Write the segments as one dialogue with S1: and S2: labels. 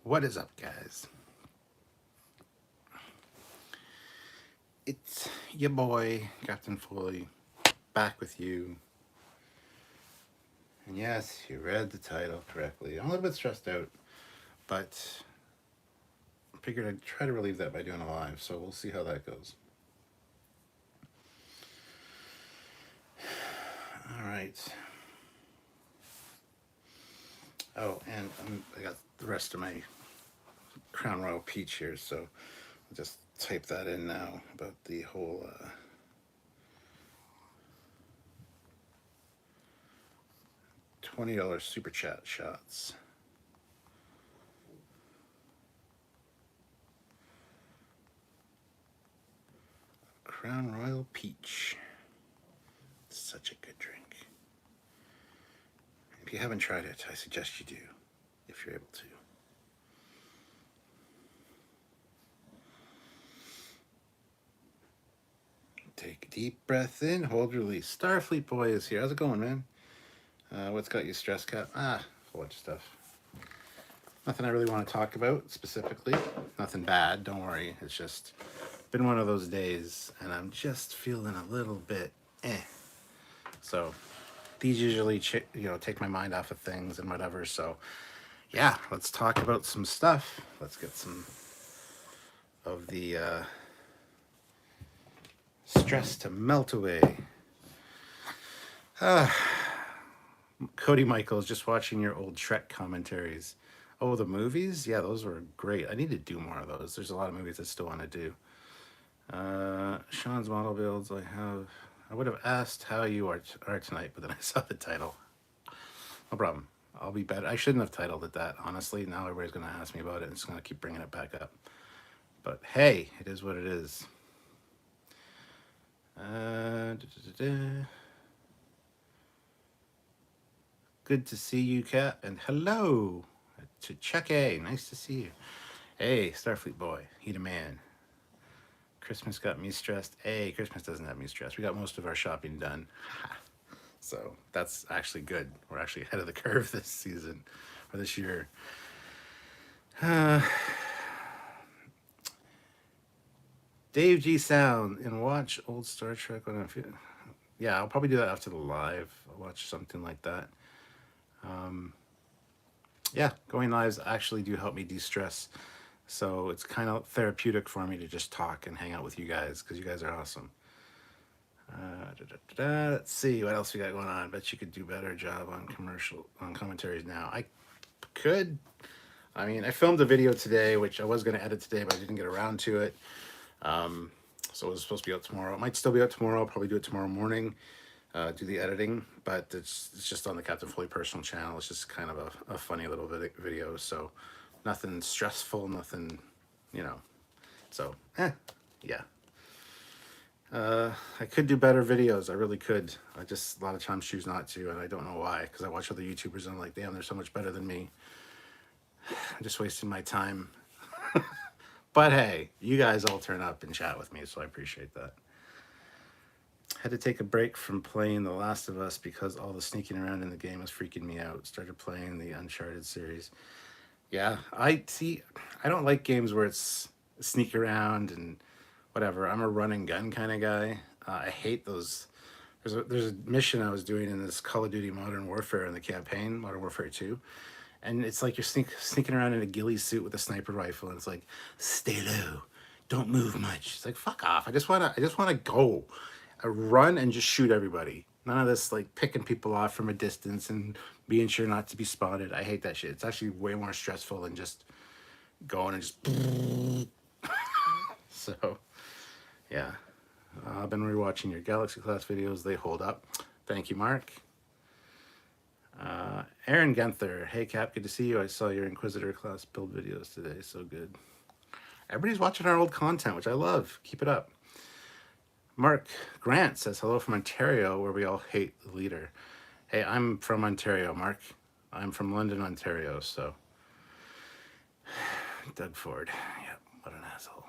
S1: What is up, guys? It's your boy, Captain Foley, back with you. And yes, you read the title correctly. I'm a little bit stressed out, but I figured I'd try to relieve that by doing a live, so we'll see how that goes. All right. Oh, and I got the rest of my Crown Royal Peach here, so I'll just type that in now about the whole $20 super chat shots. Crown Royal Peach. Such a good drink. If you haven't tried it, I suggest you do, if you're able to. Take a deep breath in, hold, release. Starfleet Boy is here. How's it going, man? What's got you stressed, Cap? A whole bunch of stuff. Nothing I really want to talk about specifically. Nothing bad, don't worry. It's just been one of those days, and I'm just feeling a little bit So these usually, take my mind off of things and whatever. So yeah, let's talk about some stuff. Let's get some of the stress to melt away. Cody Michaels, just watching your old Trek commentaries. Oh, the movies? Yeah, those were great. I need to do more of those. There's a lot of movies I still want to do. Sean's model builds. I would have asked how you are tonight, but then I saw the title. No problem. I'll be better. I shouldn't have titled it that, honestly. Now everybody's going to ask me about it, and it's going to keep bringing it back up. But hey, it is what it is. Good to see you, Kat. And hello to Chuck A. Nice to see you. Hey, Starfleet Boy. He the man. Christmas got me stressed. Hey, Christmas doesn't have me stressed. We got most of our shopping done. So that's actually good. We're actually ahead of the curve this season or this year. Dave G Sound and watch old Star Trek when I feel. Yeah, I'll probably do that after the live. I'll watch something like that. Yeah, going lives actually do help me de-stress. So it's kind of therapeutic for me to just talk and hang out with you guys because you guys are awesome. Let's see what else we got going on. I bet you could do a better job on commentaries now. I could. I mean, I filmed a video today, which I was going to edit today, but I didn't get around to it. So it was supposed to be out tomorrow. It might still be out tomorrow. I'll probably do it tomorrow morning. Do the editing, but it's just on the Captain Foley personal channel. It's just kind of a funny little video. So nothing stressful, nothing, So yeah. I could do better videos. I really could. I just a lot of times choose not to, and I don't know why. Because I watch other YouTubers and I'm like, damn, they're so much better than me. I'm just wasting my time. But hey, you guys all turn up and chat with me, so I appreciate that. Had to take a break from playing The Last of Us because all the sneaking around in the game was freaking me out. Started playing the Uncharted series. Yeah, I don't like games where it's sneak around and whatever. I'm a run and gun kind of guy. I hate those. There's a mission I was doing in this Call of Duty Modern Warfare in the campaign, Modern Warfare 2. And it's like you're sneaking around in a ghillie suit with a sniper rifle, and it's like, stay low, don't move much. It's like, fuck off. I just wanna go. I run and just shoot everybody. None of this like picking people off from a distance and being sure not to be spotted. I hate that shit. It's actually way more stressful than just going and just. So, yeah. I've been rewatching your Galaxy class videos. They hold up. Thank you, Mark. Aaron Genther. Hey, Cap. Good to see you. I saw your Inquisitor class build videos today. So good. Everybody's watching our old content, which I love. Keep it up. Mark Grant says hello from Ontario, where we all hate the leader. Hey, I'm from Ontario, Mark. I'm from London, Ontario, so. Doug Ford. Yep, what an asshole.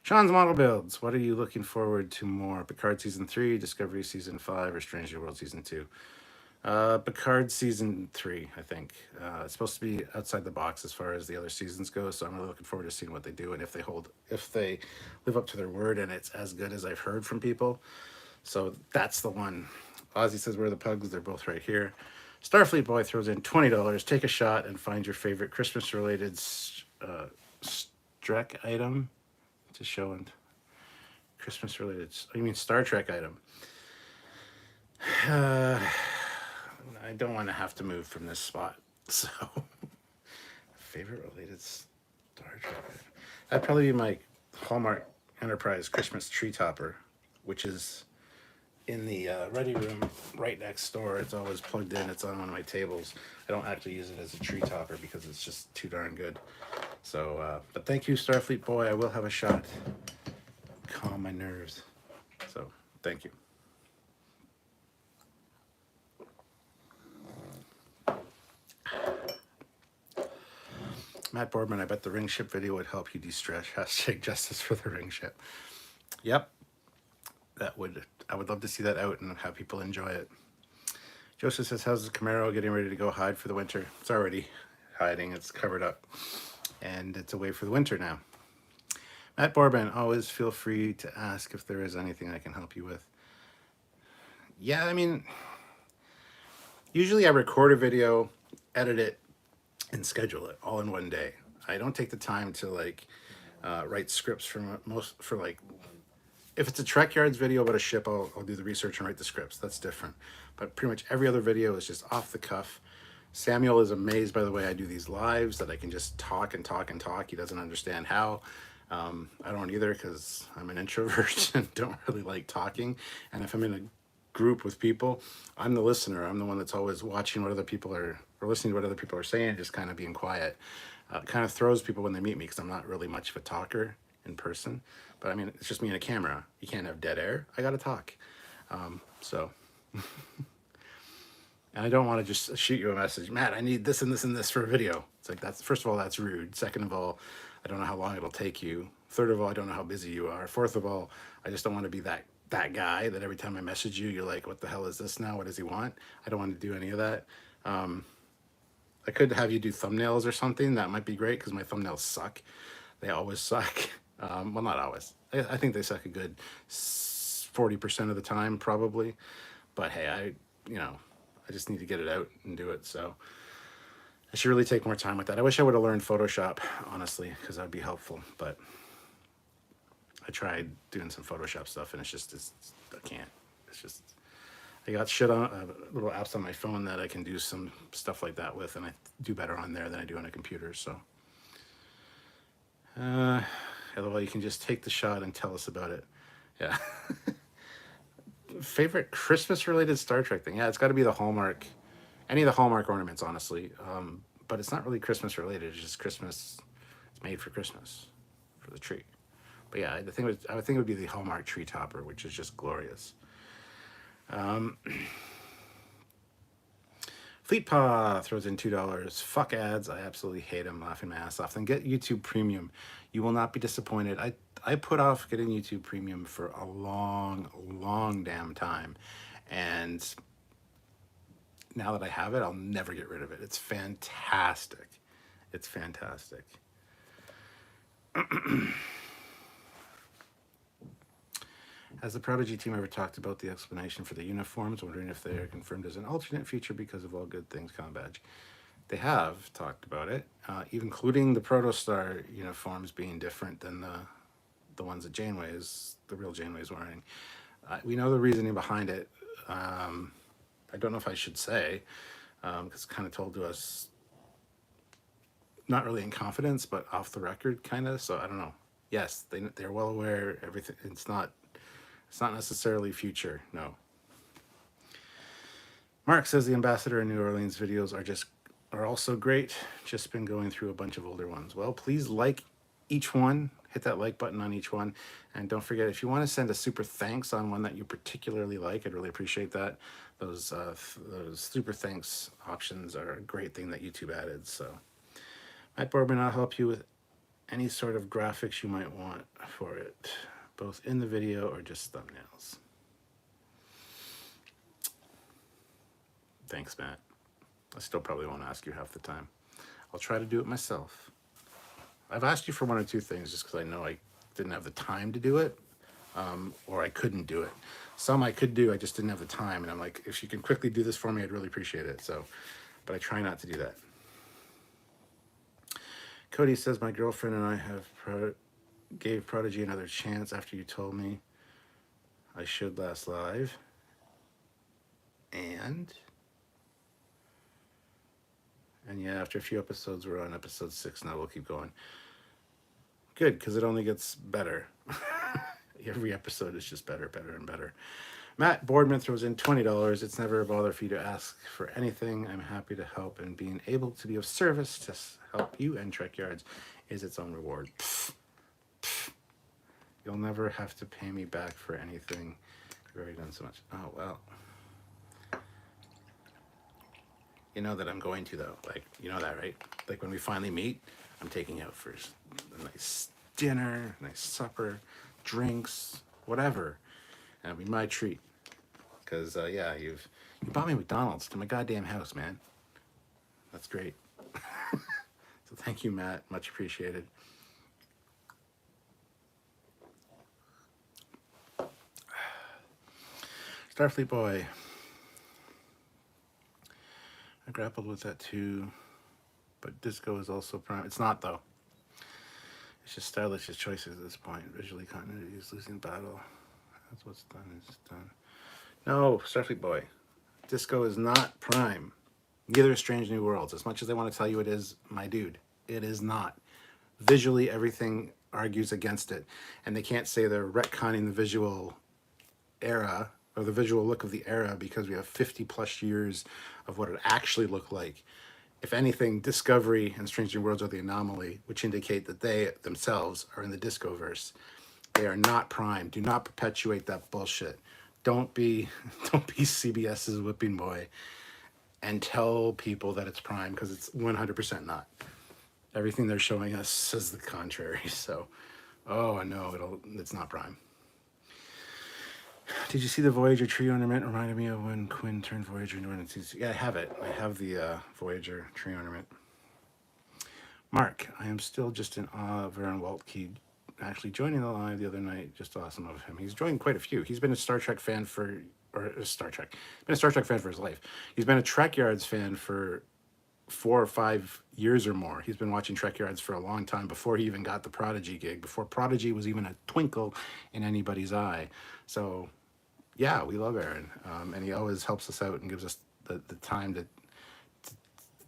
S1: Sean's model builds. What are you looking forward to more? Picard Season 3, Discovery Season 5, or Strange New World Season 2? Picard season 3, I think. It's supposed to be outside the box as far as the other seasons go, so I'm really looking forward to seeing what they do and if they live up to their word and it's as good as I've heard from people. So that's the one. Ozzy says, "Where are the pugs?" They're both right here. Starfleet Boy throws in $20. Take a shot and find your favorite Christmas-related Strek item to show and Christmas-related. Oh, you mean Star Trek item? Uh, I don't want to have to move from this spot. So, favorite related Star Trek item. That'd probably be my Hallmark Enterprise Christmas tree topper, which is in the ready room right next door. It's always plugged in. It's on one of my tables. I don't actually use it as a tree topper because it's just too darn good. So, but thank you, Starfleet Boy. I will have a shot. Calm my nerves. So, thank you. Matt Boardman, I bet the ring ship video would help you de-stress. Hashtag justice for the ring ship. Yep. I would love to see that out and have people enjoy it. Joseph says, how's the Camaro getting ready to go hide for the winter? It's already hiding. It's covered up. And it's away for the winter now. Matt Borbin, always feel free to ask if there is anything I can help you with. Yeah, I mean, usually I record a video, edit it, and schedule it all in one day. I don't take the time to like write scripts for like, if it's a Trekyards video about a ship, I'll do the research and write the scripts. That's different. But pretty much every other video is just off the cuff. Samuel is amazed by the way I do these lives, that I can just talk and talk and talk. He doesn't understand how. I don't either, because I'm an introvert and don't really like talking. And if I'm in a group with people, I'm the listener. I'm the one that's always watching what other people are, or listening to what other people are saying, just kind of being quiet. It kind of throws people when they meet me, because I'm not really much of a talker in person. But I mean, it's just me and a camera. You can't have dead air. I got to talk. So, and I don't want to just shoot you a message, Matt, I need this and this and this for a video. It's like, that's, first of all, that's rude. Second of all, I don't know how long it'll take you. Third of all, I don't know how busy you are. Fourth of all, I just don't want to be that guy that every time I message you, you're like, what the hell is this now? What does he want? I don't want to do any of that. I could have you do thumbnails or something. That might be great, because my thumbnails suck. They always suck. Well, not always. I think they suck a good 40% of the time, probably. But hey, I just need to get it out and do it. So I should really take more time with that. I wish I would have learned Photoshop, honestly, because that would be helpful. But I tried doing some Photoshop stuff, and I can't. It's just, I got shit on little apps on my phone that I can do some stuff like that with, and I do better on there than I do on a computer. So, otherwise, you can just take the shot and tell us about it. Yeah. Favorite Christmas-related Star Trek thing? Yeah, it's got to be the Hallmark, any of the Hallmark ornaments, honestly. But it's not really Christmas-related. It's just Christmas. It's made for Christmas, for the tree. But yeah, I would think it would be the Hallmark tree topper, which is just glorious. Fleet Paw throws in $2. Fuck ads. I absolutely hate them. Laughing my ass off. Then get YouTube Premium. You will not be disappointed. I put off getting YouTube Premium for a long damn time. And now that I have it, I'll never get rid of it. It's fantastic. It's fantastic. Has the Prodigy team ever talked about the explanation for the uniforms? Wondering if they are confirmed as an alternate feature because of All Good Things com badge. They have talked about it, even including the Protostar uniforms being different than the ones that the real Janeway is wearing. We know the reasoning behind it. I don't know if I should say, because it's kind of told to us, not really in confidence, but off the record, kind of. So I don't know. Yes, they're well aware. Everything. It's not necessarily future. No. Mark says the Ambassador in New Orleans videos are also great. Just been going through a bunch of older ones. Well, please like each one. Hit that like button on each one. And don't forget, if you want to send a super thanks on one that you particularly like, I'd really appreciate that. Those super thanks options are a great thing that YouTube added. So, Matt Borbin, I'll help you with any sort of graphics you might want for it, both in the video or just thumbnails. Thanks, Matt. I still probably won't ask you half the time. I'll try to do it myself. I've asked you for one or two things just because I know I didn't have the time to do it, or I couldn't do it. Some I could do, I just didn't have the time. And I'm like, if you can quickly do this for me, I'd really appreciate it. So, but I try not to do that. Cody says, my girlfriend and I gave Prodigy another chance after you told me I should last live. And yeah, after a few episodes, we're on episode 6 now. We'll keep going. Good, because it only gets better. Every episode is just better, better, and better. Matt Boardman throws in $20. It's never a bother for you to ask for anything. I'm happy to help, and being able to be of service to help you and Trekyards is its own reward. Pfft. Pfft. You'll never have to pay me back for anything. You've already done so much. Oh, well. You know that I'm going to, though. Like, you know that, right? Like, when we finally meet, I'm taking you out for a nice dinner, nice supper, drinks, whatever. And it'll be my treat. Because, yeah, you bought me McDonald's to my goddamn house, man. That's great. So thank you, Matt. Much appreciated. Starfleet Boy. I grappled with that too, but disco is also prime. It's not, though. It's just stylish choices at this point. Visually, continuity is losing battle. That's what's done is done. No, Starfleet Boy. Disco is not prime. Neither is Strange New Worlds. As much as they want to tell you it is, my dude, it is not. Visually, everything argues against it. And they can't say they're retconning the visual era or the visual look of the era because we have 50 plus years of what it actually looked like. If anything, Discovery and Strange New Worlds are the anomaly, which indicate that they themselves are in the Discoverse. They are not prime. Do not perpetuate that bullshit. Don't be CBS's whipping boy and tell people that it's prime, because it's 100% not. Everything they're showing us says the contrary. So, oh no, it's not prime. Did you see the Voyager tree ornament? Reminded me of when Quinn turned Voyager into an entity. Yeah, I have it. I have the Voyager tree ornament. Mark, I am still just in awe of Varen Waltke actually joining the live the other night. Just awesome of him. He's joined quite a few. He's been a Star Trek fan for Star Trek. Been a Star Trek fan for his life. He's been a Trekyards fan for 4 or 5 years or more. He's been watching Trekyards for a long time before he even got the Prodigy gig, before Prodigy was even a twinkle in anybody's eye. So, yeah, we love Aaron, and he always helps us out and gives us the time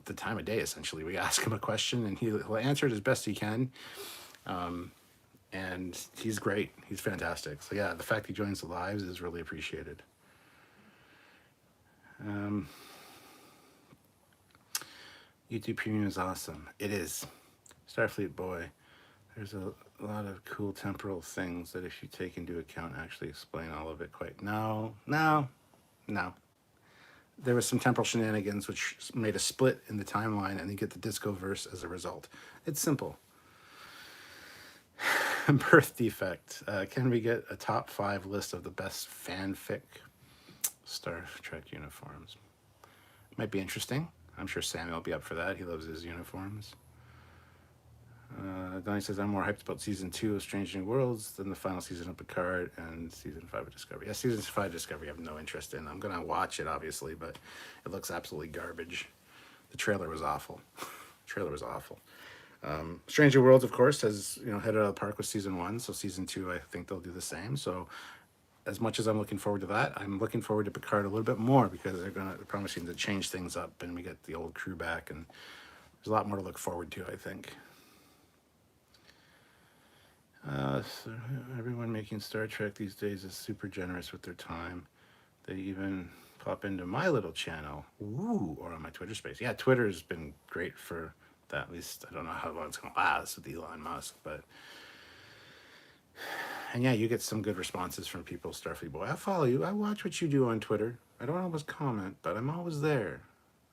S1: the time of day. Essentially, we ask him a question and he'll answer it as best he can. And he's great. He's fantastic. So yeah, the fact he joins the lives is really appreciated. YouTube Premium is awesome. It is. Starfleet Boy. There's a lot of cool temporal things that if you take into account actually explain all of it quite. No. There was some temporal shenanigans which made a split in the timeline and you get the Discoverse as a result. It's simple. Birth defect. Can we get a top 5 list of the best fanfic Star Trek uniforms? Might be interesting. I'm sure Samuel will be up for that. He loves his uniforms. Donnie says, I'm more hyped about season 2 of Strange New Worlds than the final season of Picard and season 5 of Discovery. Yeah, season 5 of Discovery I have no interest in. I'm going to watch it, obviously, but it looks absolutely garbage. The trailer was awful. Strange New Worlds, of course, has headed out of the park with season 1, so season 2 I think they'll do the same. So as much as I'm looking forward to that, I'm looking forward to Picard a little bit more because they're promising to change things up and we get the old crew back, and there's a lot more to look forward to, I think. So everyone making Star Trek these days is super generous with their time. They even pop into my little channel, or on my Twitter space. Yeah, Twitter has been great for that. At least I don't know how long it's going to last with Elon Musk, and yeah, you get some good responses from people. Starfleet Boy, I follow you. I watch what you do on Twitter. I don't always comment, but I'm always there.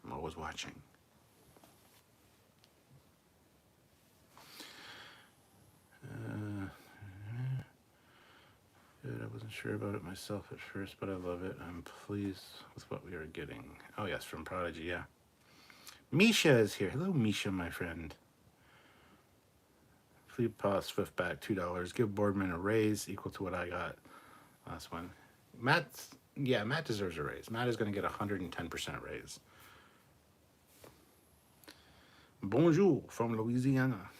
S1: I'm always watching. Good, I wasn't Wasn't sure about it myself at first, but I love it. I'm pleased with what we are getting. Oh yes, from Prodigy, yeah. Misha is here. Hello, Misha, my friend. Fleetpaw Swiftback, $2. Give Boardman a raise equal to what I got last one. Matt deserves a raise. Matt is going to get 110% raise. Bonjour from Louisiana.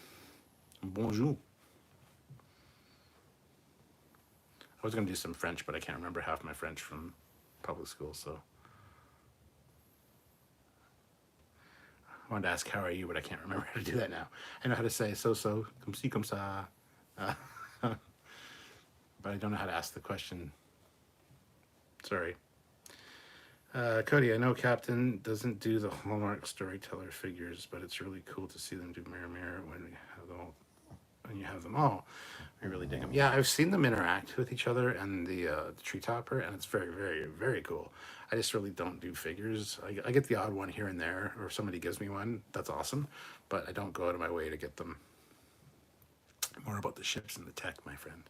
S1: Bonjour. I was going to do some French, but I can't remember half my French from public school, so. I wanted to ask, how are you, but I can't remember how to do that now. I know how to say so, comme ci, comme ça. But I don't know how to ask the question. Sorry. Cody, I know Captain doesn't do the Hallmark storyteller figures, but it's really cool to see them do Mirror Mirror when you have them all. I really dig them. Yeah, I've seen them interact with each other and the tree topper, and it's very, very, very cool. I just really don't do figures. I get the odd one here and there, or if somebody gives me one, that's awesome, but I don't go out of my way to get them. More about the ships and the tech, my friend.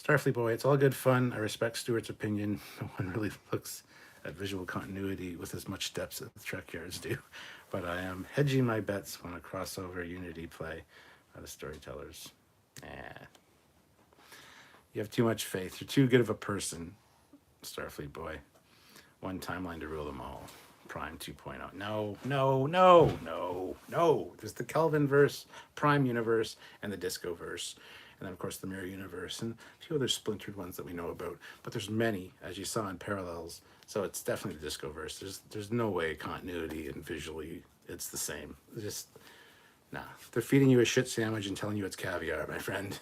S1: Starfleet Boy, it's all good fun. I respect Stuart's opinion. No one really looks at visual continuity with as much depth as the Trekyards do, but I am hedging my bets when a crossover Unity play by the storytellers. You have too much faith. You're too good of a person, Starfleet Boy. One timeline to rule them all. Prime 2.0. No. There's the Kelvinverse, Prime Universe, and the Discoverse. And then, of course, the Mirror Universe, and a few other splintered ones that we know about. But there's many, as you saw in Parallels. So it's definitely the Discoverse. There's no way continuity and visually it's the same. Just, nah. They're feeding you a shit sandwich and telling you it's caviar, my friend.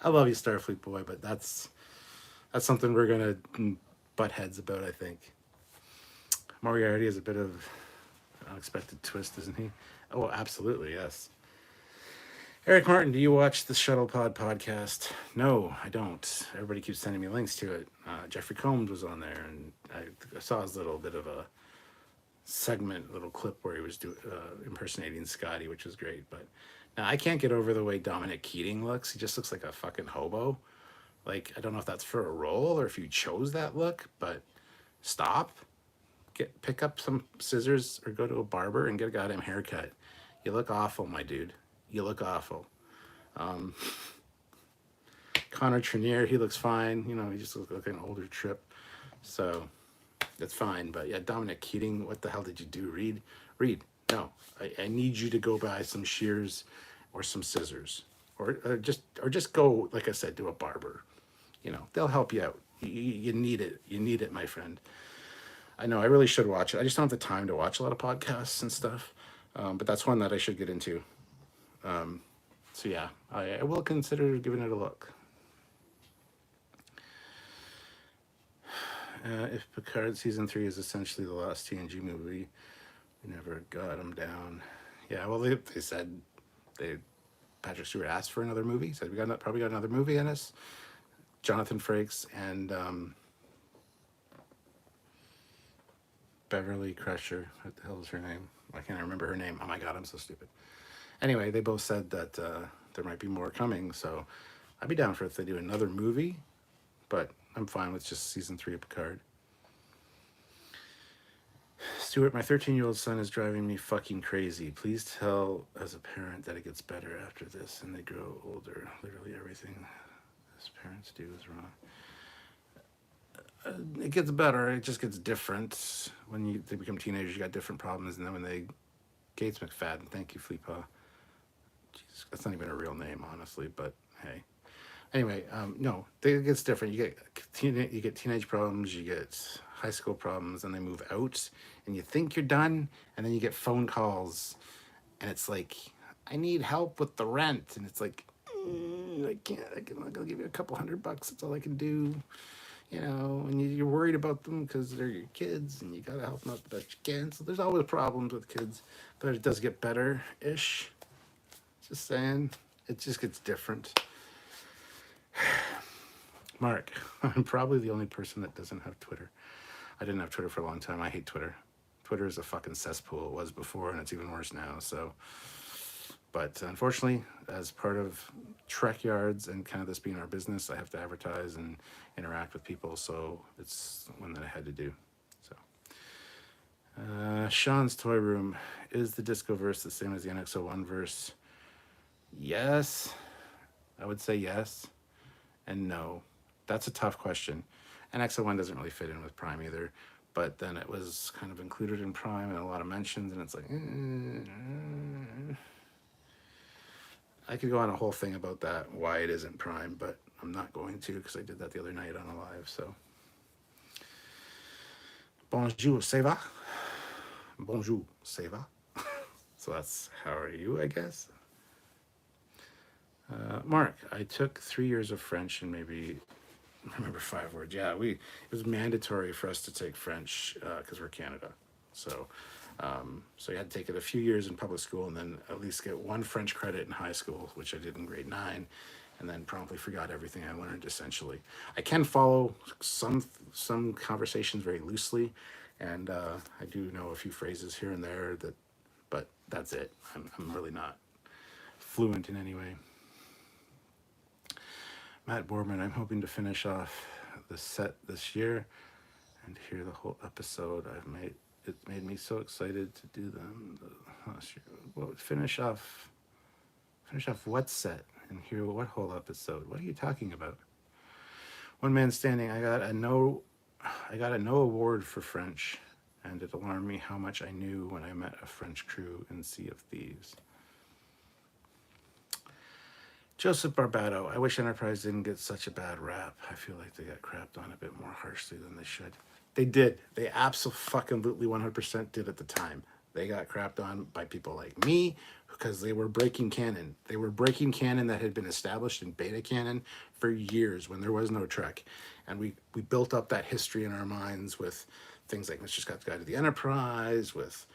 S1: I love you, Starfleet Boy, but that's something we're going to butt heads about, I think. Moriarty is a bit of an unexpected twist, isn't he? Oh, absolutely, yes. Eric Martin, do you watch the Shuttle Pod podcast? No, I don't. Everybody keeps sending me links to it. Jeffrey Combs was on there, and I saw his little bit of a segment, little clip where he was impersonating Scotty, which was great. But now I can't get over the way Dominic Keating looks. He just looks like a fucking hobo. Like, I don't know if that's for a role or if you chose that look, but stop. Pick up some scissors or go to a barber and get a goddamn haircut. You look awful, my dude. You look awful. Connor Trenier, he looks fine. You know, he just looks like an older trip. So that's fine. But yeah, Dominic Keating, what the hell did you do, Reed? Reed, no. I need you to go buy some shears or some scissors. Or just go, like I said, to a barber. You know, they'll help you out. You need it. You need it, my friend. I know, I really should watch it. I just don't have the time to watch a lot of podcasts and stuff. But that's one that I should get into. So yeah, I will consider giving it a look. If Picard Season 3 is essentially the last TNG movie, we never got him down. Yeah, well, they said Patrick Stewart asked for another movie. He said, we probably got another movie in us. Jonathan Frakes and Beverly Crusher. What the hell is her name? I can't remember her name. Oh my God, I'm so stupid. Anyway, they both said that there might be more coming, so I'd be down for if they do another movie, but I'm fine with just Season 3 of Picard. Stuart, my 13-year-old son is driving me fucking crazy. Please tell as a parent that it gets better after this and they grow older. Literally everything his parents do is wrong. It gets better. It just gets different. When they become teenagers, you got different problems, and then when they... Gates McFadden, thank you, Fleepaw. Jesus, that's not even a real name, honestly, but hey. Anyway, no, it gets different. You get teenage problems, you get high school problems, and they move out, and you think you're done, and then you get phone calls, and it's like, I need help with the rent, and it's like, I can't. I'm not gonna give you a couple $100. That's all I can do. You know, and you're worried about them because they're your kids, and you gotta help them out the best you can. So there's always problems with kids, but it does get better-ish. Just saying, it just gets different. Mark, I'm probably the only person that doesn't have Twitter. I didn't have Twitter for a long time. I hate Twitter. Twitter is a fucking cesspool. It was before, and it's even worse now. So, But unfortunately, as part of Trekyards and kind of this being our business, I have to advertise and interact with people. So it's one that I had to do. So Sean's Toy Room. Is the disco verse the same as the NX01 verse? Yes. I would say yes and no. That's a tough question. NX01 doesn't really fit in with Prime either. But then it was kind of included in Prime and a lot of mentions, and it's like, I could go on a whole thing about that, why it isn't Prime, but I'm not going to because I did that the other night on a live. So, bonjour, ça va? Bonjour, ça va? So that's how are you, I guess. Mark, I took 3 years of French and maybe remember 5 words. Yeah, it was mandatory for us to take French because we're Canada. So, so you had to take it a few years in public school and then at least get 1 French credit in high school, which I did in grade 9, and then promptly forgot everything I learned essentially. I can follow some conversations very loosely, and I do know a few phrases here and there but that's it. I'm really not fluent in any way. Matt Borman, I'm hoping to finish off the set this year and hear the whole episode I've made. It made me so excited to do them last year. Well, finish off what set and hear what whole episode? What are you talking about? One man standing. I got a no award for French, and it alarmed me how much I knew when I met a French crew in Sea of Thieves. Joseph Barbado, I wish Enterprise didn't get such a bad rap. I feel like they got crapped on a bit more harshly than they should. They did. They absolutely 100% did at the time. They got crapped on by people like me because they were breaking canon. They were breaking canon that had been established in beta canon for years when there was no Trek. And we built up that history in our minds with things like Mr. Scott's Guide to the Enterprise, with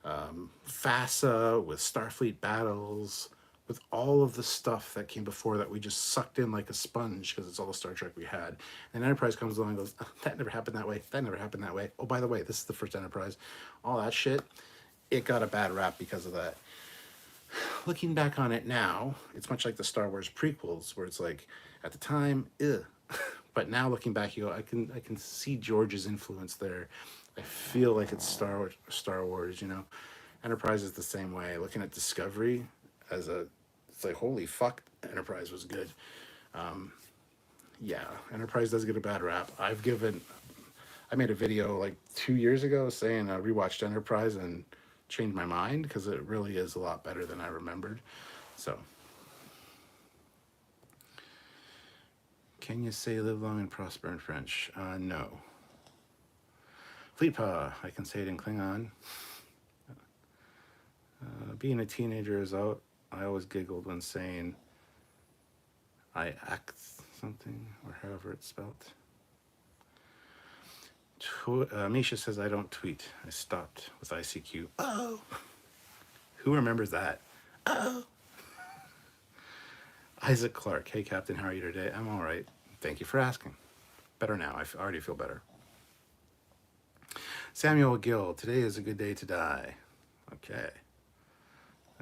S1: FASA, with Starfleet battles, with all of the stuff that came before that we just sucked in like a sponge because it's all the Star Trek we had. And Enterprise comes along and goes, oh, that never happened that way. That never happened that way. Oh, by the way, this is the first Enterprise. All that shit, it got a bad rap because of that. Looking back on it now, it's much like the Star Wars prequels where it's like, at the time, ugh. But now looking back, you go, I can see George's influence there. I feel like it's Star Wars, you know. Enterprise is the same way. Looking at Discovery, it's like, holy fuck, Enterprise was good. Yeah, Enterprise does get a bad rap. I made a video like 2 years ago saying I rewatched Enterprise and changed my mind because it really is a lot better than I remembered. So, can you say live long and prosper in French? No. Fleetpa, I can say it in Klingon. Being a teenager is out. I always giggled when saying I act something, or however it's spelled. Misha says I don't tweet. I stopped with ICQ. Oh! Who remembers that? Oh! Isaac Clark. Hey, Captain, how are you today? I'm all right. Thank you for asking. Better now. I already feel better. Samuel Gill. Today is a good day to die. Okay.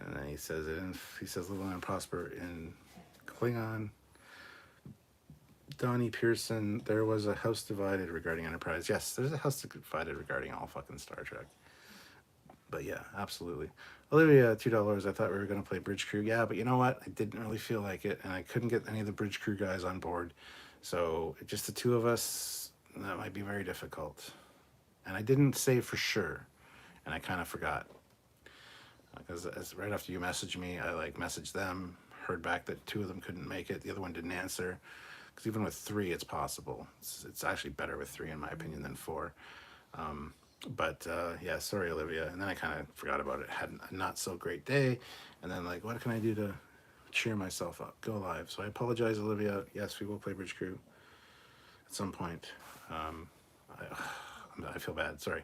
S1: And then he says live long and prosper in Klingon. Donnie Pearson, there was a house divided regarding Enterprise. Yes, there's a house divided regarding all fucking Star Trek. But yeah, absolutely. Olivia, $2. I thought we were going to play Bridge Crew. Yeah, but you know what? I didn't really feel like it, and I couldn't get any of the Bridge Crew guys on board. So just the two of us, that might be very difficult. And I didn't say for sure, and I kind of forgot. Because right after you messaged me, I messaged them, heard back that 2 of them couldn't make it. The other one didn't answer. Because even with 3, it's possible. It's actually better with 3, in my opinion, than 4. But yeah, sorry, Olivia. And then I kind of forgot about it. Had a not so great day. And then what can I do to cheer myself up? Go live. So I apologize, Olivia. Yes, we will play Bridge Crew at some point. I feel bad. Sorry.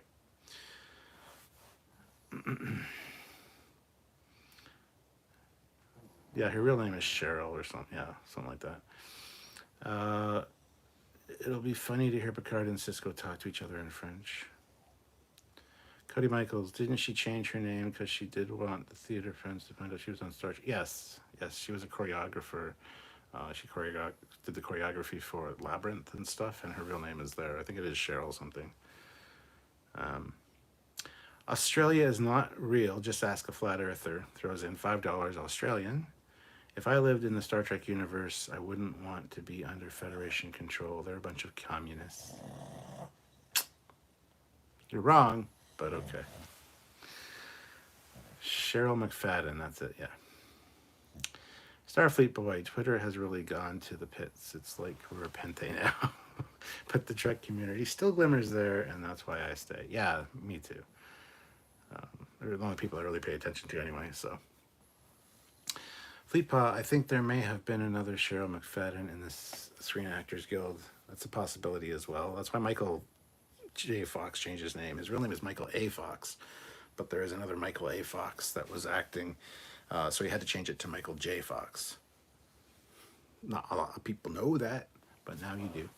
S1: Yeah, her real name is Cheryl or something. Yeah, something like that. It'll be funny to hear Picard and Cisco talk to each other in French. Cody Michaels, didn't she change her name because she did want the theater friends to find out she was on Star Trek? Yes, yes, she was a choreographer. She did the choreography for Labyrinth and stuff, and her real name is there. I think it is Cheryl something. Um, Australia is not real. Just ask a flat earther. Throws in $5 Australian. If I lived in the Star Trek universe, I wouldn't want to be under Federation control. They're a bunch of communists. You're wrong, but okay. Cheryl McFadden, that's it, yeah. Starfleet boy, Twitter has really gone to the pits. It's like we're Pente now. But the Trek community still glimmers there, and that's why I stay. Yeah, me too. They're the only people I really pay attention to anyway, so. Fleetpaw, I think there may have been another Cheryl McFadden in this Screen Actors Guild. That's a possibility as well. That's why Michael J. Fox changed his name. His real name is Michael A. Fox, but there is another Michael A. Fox that was acting, so he had to change it to Michael J. Fox. Not a lot of people know that, but now you do.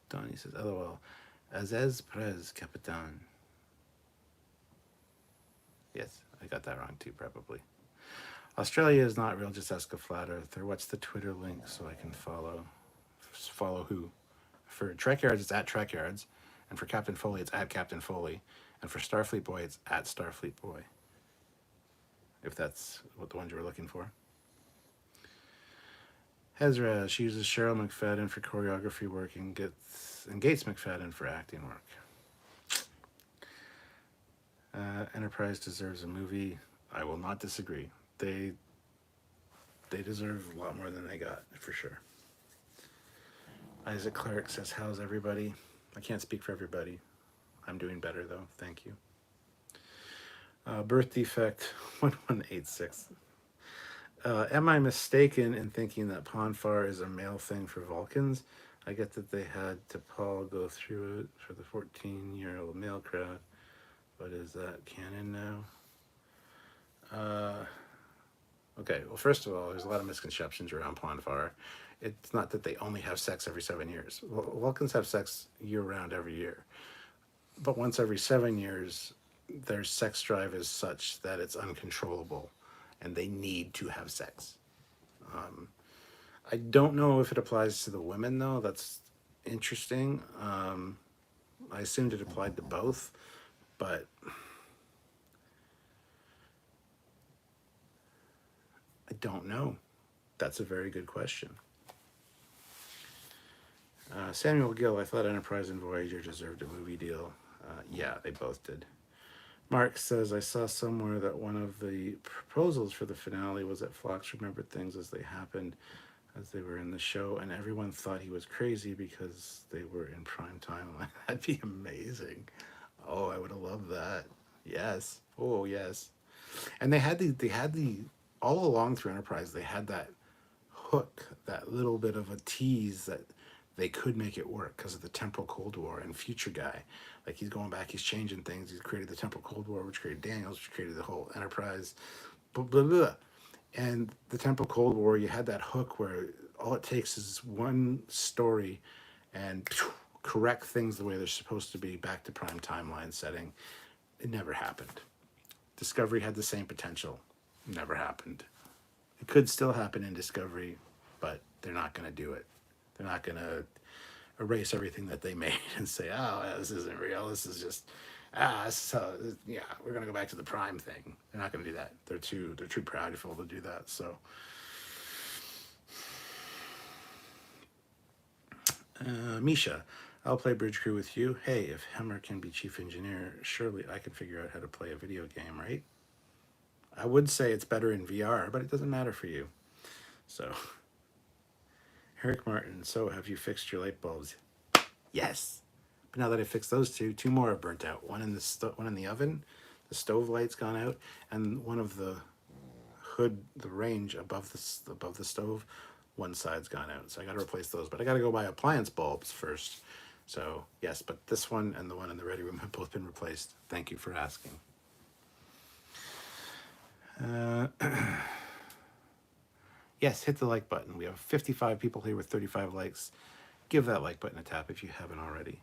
S1: Donnie says, LOL. Azez Prez Capitan. Yes, I got that wrong too, probably. Australia is not real, just ask a flat earther. What's the Twitter link so I can follow? Follow who? For Trekyards, it's at Trekyards. And for Captain Foley, it's at Captain Foley. And for Starfleet Boy, it's at Starfleet Boy. If that's what the ones you were looking for. Hezra, she uses Cheryl McFadden for choreography work and Gates McFadden for acting work. Enterprise deserves a movie. I will not disagree. They deserve a lot more than they got, for sure. Isaac Clark says, how's everybody? I can't speak for everybody. I'm doing better, though. Thank you. Birth defect 1186. Am I mistaken in thinking that Ponfar is a male thing for Vulcans? I get that they had T'Pol go through it for the 14-year-old male crowd, but is that canon now? Okay, well, first of all, there's a lot of misconceptions around Ponfar. It's not that they only have sex every 7 years. Vulcans have sex year-round every year. But once every 7 years, their sex drive is such that it's uncontrollable, and they need to have sex. I don't know if it applies to the women, though. That's interesting. I assumed it applied to both, but I don't know. That's a very good question. Samuel Gill, I thought Enterprise and Voyager deserved a movie deal. Yeah, they both did. Mark says, I saw somewhere that one of the proposals for the finale was that Phlox remembered things as they happened as they were in the show, and everyone thought he was crazy because they were in prime time. That'd be amazing. Oh, I would have loved that. Yes. Oh, yes. And they had the all along through Enterprise, they had that hook, that little bit of a tease that they could make it work because of the temporal Cold War and Future Guy. Like, he's going back, he's changing things. He's created the temporal Cold War, which created Daniels, which created the whole Enterprise, blah, blah, blah. And the temporal Cold War, you had that hook where all it takes is one story and correct things the way they're supposed to be back to prime timeline setting. It never happened. Discovery had the same potential. Never happened. It could still happen in Discovery, but they're not going to do it. They're not going to erase everything that they made and say, oh, this isn't real. This is just, this is how, yeah, we're going to go back to the prime thing. They're not going to do that. They're too proudful to do that. So, Misha, I'll play Bridge Crew with you. Hey, if Hemmer can be chief engineer, surely I can figure out how to play a video game, right? I would say it's better in VR, but it doesn't matter for you. So, Eric Martin, so have you fixed your light bulbs? Yes. But now that I fixed those two more have burnt out. One in the oven, the stove light's gone out, and one of the hood, the range above the stove, one side's gone out. So I got to replace those. But I got to go buy appliance bulbs first. So yes, but this one and the one in the ready room have both been replaced. Thank you for asking. Yes, hit the like button. We have 55 people here with 35 likes. give that like button a tap if you haven't already.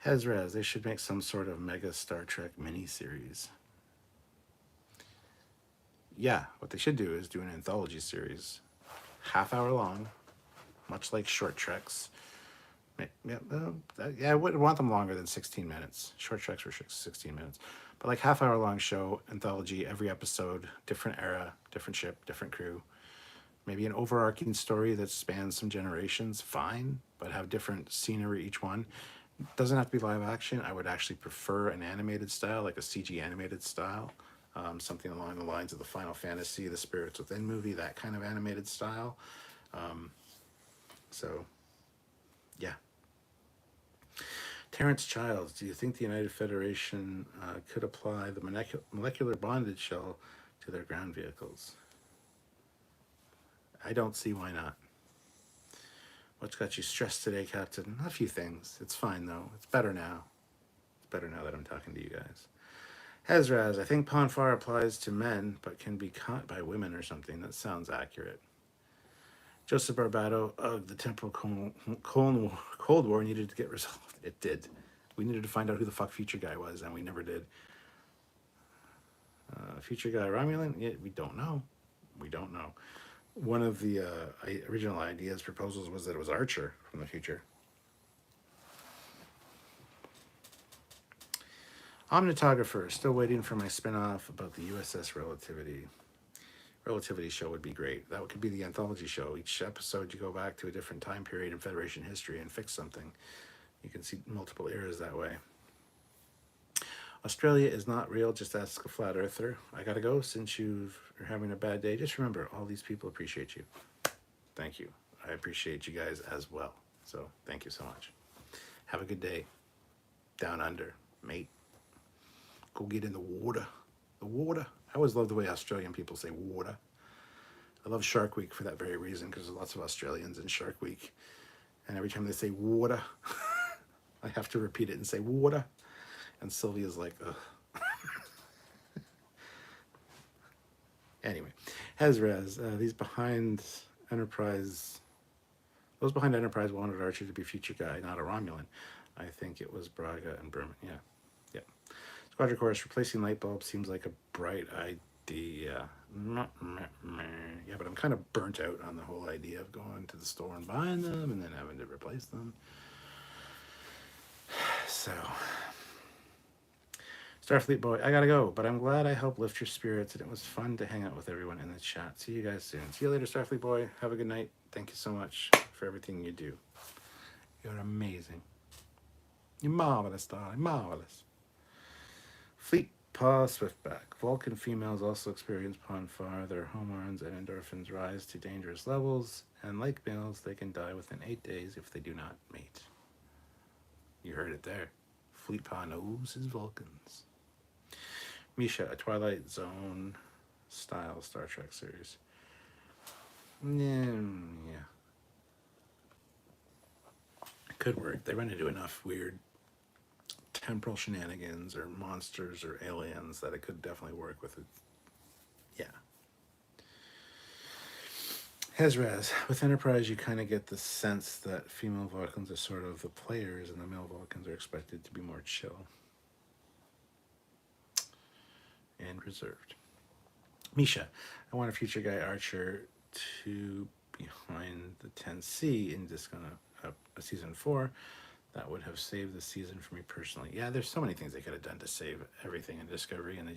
S1: Hezraz, they should make some sort of mega Star Trek miniseries. Yeah, what they should do is do an anthology series, half-hour long, much like short treks. Yeah, I wouldn't want them longer than 16 minutes. Short treks were 16 minutes. But like half-hour long show, anthology, every episode, different era, different ship, different crew. Maybe an overarching story that spans some generations, fine, but have different scenery each one. Doesn't have to be live action. I would actually prefer an animated style, like a CG animated style. Something along the lines of the Final Fantasy, the Spirits Within movie, that kind of animated style. So, yeah. Terrence Childs, do you think the United Federation could apply the molecular bondage shell to their ground vehicles? I don't see why not. What's got you stressed today, Captain? A few things. It's fine, though. It's better now. It's better now that I'm talking to you guys. Hezraz, I think Ponfar applies to men, but can be caught by women or something. That sounds accurate. Joseph Barbado, the temporal Cold War needed to get resolved. It did. We needed to find out who the fuck Future Guy was, and we never did. Future Guy Romulan? Yeah, we don't know. We don't know. One of the original ideas, proposals, was that it was Archer from the future. Omnitographer, still waiting for my spin-off about the USS Relativity. Relativity show would be great. That could be the anthology show. Each episode you go back to a different time period in Federation history and fix something. You can see multiple eras that way. Australia is not real, just ask a flat earther. I gotta go since you're having a bad day. Just remember, all these people appreciate you. Thank you. I appreciate you guys as well. So thank you so much. Have a good day. Down under, mate. Go get in the water. The water. I always love the way Australian people say water. I love Shark Week for that very reason, because there's lots of Australians in Shark Week. And every time they say water, I have to repeat it and say water. And Sylvia's like, ugh. Anyway, Hezraz, those behind Enterprise wanted Archer to be Future Guy, not a Romulan. I think it was Braga and Berman. Yeah. Squadron Chorus, replacing light bulbs seems like a bright idea. Yeah, but I'm kind of burnt out on the whole idea of going to the store and buying them and then having to replace them. So, Starfleet Boy, I gotta go, but I'm glad I helped lift your spirits, and it was fun to hang out with everyone in the chat. See you guys soon. See you later, Starfleet Boy. Have a good night. Thank you so much for everything you do. You're amazing. You're marvelous, darling. Marvelous. Fleet Paw Swiftback. Vulcan females also experience Ponfar. Their hormones and endorphins rise to dangerous levels, and like males, they can die within 8 days if they do not mate. You heard it there. Fleet Paw knows his Vulcans. Misha, a Twilight Zone style Star Trek series. Yeah. It could work. They run into enough weird temporal shenanigans or monsters or aliens that it could definitely work with it. Yeah. Hezraz, with Enterprise, you kind of get the sense that female Vulcans are sort of the players and the male Vulcans are expected to be more chill and reserved. Misha, I want a Future Guy Archer to behind the 10C in season 4. That would have saved the season for me personally. Yeah, there's so many things they could have done to save everything in Discovery, and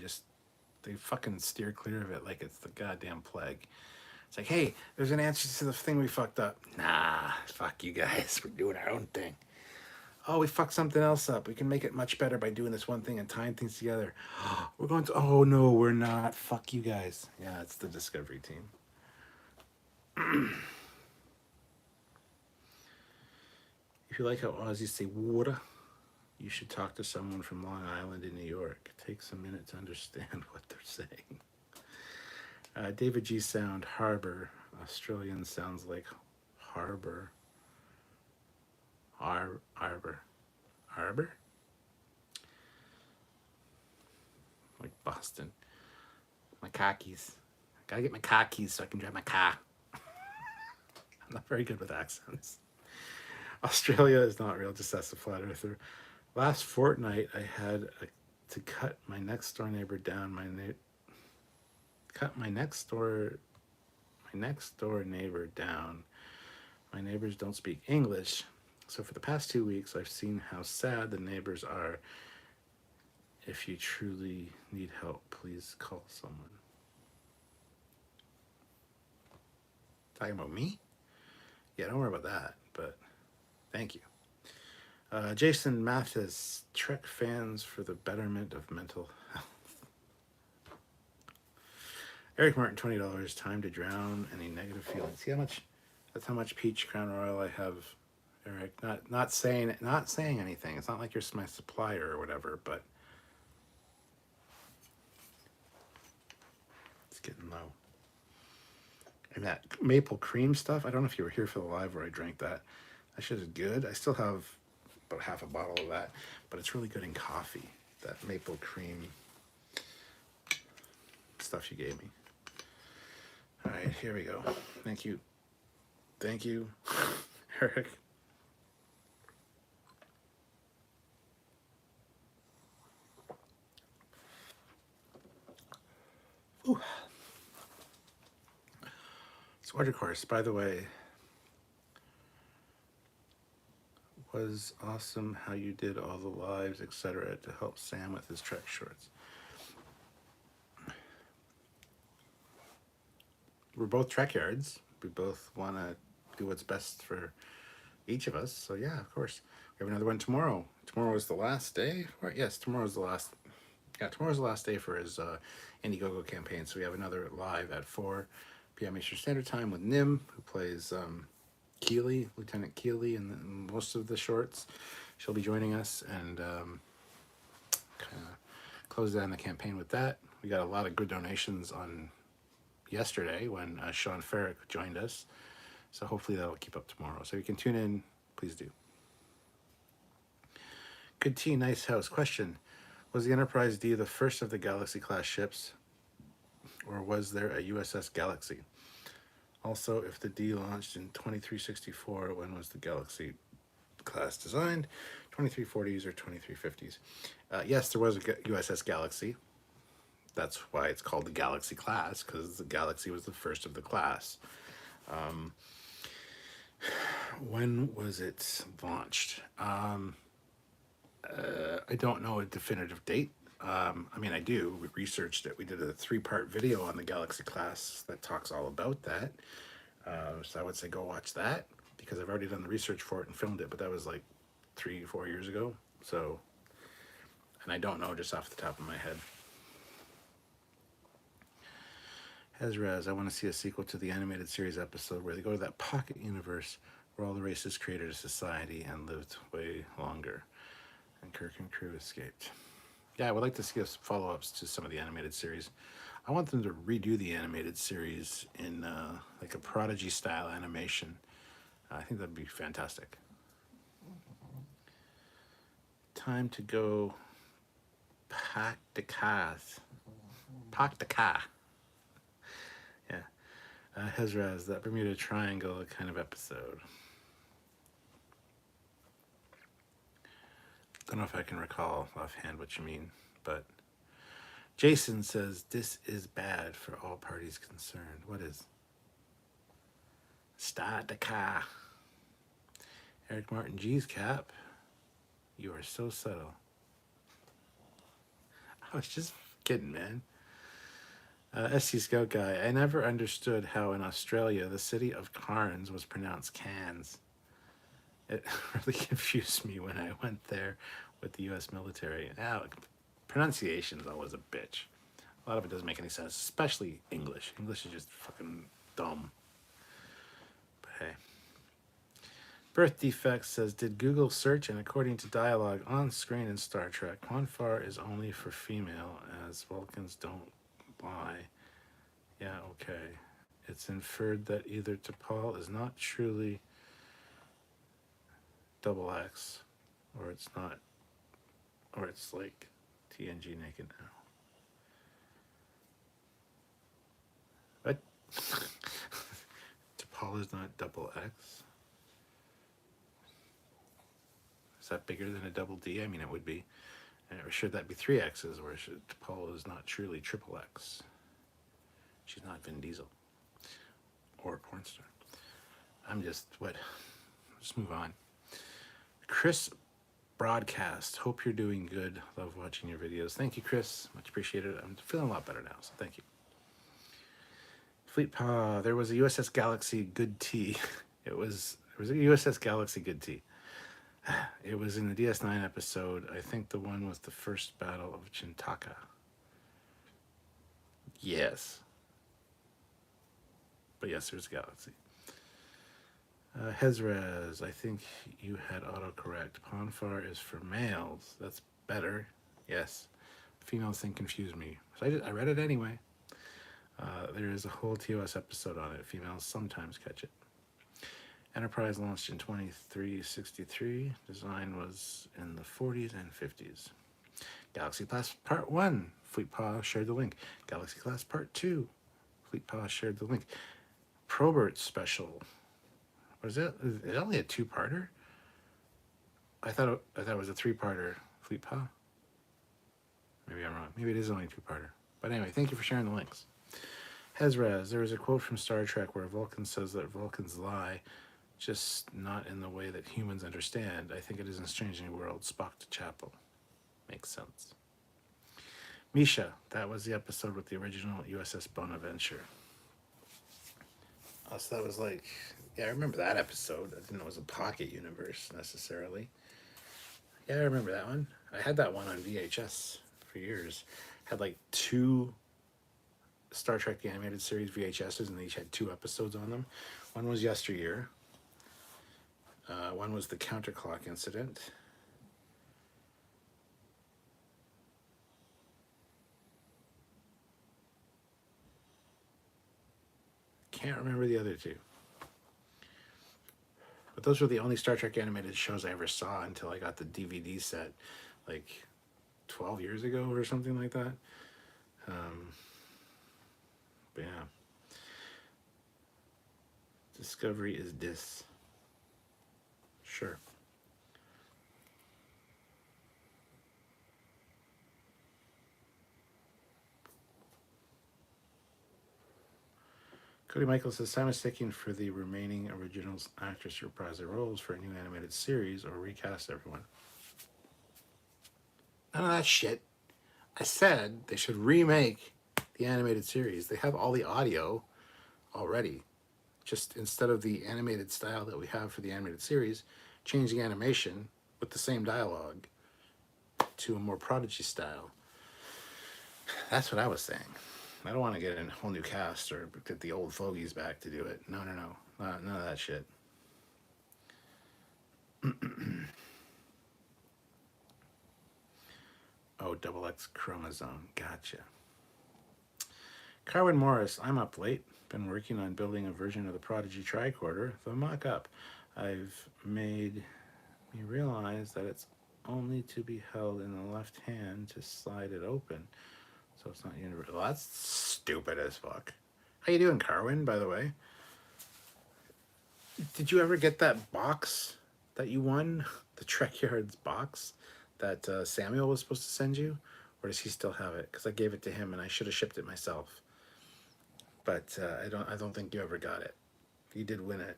S1: they fucking steer clear of it like it's the goddamn plague. It's like, hey, there's an answer to the thing we fucked up. Nah, fuck you guys. We're doing our own thing. Oh, we fucked something else up. We can make it much better by doing this one thing and tying things together. We're going to, oh no, we're not. Fuck you guys. Yeah, it's the Discovery team. If you like how Aussies say water, you should talk to someone from Long Island in New York. It takes a minute to understand what they're saying. David G. Sound, harbor. Australian sounds like harbor. Harbor. Like Boston. My car keys. I gotta get my car keys so I can drive my car. I'm not very good with accents. Australia is not real, just that's a flat earther. Last fortnight, I had to cut my next door neighbor down. Cut my next door neighbor down. My neighbors don't speak English, so for the past 2 weeks, I've seen how sad the neighbors are. If you truly need help, please call someone. Talking about me? Yeah, don't worry about that, but thank you. Jason Mathis, Trek fans for the betterment of mental health. Eric Martin, $20. Time to drown any negative feelings. See how much? That's how much peach Crown Royal I have, Eric. Not saying anything. It's not like you're my supplier or whatever, but it's getting low. And that maple cream stuff. I don't know if you were here for the live where I drank that. That shit is good. I still have about half a bottle of that, but it's really good in coffee. That maple cream stuff you gave me. All right, here we go. Thank you, Eric. Ooh. Water course, by the way, was awesome how you did all the lives, etc., to help Sam with his Trek shorts. We're both Trekyards. We both want to do what's best for each of us. So yeah, of course. We have another one tomorrow. Tomorrow is the last day. Right? Yes, tomorrow's the last. Yeah, tomorrow's the last day for his Indiegogo campaign. So we have another live at 4 p.m. Eastern Standard Time with Nim, who plays Keeley, Lieutenant Keeley, in most of the shorts. She'll be joining us and kind of close down the campaign with that. We got a lot of good donations on yesterday when Sean Ferrick joined us. So hopefully that'll keep up tomorrow. So you can tune in, please do. Good tea, nice house. Question: was the Enterprise D the first of the Galaxy class ships, or was there a USS Galaxy? Also, if the D launched in 2364, when was the Galaxy class designed? 2340s or 2350s? Yes, there was a USS Galaxy. That's why it's called the Galaxy class, because the Galaxy was the first of the class. When was it launched? I don't know a definitive date. I mean, I do. We researched it. We did a 3-part video on the Galaxy class that talks all about that. So I would say go watch that, because I've already done the research for it and filmed it, but that was like 3-4 years ago. So, and I don't know just off the top of my head. Hezraz, I want to see a sequel to the animated series episode where they go to that pocket universe where all the races created a society and lived way longer, and Kirk and crew escaped. Yeah, I would like to see us follow-ups to some of the animated series. I want them to redo the animated series in like a Prodigy-style animation. I think that'd be fantastic. Time to go pack the cars. Park the car. Yeah. Hezraz, that Bermuda Triangle kind of episode. Don't know if I can recall offhand what you mean, but Jason says this is bad for all parties concerned. What is? Start the car. Eric Martin G's cap. You are so subtle. I was just kidding, man. SC Scout Guy, I never understood how in Australia the city of Cairns was pronounced Cairns. It really confused me when I went there with the U.S. military. Pronunciation is always a bitch. A lot of it doesn't make any sense, especially English. English is just fucking dumb. But hey. Birth Defect says, did Google search, and according to dialogue on screen in Star Trek, Quanfar is only for female, as Vulcans don't lie. Yeah, okay. It's inferred that either T'Pol is not truly double X, or it's not, or it's like TNG naked now. What? T'Pol is not double X? that bigger than a double D? I mean, it would be. Or should that be three X's, or should Paul is not truly triple X? She's not Vin Diesel or a porn star. Just move on. Chris Broadcast, hope you're doing good. Love watching your videos. Thank you, Chris. Much appreciated. I'm feeling a lot better now, so thank you. Fleet Paw, there was a USS Galaxy Good Tea. It was a USS Galaxy Good Tea. It was in the DS9 episode. I think the one with the first battle of Chintaka. Yes. But yes, there's a galaxy. Hezrez, I think you had autocorrect. Ponfar is for males. That's better. Yes. Females thing confused me. So I read it anyway. There is a whole TOS episode on it. Females sometimes catch it. Enterprise launched in 2363. Design was in the 40s and 50s. Galaxy Class Part 1. Fleet Paw shared the link. Galaxy Class Part 2. Fleet Paw shared the link. Probert Special. What is it? Is it only a two-parter? I thought it was a three-parter. Fleet Paw? Maybe I'm wrong. Maybe it is only a two-parter. But anyway, thank you for sharing the links. Hezraz, there is a quote from Star Trek where Vulcan says that Vulcans lie, just not in the way that humans understand. I think it is in Strange New World, Spock to Chapel. Makes sense. Misha, that was the episode with the original USS Bonaventure. So that was like, yeah, I remember that episode. I didn't know it was a pocket universe necessarily. Yeah, I remember that one. I had that one on VHS for years. Had like 2 Star Trek the Animated Series VHSs, and they each had 2 episodes on them. One was Yesteryear. One was the Counterclock Incident. Can't remember the other 2. But those were the only Star Trek animated shows I ever saw until I got the DVD set like 12 years ago or something like that. But yeah. Discovery is dis. Sure. Cody Michael says, Simon sticking for the remaining originals actors to reprise their roles for a new animated series or recast everyone. None of that shit. I said they should remake the animated series. They have all the audio already. Just instead of the animated style that we have for the animated series, change the animation with the same dialogue to a more Prodigy style. That's what I was saying. I don't want to get a whole new cast or get the old fogies back to do it. No. None of that shit. Oh, XX chromosome. Gotcha. Carwin Morris, I'm up late. Been working on building a version of the Prodigy tricorder, the mock-up. I've made me realize that it's only to be held in the left hand to slide it open. So it's not universal. Well, that's stupid as fuck. How you doing, Carwin, by the way? Did you ever get that box that you won? The Trekyards box that Samuel was supposed to send you? Or does he still have it? Because I gave it to him and I should have shipped it myself. But I don't think you ever got it. You did win it.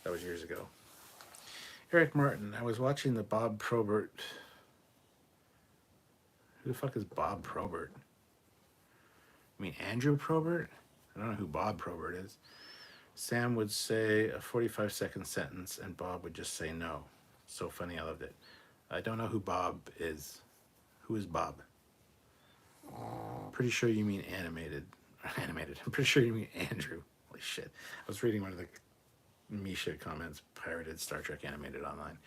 S1: That was years ago. Eric Martin, I was watching the Bob Probert. Who the fuck is Bob Probert? I mean, Andrew Probert? I don't know who Bob Probert is. Sam would say a 45-second sentence and Bob would just say no. So funny, I loved it. I don't know who Bob is. Who is Bob? Pretty sure you mean animated. Animated. I'm pretty sure you mean Andrew. Holy shit. I was reading one of the Misha comments, pirated Star Trek animated online.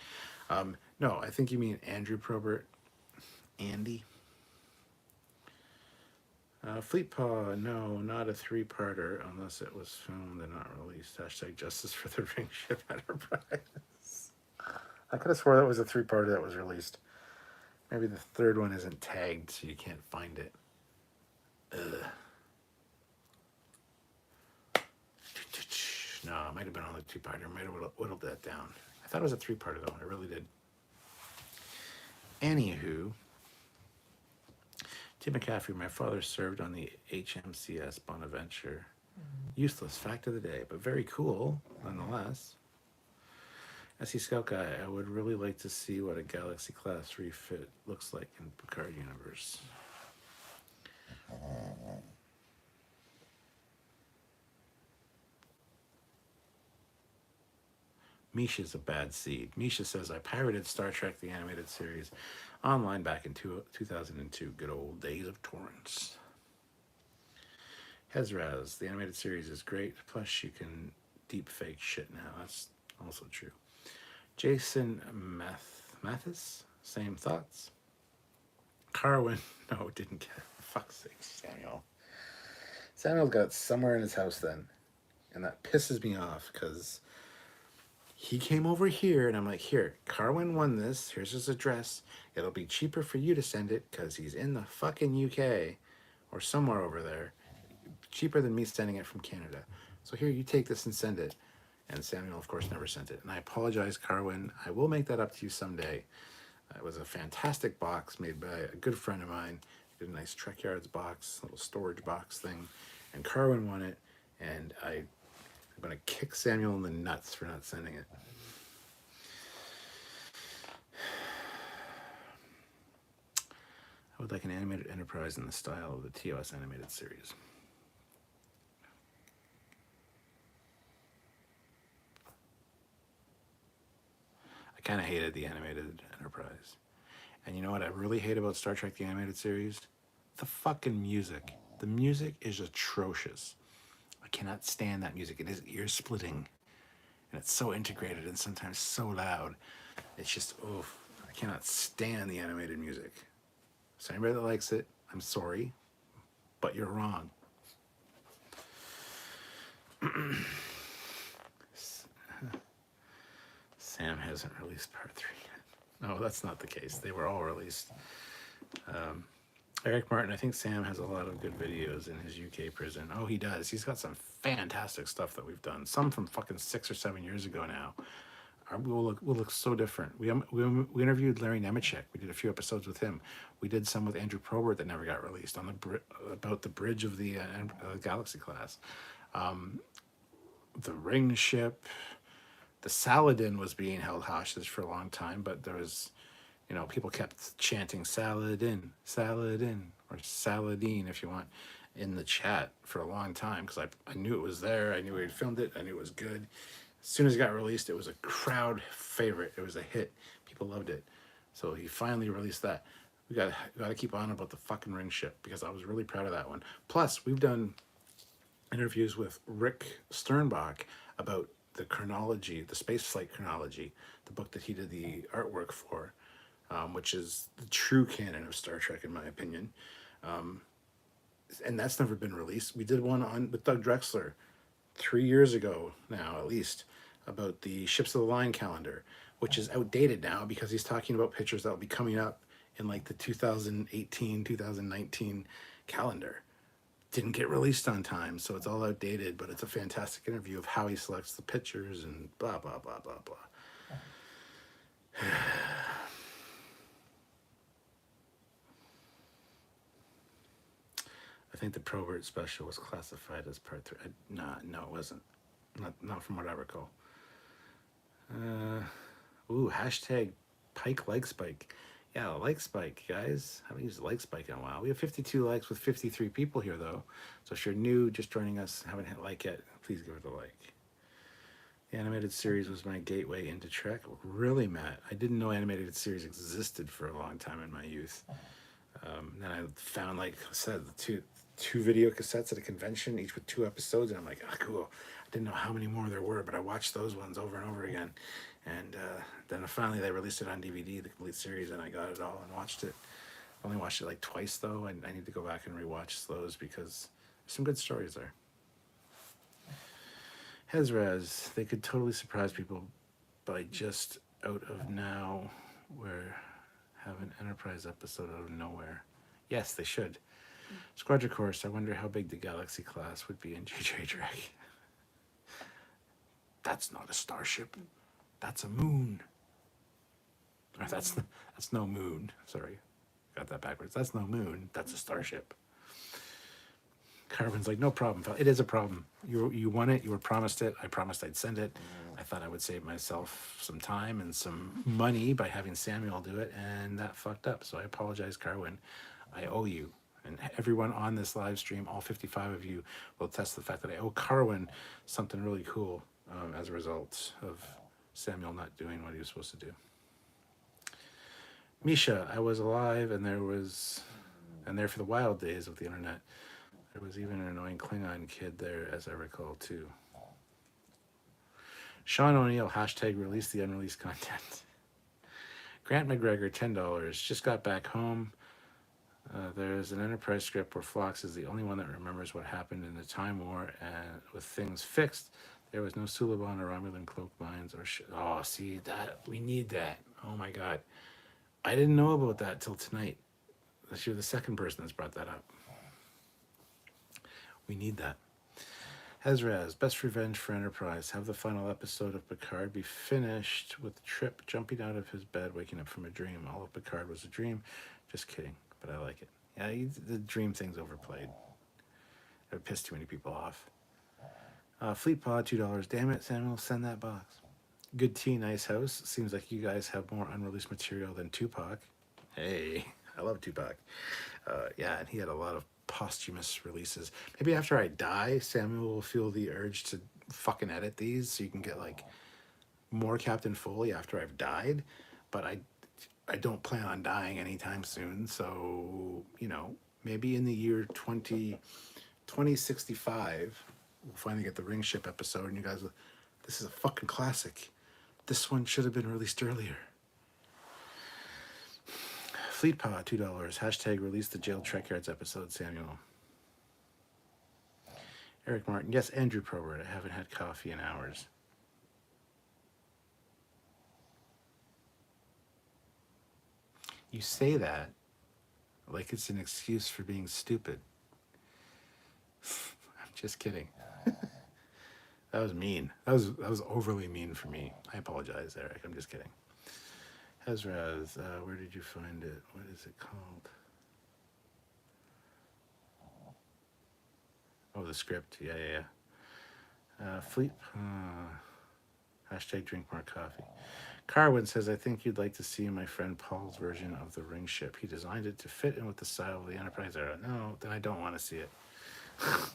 S1: No, I think you mean Andrew Probert. Andy. Fleet Paw, no, not a 3-parter unless it was filmed and not released. Hashtag justice for the ring ship Enterprise. I could have swore that was a 3-parter that was released. Maybe the 3rd one isn't tagged so you can't find it. Ugh. No, it might have been on the 2-parter. Might have whittled that down. I thought it was a 3-parter though. I really did. Anywho, Tim McCaffrey, my father served on the HMCS Bonaventure. Useless fact of the day, but very cool nonetheless. SE Scout Guy, I would really like to see what a Galaxy Class refit looks like in Picard universe. Misha's a bad seed. Misha says, I pirated Star Trek the Animated Series online back in 2002. Good old days of torrents. Hezraz, the animated series is great. Plus, you can deep fake shit now. That's also true. Jason Mathis, same thoughts. Carwin, no, didn't get it. For fuck's sake, Samuel. Samuel's got it somewhere in his house then. And that pisses me off because he came over here and I'm like, here, Carwin won this. Here's his address. It'll be cheaper for you to send it because he's in the fucking UK or somewhere over there. Cheaper than me sending it from Canada. So here, you take this and send it. And Samuel, of course, never sent it. And I apologize, Carwin. I will make that up to you someday. It was a fantastic box made by a good friend of mine. He did a nice Trekyards box, little storage box thing. And Carwin won it. And I'm going to kick Samuel in the nuts for not sending it. I would like an animated Enterprise in the style of the TOS animated series. I kind of hated the animated Enterprise. And you know what I really hate about Star Trek the Animated Series? The fucking music. The music is atrocious. I cannot stand that music. It is ear-splitting. And it's so integrated and sometimes so loud. It's just, oof. I cannot stand the animated music. So anybody that likes it, I'm sorry, but you're wrong. Sam hasn't released part 3 yet. No, that's not the case. They were all released. Eric Martin, I think Sam has a lot of good videos in his UK prison. Oh, he does. He's got some fantastic stuff that we've done. Some from fucking 6 or 7 years ago now. We'll look so different. We interviewed Larry Nemechek. We did a few episodes with him. We did some with Andrew Probert that never got released on about the bridge of the Galaxy class. The ring ship. The Saladin was being held hostage for a long time, but there was, people kept chanting Saladin, Saladin, or Saladin if you want, in the chat for a long time because I knew it was there. I knew we had filmed it. I knew it was good. As soon as it got released, it was a crowd favorite. It was a hit. People loved it. So he finally released that. We got to keep on about the fucking ring ship because I was really proud of that one. Plus, we've done interviews with Rick Sternbach about the chronology, the space flight chronology, the book that he did the artwork for, which is the true canon of Star Trek, in my opinion. And that's never been released. We did one with Doug Drexler 3 years ago now, at least, about the Ships of the Line calendar, which is outdated now because he's talking about pictures that will be coming up in like the 2018, 2019 calendar. Didn't get released on time, so it's all outdated, but it's a fantastic interview of how he selects the pictures and blah, blah, blah, blah, blah. I think the Probert special was classified as part 3. No, it wasn't. Not from what I recall. Hashtag Pike Like Spike. Yeah, like spike, guys. I haven't used like spike in a while. We have 52 likes with 53 people here, though. So if you're new, just joining us, haven't hit like yet, please give it a like. The animated series was my gateway into Trek. Really, Matt? I didn't know animated series existed for a long time in my youth. Then I found, like I said, two video cassettes at a convention, each with 2 episodes, and I'm like, cool. I didn't know how many more there were, but I watched those ones over and over again. And then finally they released it on DVD, the complete series, and I got it all and watched it. I only watched it like twice, though, and I need to go back and rewatch those because there's some good stories there. Hezraz, they could totally surprise people by just out of now where have an Enterprise episode out of nowhere. Yes, they should. Squadron Course, I wonder how big the Galaxy class would be in JJ Trek. That's not a starship. That's a moon. Or that's no moon. Sorry, got that backwards. That's no moon. That's a starship. Carvin's like, no problem. It is a problem. You won it. You were promised it. I promised I'd send it. I thought I would save myself some time and some money by having Samuel do it, and that fucked up. So I apologize, Carwin. I owe you. And everyone on this live stream, all 55 of you, will attest to the fact that I owe Carwin something really cool as a result of Samuel not doing what he was supposed to do. Misha, I was alive, and there for the wild days of the internet. There was even an annoying Klingon kid there, as I recall, too. Sean O'Neill, hashtag release the unreleased content. Grant McGregor, $10. Just got back home. There's an Enterprise script where Phlox is the only one that remembers what happened in the Time War, and with things fixed, there was no Suliban or Romulan cloak mines or oh, see, that we need that. Oh my god. I didn't know about that till tonight. You're the second person that's brought that up. We need that. Hezraz, best revenge for Enterprise. Have the final episode of Picard be finished with Trip jumping out of his bed, waking up from a dream. All of Picard was a dream. Just kidding, but I like it. Yeah, the dream thing's overplayed. It pissed too many people off. Fleet Pod, $2. Damn it, Samuel, send that box. Good tea, nice house. Seems like you guys have more unreleased material than Tupac. Hey, I love Tupac. Yeah, and he had a lot of posthumous releases. Maybe after I die, Samuel will feel the urge to fucking edit these so you can get like more Captain Foley after I've died. But I don't plan on dying anytime soon. So, you know, maybe in the year 2065, we'll finally get the Ring Ship episode and you guys, this is a fucking classic. This one should have been released earlier. FleetPod, $2. Hashtag release the jailed Trekyards episode, Samuel. Eric Martin. Yes, Andrew Probert. I haven't had coffee in hours. You say that like it's an excuse for being stupid. I'm just kidding. That was mean. That was overly mean for me. I apologize, Eric. I'm just kidding. Hezraz, where did you find it? What is it called? Oh, the script. Yeah. Fleet. Hashtag drink more coffee. Carwin says, I think you'd like to see my friend Paul's version of the Ring Ship. He designed it to fit in with the style of the Enterprise era. No, then I don't want to see it.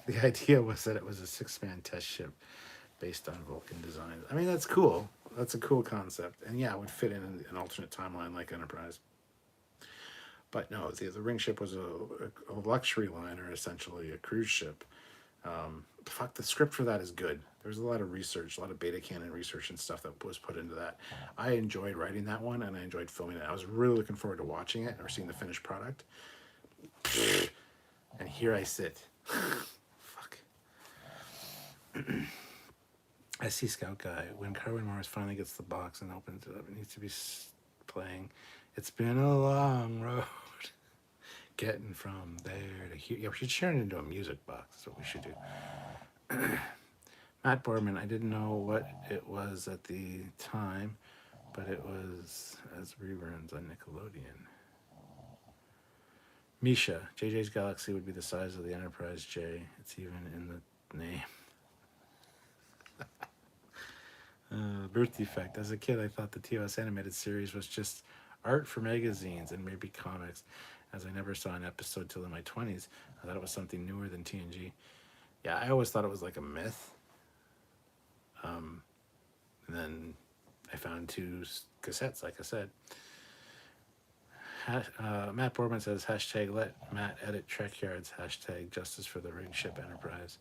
S1: The idea was that it was a 6-man test ship based on Vulcan design. I mean, that's cool. That's a cool concept. And yeah, it would fit in an alternate timeline like Enterprise. But no, the Ring Ship was a luxury liner, essentially, a cruise ship. The script for that is good. There's a lot of research, a lot of beta canon research and stuff that was put into that. I enjoyed writing that one, and I enjoyed filming it. I was really looking forward to watching it or seeing the finished product. And here I sit. Fuck. SC Scout Guy. When Carwin Morris finally gets the box and opens it up, it needs to be playing. It's been a long road. Getting from there to here. Yeah, we should turn it into a music box. That's what we should do. Matt Borman, I didn't know what it was at the time, but it was as reruns on Nickelodeon. Misha, JJ's Galaxy would be the size of the Enterprise J. It's even in the name. Birth defect. As a kid, I thought the TOS animated series was just art for magazines and maybe comics, as I never saw an episode till in my 20s. I thought it was something newer than TNG. Yeah, I always thought it was like a myth. And then I found 2 cassettes, like I said. Matt Borman says, hashtag let Matt edit Trekyards, hashtag justice for the Ring Ship Enterprise.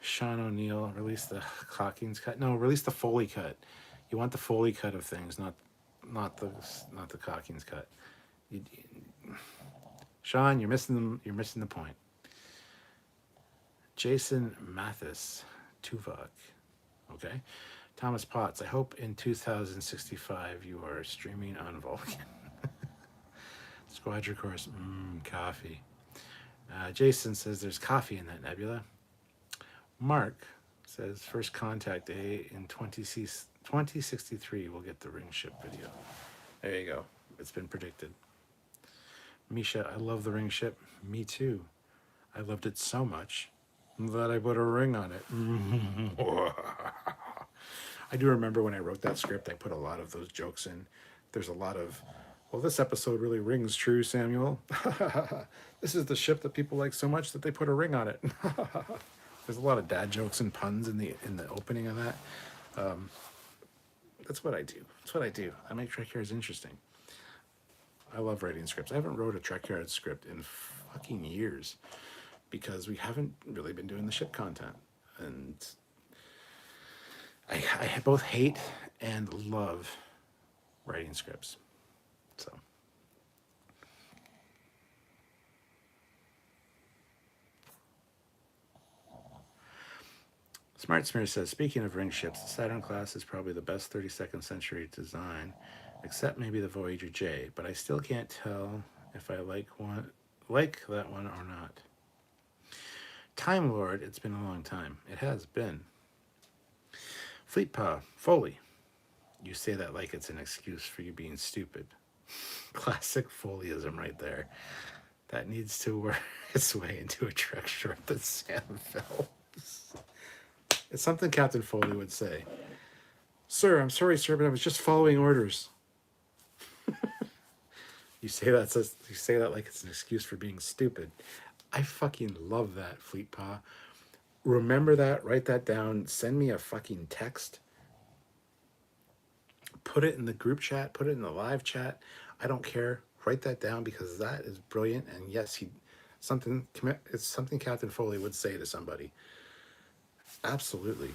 S1: Sean O'Neill, release the Hawkins cut. No, release the Foley cut. You want the Foley cut of things, not the Hawkins cut. Sean, you're missing the point. Jason Mathis, Tuvok. Okay. Thomas Potts, I hope in 2065 you are streaming on Vulcan. Squadron Course, coffee. Jason says there's coffee in that nebula. Mark says first contact day in 20 2063 we'll get the ring ship video. There you go. It's been predicted. Misha, I love the ring ship. Me too. I loved it so much that I put a ring on it. I do remember when I wrote that script, I put a lot of those jokes in. There's a lot of, well, this episode really rings true, Samuel. This is the ship that people like so much that they put a ring on it. There's a lot of dad jokes and puns in the opening of that. That's what I do. That's what I do. I make Trekyards interesting. I love writing scripts. I haven't wrote a Trekyards script in fucking years because we haven't really been doing the ship content. And I both hate and love writing scripts. So. Smart Smear says, speaking of ring ships, the Saturn class is probably the best 32nd century design, except maybe the Voyager J, but I still can't tell if I like that one or not. Time Lord, it's been a long time. It has been. Fleet Pa, Foley, you say that like it's an excuse for you being stupid. Classic Foleyism right there. That needs to work its way into a Trek short that Sam films. It's something Captain Foley would say. Sir, I'm sorry, sir, but I was just following orders. You say that like it's an excuse for being stupid. I fucking love that, Fleet Pa. Remember that, write that down, send me a fucking text. Put it in the group chat, put it in the live chat. I don't care. Write that down because that is brilliant. And yes, it's something Captain Foley would say to somebody. Absolutely.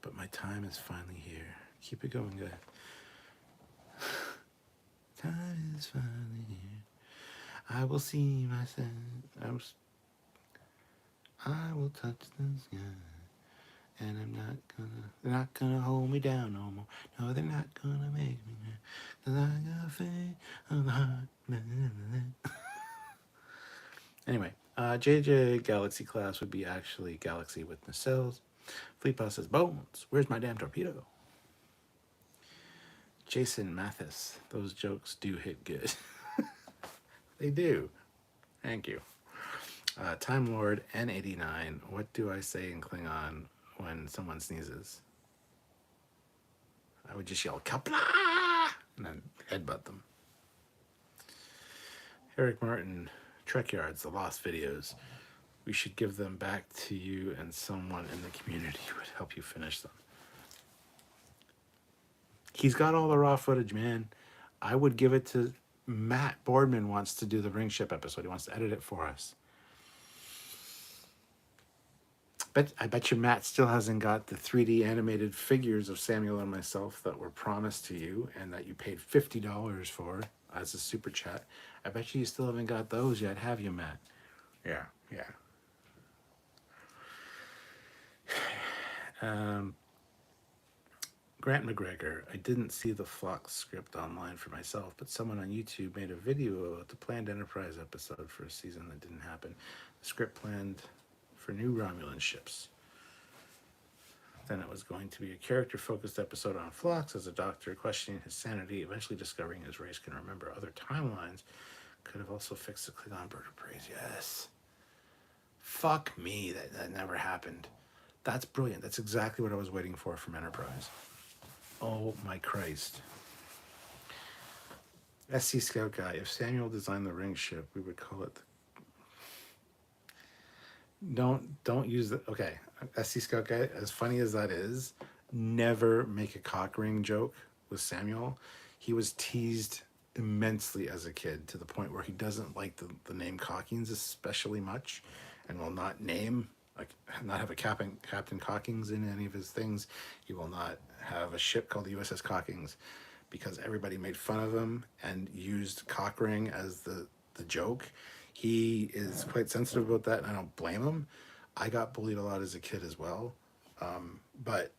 S1: But my time is finally here. Keep it going, guys. Time is finally here. I will see my son. I will touch the sky. And they're not gonna hold me down no more. No, they're not gonna make me mad. 'Cause I got faith of the heart. Anyway, JJ Galaxy class would be actually Galaxy with nacelles. Fleet Boss says, Bones, where's my damn torpedo? Jason Mathis, those jokes do hit good. They do. Thank you. Time Lord N89, what do I say in Klingon when someone sneezes? I would just yell, Kapla! And then headbutt them. Eric Martin, Trekyards, the lost videos. We should give them back to you and someone in the community would help you finish them. He's got all the raw footage, man. I would give it to Matt Boardman. Wants to do the ring ship episode. He wants to edit it for us. I bet you Matt still hasn't got the 3D animated figures of Samuel and myself that were promised to you and that you paid $50 for as a super chat. I bet you still haven't got those yet, have you, Matt? Yeah. Grant McGregor, I didn't see the Phlox script online for myself, but someone on YouTube made a video about the planned Enterprise episode for a season that didn't happen. The script planned for new Romulan ships. Then it was going to be a character-focused episode on Phlox as a doctor questioning his sanity, eventually discovering his race can remember other timelines. Could have also fixed the Klingon bird of praise. Yes. Fuck me, that never happened. That's brilliant. That's exactly what I was waiting for from Enterprise. Oh my Christ. SC Scout Guy, if Samuel designed the ring ship, we would call it Don't use the okay. SC Scout Guy, as funny as that is, never make a cock ring joke with Samuel. He was teased immensely as a kid to the point where he doesn't like the name Cockings especially much and will not have a Captain Cockings in any of his things. He will not have a ship called the USS Cockings because everybody made fun of him and used cock ring as the joke. He is quite sensitive about that, and I don't blame him. I got bullied a lot as a kid as well, but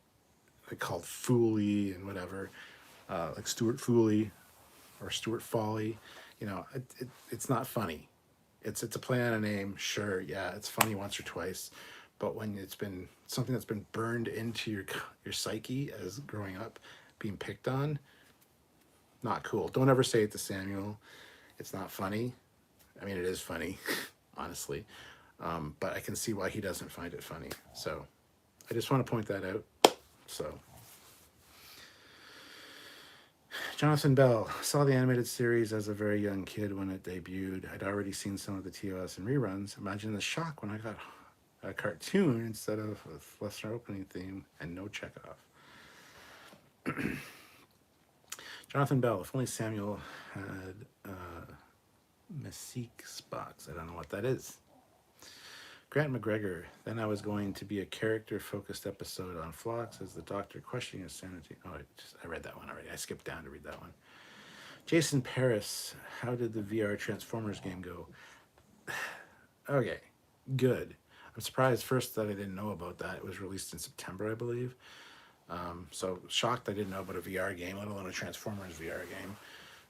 S1: I called Foley and whatever, like Stuart Foley or Stuart Foley. You know, it's not funny. It's a play on a name, sure, yeah, it's funny once or twice, but when it's been something that's been burned into your psyche as growing up, being picked on, not cool. Don't ever say it to Samuel. It's not funny. I mean, it is funny, honestly, but I can see why he doesn't find it funny. So I just want to point that out. So Jonathan Bell saw the animated series as a very young kid when it debuted. I'd already seen some of the TOS and reruns. Imagine the shock when I got a cartoon instead of a lesser opening theme and no checkoff. Jonathan Bell, if only Samuel had Mystique box. I don't know what that is. Grant McGregor, then I was going to be a character-focused episode on Phlox as the doctor questioning his sanity. Oh, I read that one already. I skipped down to read that one. Jason Paris, how did the VR Transformers game go? Okay, good. I'm surprised first that I didn't know about that. It was released in September, I believe. So shocked I didn't know about a VR game, let alone a Transformers VR game.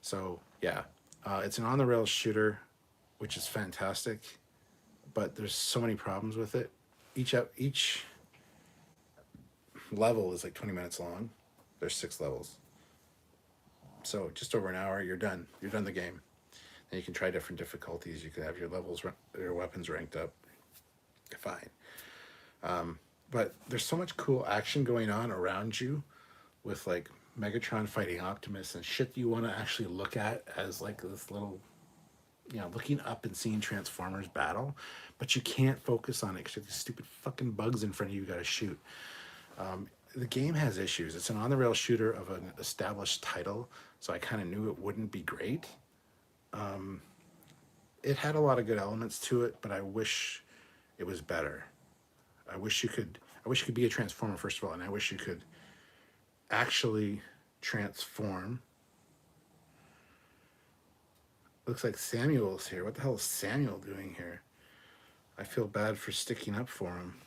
S1: So yeah, it's an on-the-rails shooter, which is fantastic, but there's so many problems with it. Each level is like 20 minutes long. There's 6 levels. So just over an hour, you're done. You're done the game. And you can try different difficulties. You can have your your weapons ranked up. Fine. But there's so much cool action going on around you with like Megatron fighting Optimus and shit you want to actually look at as like this little, looking up and seeing Transformers battle, but you can't focus on it because you have these stupid fucking bugs in front of you got to shoot. The game has issues. It's an on-the-rail shooter of an established title, so I kind of knew it wouldn't be great. It had a lot of good elements to it, but I wish it was better. I wish you could be a Transformer, first of all, and I wish you could actually transform. Looks like Samuel's here. What the hell is Samuel doing here? I feel bad for sticking up for him.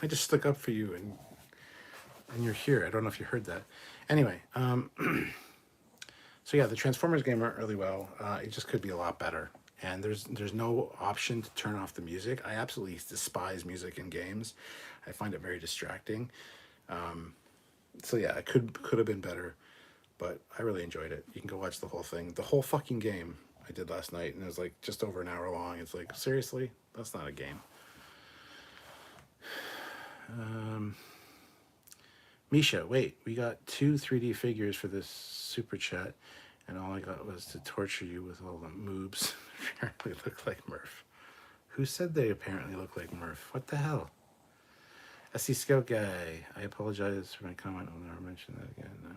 S1: I just stuck up for you, and you're here. I don't know if you heard that. Anyway, so yeah, the Transformers game went really well. It just could be a lot better. And there's no option to turn off the music. I absolutely despise music in games. I find it very distracting. So yeah, it could have been better, but I really enjoyed it. You can go watch the whole thing. The whole fucking game I did last night, and it was like just over an hour long. It's like, seriously? That's not a game. Misha, wait, we got 2 3D figures for this super chat, and all I got was to torture you with all the moobs. Apparently look like Murph. Who said they apparently look like Murph? What the hell? SC Scout Guy, I apologize for my comment. I'll never mention that again.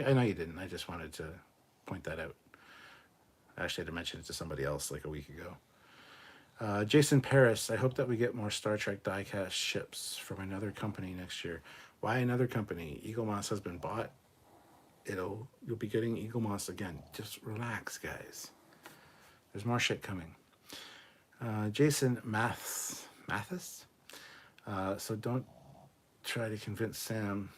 S1: I know you didn't. I just wanted to point that out. I actually had to mention it to somebody else like a week ago. Jason Paris, I hope that we get more Star Trek diecast ships from another company next year. Why another company? Eagle Moss has been bought. You'll be getting Eagle Moss again. Just relax, guys. There's more shit coming. Jason Mathis? So don't try to convince Sam.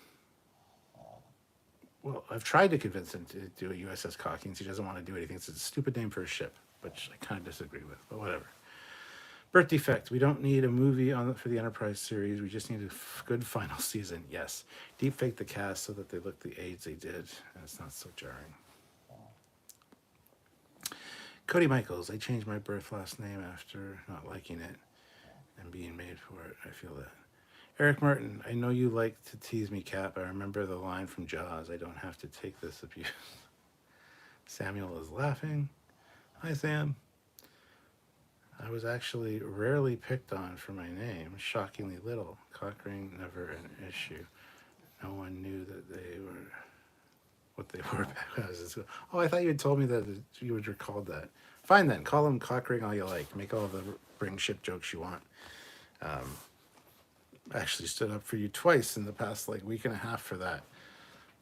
S1: Well, I've tried to convince him to do a USS Cockings. He doesn't want to do anything. It's a stupid name for a ship, which I kind of disagree with, but whatever. Birth Defect. We don't need a movie for the Enterprise series. We just need a good final season. Yes. Deepfake the cast so that they look the age they did, and it's not so jarring. Cody Michaels. I changed my birth last name after not liking it and being made for it. I feel that. Eric Martin. I know you like to tease me, Cap. I remember the line from Jaws. I don't have to take this abuse. Samuel is laughing. Hi, Sam. I was actually rarely picked on for my name. Shockingly little. Cockring, never an issue. No one knew that they were what they were back when I was in school. Oh, I thought you had told me that you would recall that. Fine then. Call them Cockring all you like. Make all the bring ship jokes you want. I actually stood up for you twice in the past week and a half for that.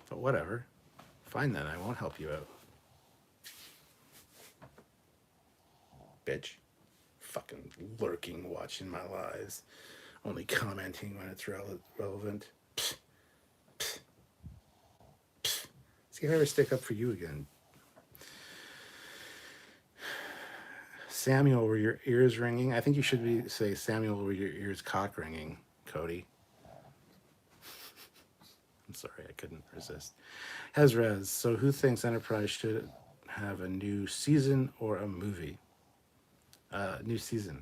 S1: But whatever. Fine then. I won't help you out. Bitch. Fucking lurking, watching my lives, only commenting when it's relevant. Pfft. Pfft. Pfft. See if I ever stick up for you again. Samuel, were your ears ringing? I think you should say, Samuel, were your ears cock ringing, Cody? I'm sorry, I couldn't resist. Hezrez, so who thinks Enterprise should have a new season or a movie? New season.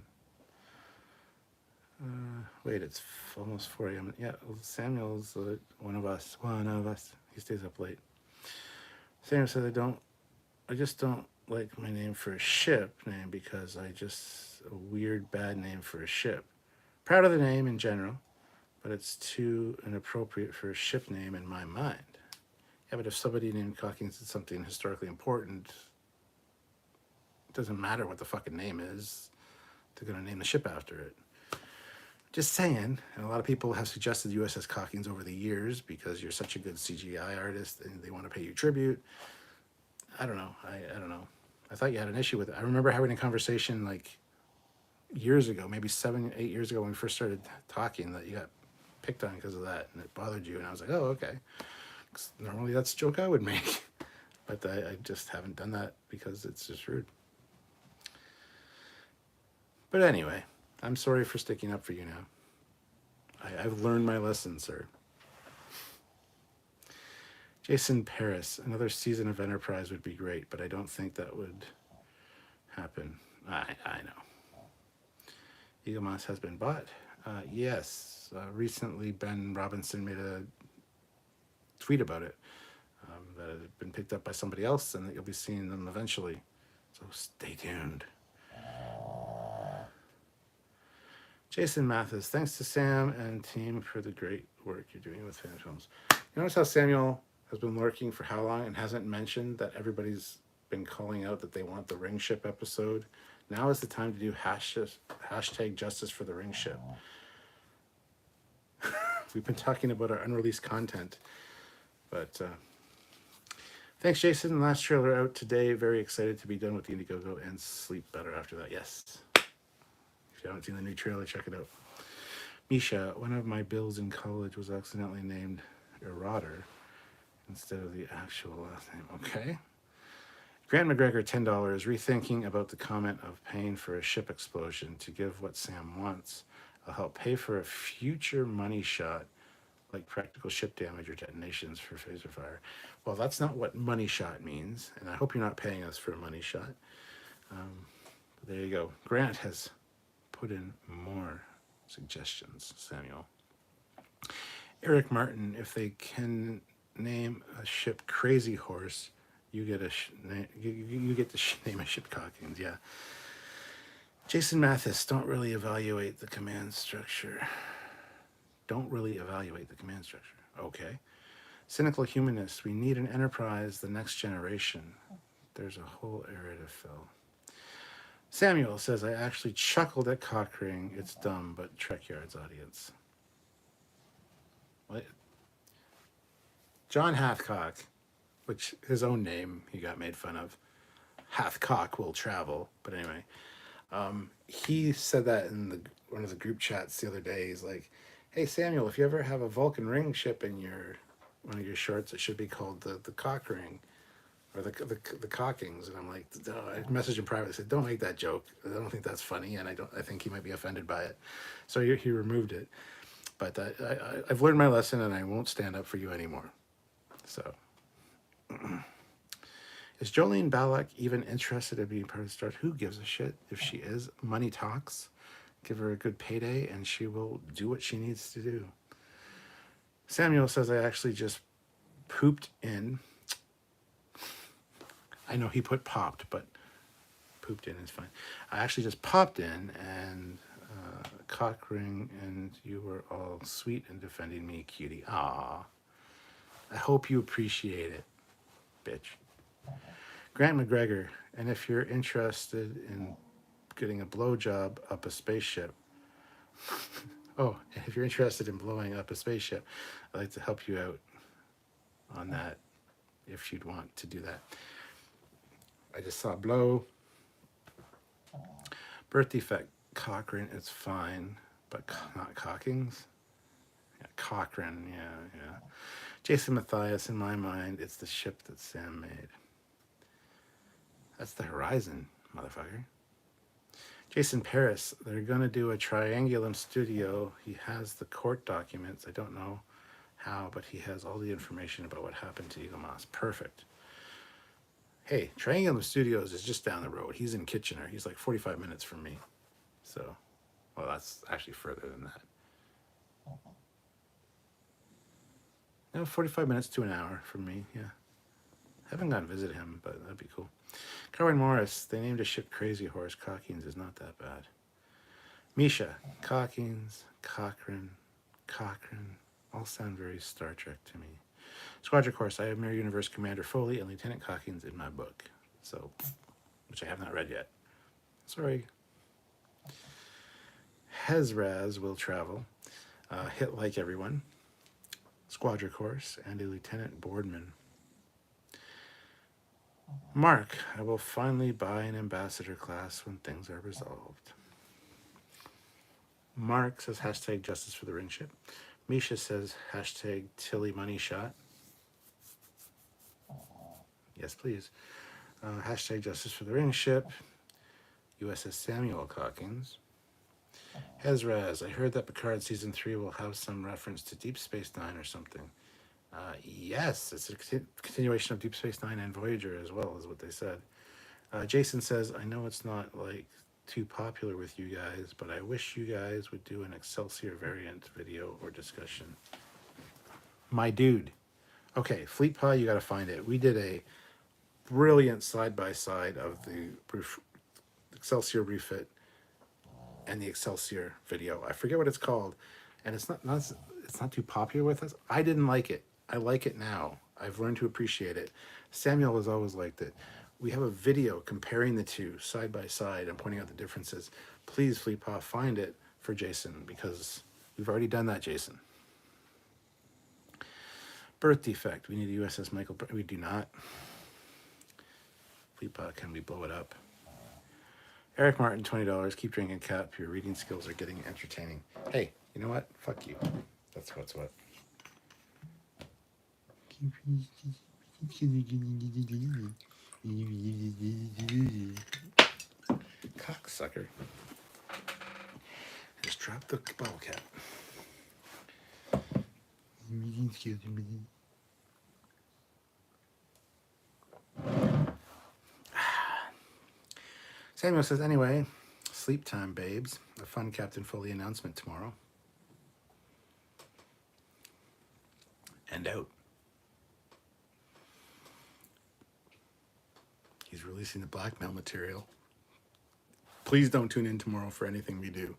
S1: Wait, it's almost 4 a.m. Yeah, well, Samuel's one of us. One of us. He stays up late. Samuel said, I just don't like my name for a ship name because a weird bad name for a ship. Proud of the name in general, but it's too inappropriate for a ship name in my mind. Yeah, but if somebody named Calkins did something historically important, it doesn't matter what the fucking name is. They're going to name the ship after it. Just saying. And a lot of people have suggested USS Calkins over the years because you're such a good CGI artist and they want to pay you tribute. I don't know. I don't know. I thought you had an issue with it. I remember having a conversation like years ago, maybe 7, 8 years ago when we first started talking, that you got picked on because of that and it bothered you. And I was like, oh, okay. 'Cause normally that's a joke I would make. But I just haven't done that because it's just rude. But anyway, I'm sorry for sticking up for you now. I've learned my lesson, sir. Jason Paris, another season of Enterprise would be great, but I don't think that would happen. I know. Eagle Moss has been bought. Yes. Recently, Ben Robinson made a tweet about it. That it had been picked up by somebody else and that you'll be seeing them eventually. So stay tuned. Jason Mathis, thanks to Sam and team for the great work you're doing with fan films. You notice how Samuel has been lurking for how long and hasn't mentioned that everybody's been calling out that they want the ring ship episode? Now is the time to do hashtag justice for the ring ship. We've been talking about our unreleased content. But thanks, Jason. Last trailer out today. Very excited to be done with the Indiegogo and sleep better after that. Yes. If you haven't seen the new trailer, check it out. Misha, one of my bills in college was accidentally named Erotter instead of the actual last name. Okay. Grant McGregor, $10, rethinking about the comment of paying for a ship explosion to give what Sam wants. I'll help pay for a future money shot like practical ship damage or detonations for phaser fire. Well, that's not what money shot means, and I hope you're not paying us for a money shot. There you go. Grant has put in more suggestions, Samuel. Eric Martin, if they can name a ship Crazy Horse, you get you get to name a ship Calkins. Yeah. Jason Mathis, don't really evaluate the command structure. Don't really evaluate the command structure. Okay. Cynical Humanist, we need an Enterprise, the next generation. There's a whole area to fill. Samuel says, I actually chuckled at Cockring. It's dumb, but Trekyards audience. What? John Hathcock, which his own name he got made fun of. Hathcock will travel. But anyway, he said that in one of the group chats the other day. He's like, hey, Samuel, if you ever have a Vulcan ring ship in one of your shorts, it should be called the cock ring. Or the Cockings. And I'm like, I messaged him privately, said, don't make that joke. I don't think that's funny, and I think he might be offended by it. So he removed it. But I've learned my lesson, and I won't stand up for you anymore. So, is Jolene Ballack even interested in being part of the start? Who gives a shit if she is? Money talks. Give her a good payday, and she will do what she needs to do. Samuel says, I actually just pooped in. I know he put popped, but pooped in is fine. I actually just popped in and cock ring, and you were all sweet in defending me, cutie. Aw. I hope you appreciate it, bitch. Grant McGregor, and if you're interested in getting a blowjob up a spaceship, oh, and if you're interested in blowing up a spaceship, I'd like to help you out on that if you'd want to do that. I just saw blow. Birth defect, Cochrane, it's fine, but not Cockings. Yeah, Cochrane, yeah. Jason Matthias, in my mind, it's the ship that Sam made. That's the Horizon, motherfucker. Jason Paris, they're going to do a Triangulum studio. He has the court documents. I don't know how, but he has all the information about what happened to Eagle Moss. Perfect. Hey, Triangulum Studios is just down the road. He's in Kitchener. He's like 45 minutes from me. So, well, that's actually further than that. No, 45 minutes to an hour from me, yeah. Haven't gone to visit him, but that'd be cool. Carwyn Morris, they named a ship Crazy Horse. Cockings is not that bad. Misha, Cockings, Cochrane, all sound very Star Trek to me. Squadron Course, I have Mirror Universe Commander Foley and Lieutenant Cockings in my book, so, which I have not read yet. Sorry. Hezraz will travel. Hit like everyone. Squadron Course and a Lieutenant Boardman. Mark, I will finally buy an ambassador class when things are resolved. Mark says hashtag justice for the ring ship. Misha says hashtag Tilly money shot. Yes, please. Hashtag justice for the ring ship. USS Samuel Cockings. Hezraz, I heard that Picard Season 3 will have some reference to Deep Space Nine or something. Yes, it's a continuation of Deep Space Nine and Voyager as well, is what they said. Jason says, I know it's not like too popular with you guys, but I wish you guys would do an Excelsior variant video or discussion. My dude. Okay, Fleet Pie, you got to find it. We did a brilliant side-by-side of the Excelsior refit and the Excelsior video. I forget what it's called, and it's not too popular with us. I didn't like it. I like it now. I've learned to appreciate it. Samuel has always liked it. We have a video comparing the two side by side and pointing out the differences. Please, Fleetpaw, find it for Jason, because we've already done that, Jason. Birth defect. We need a USS Michael. We do not. Fleetpaw, can we blow it up? Eric Martin, $20. Keep drinking, Cap. Your reading skills are getting entertaining. Hey, you know what? Fuck you. That's what's what. Cocksucker. Just drop the bottle cap. Samuel says, anyway, sleep time, babes. A fun Captain Foley announcement tomorrow. And out. He's releasing the blackmail material. Please don't tune in tomorrow for anything we do.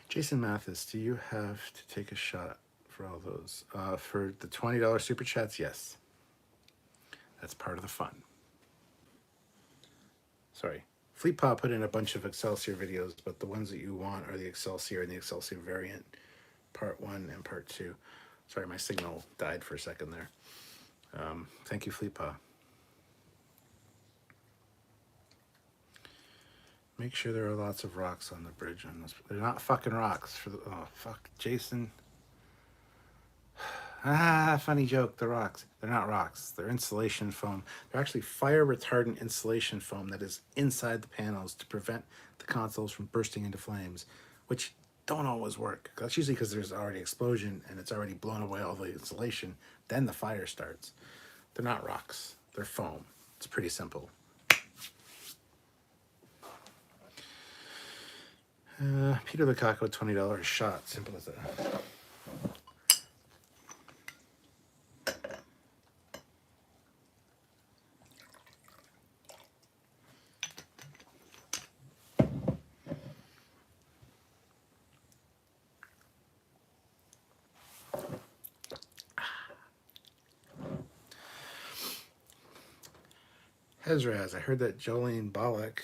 S1: Jason Mathis, do you have to take a shot for all those? For the $20 super chats, yes. That's part of the fun. Sorry. Fleetpaw put in a bunch of Excelsior videos, but the ones that you want are the Excelsior and the Excelsior variant, part 1 and part 2. Sorry, my signal died for a second there. Thank you, Fleetpaw. Make sure there are lots of rocks on the bridge on this. They're not fucking rocks. Oh, fuck. Jason. Funny joke. The rocks. They're not rocks. They're insulation foam. They're actually fire retardant insulation foam that is inside the panels to prevent the consoles from bursting into flames, which don't always work. That's usually because there's already explosion and it's already blown away all the insulation. Then the fire starts. They're not rocks. They're foam. It's pretty simple. Peter Lukaku, $20 shot. Simple as that. Hezraz, I heard that Jolene Bollock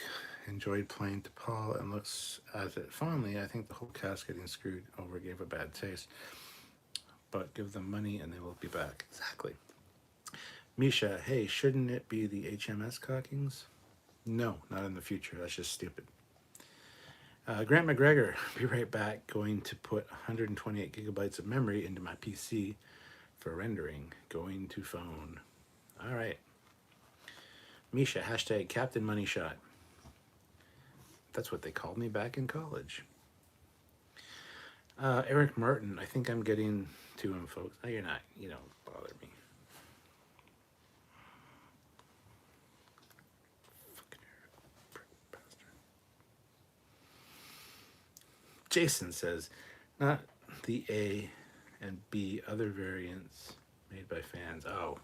S1: enjoyed playing to Paul and looks at it fondly. I think the whole cast getting screwed over gave a bad taste. But give them money and they will be back. Exactly. Misha, hey, shouldn't it be the HMS Cockings? No, not in the future. That's just stupid. Grant McGregor, be right back. Going to put 128 gigabytes of memory into my PC for rendering. Going to phone. All right. Misha, hashtag Captain Money Shot. That's what they called me back in college. Eric Martin, I think I'm getting to him, folks. No, you're not. You don't bother me. Fucking Eric, bastard. Jason says, not the A and B other variants made by fans. Oh,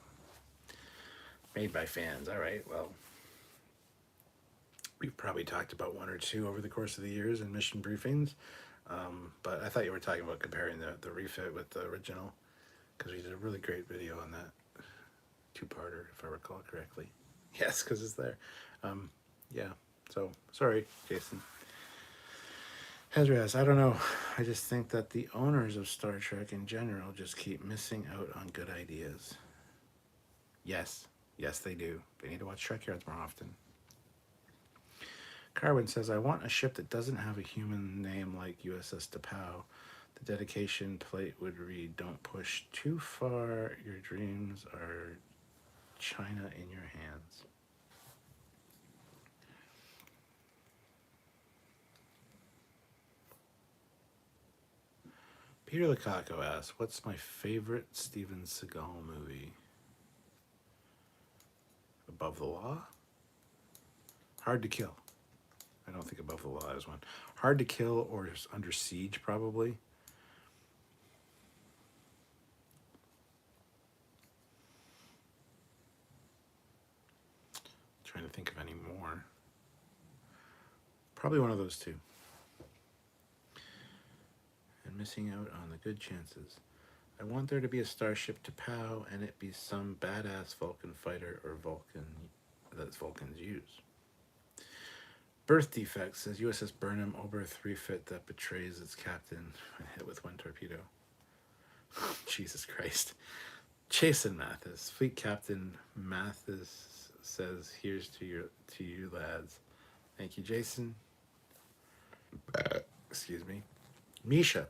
S1: made by fans. All right, well, we've probably talked about one or two over the course of the years in mission briefings. But I thought you were talking about comparing the refit with the original, because we did a really great video on that two-parter, if I recall correctly. Yes, because it's there. Yeah, so sorry, Jason. Hezraz, I don't know. I just think that the owners of Star Trek in general just keep missing out on good ideas. Yes, yes, they do. They need to watch Trekyards more often. Carwin says, I want a ship that doesn't have a human name like USS DePau. The dedication plate would read, don't push too far. Your dreams are China in your hands. Peter Lukaku asks, what's my favorite Steven Seagal movie? Above the Law? Hard to Kill. I don't think Above the Law is one. Hard to Kill or Under Siege, probably. Trying to think of any more. Probably one of those two. And missing out on the good chances. I want there to be a starship to POW and it be some badass Vulcan fighter or Vulcan that Vulcans use. Birth Defect says USS Burnham Oberth refit that betrays its captain when hit with one torpedo. Jesus Christ. Jason Mathis, Fleet Captain Mathis says, here's to you lads. Thank you, Jason. Excuse me. Misha.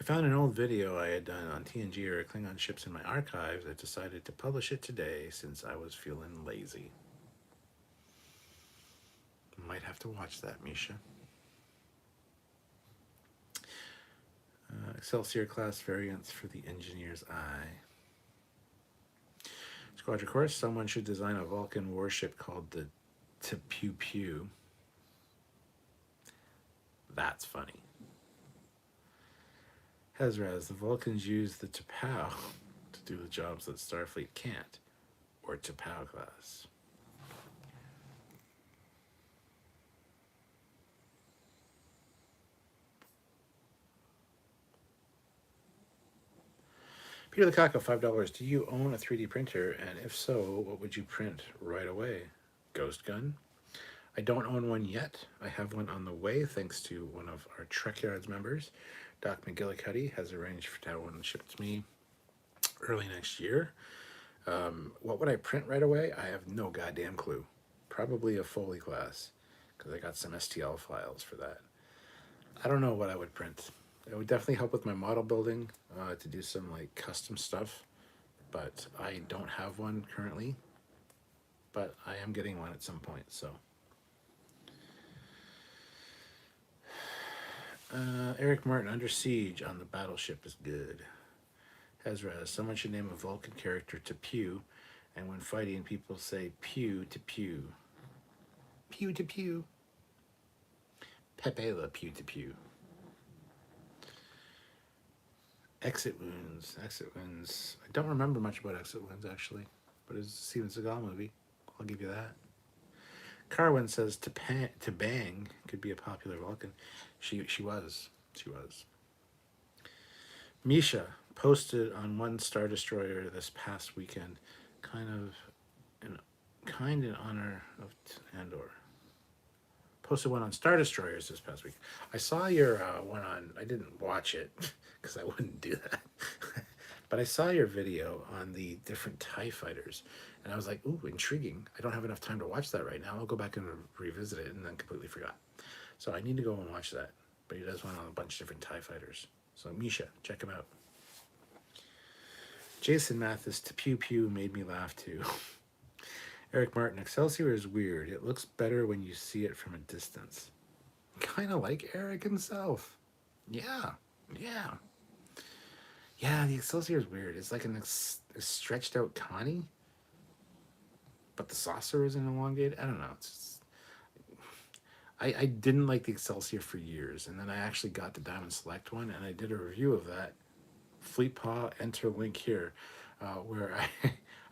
S1: I found an old video I had done on TNG or Klingon ships in my archives. I decided to publish it today since I was feeling lazy. Might have to watch that, Misha. Excelsior class variants for the engineer's eye. Squadron Course, someone should design a Vulcan warship called the Pew Pew. That's funny. Hezraz, the Vulcans use the T'Pau to do the jobs that Starfleet can't, or T'Pau class. Peter Lukaku, $5. Do you own a 3D printer? And if so, what would you print right away? Ghost gun? I don't own one yet. I have one on the way thanks to one of our Trekyards members. Doc McGillicuddy has arranged to have one shipped to me early next year. What would I print right away? I have no goddamn clue. Probably a Foley class, because I got some STL files for that. I don't know what I would print. It would definitely help with my model building to do some like custom stuff, but I don't have one currently. But I am getting one at some point, so. Eric Martin, Under Siege on the battleship is good. Hezraz, someone should name a Vulcan character to Pew, and when fighting, people say pew to pew. Pew to pew. Pepe Le Pew to pew. Exit Wounds. Exit Wounds. I don't remember much about Exit Wounds, actually, but it's a Steven Seagal movie. I'll give you that. Carwin says to bang could be a popular Vulcan. She was. Misha posted on one Star Destroyer this past weekend, kind in honor of Andor. Posted one on Star Destroyers this past week. I saw your one on. I didn't watch it because I wouldn't do that. But I saw your video on the different TIE fighters, and I was like, ooh, intriguing. I don't have enough time to watch that right now. I'll go back and revisit it, and then completely forgot. So I need to go and watch that. But he does one on a bunch of different TIE fighters. So Misha, check him out. Jason Mathis to Pew Pew made me laugh too. Eric Martin, Excelsior is weird. It looks better when you see it from a distance. Kind of like Eric himself. Yeah, yeah. Yeah, the Excelsior is weird. It's like a stretched out Connie, but the saucer isn't elongated. I don't know. I didn't like the Excelsior for years, and then I actually got the Diamond Select one, and I did a review of that. Fleet Paw, enter link here, where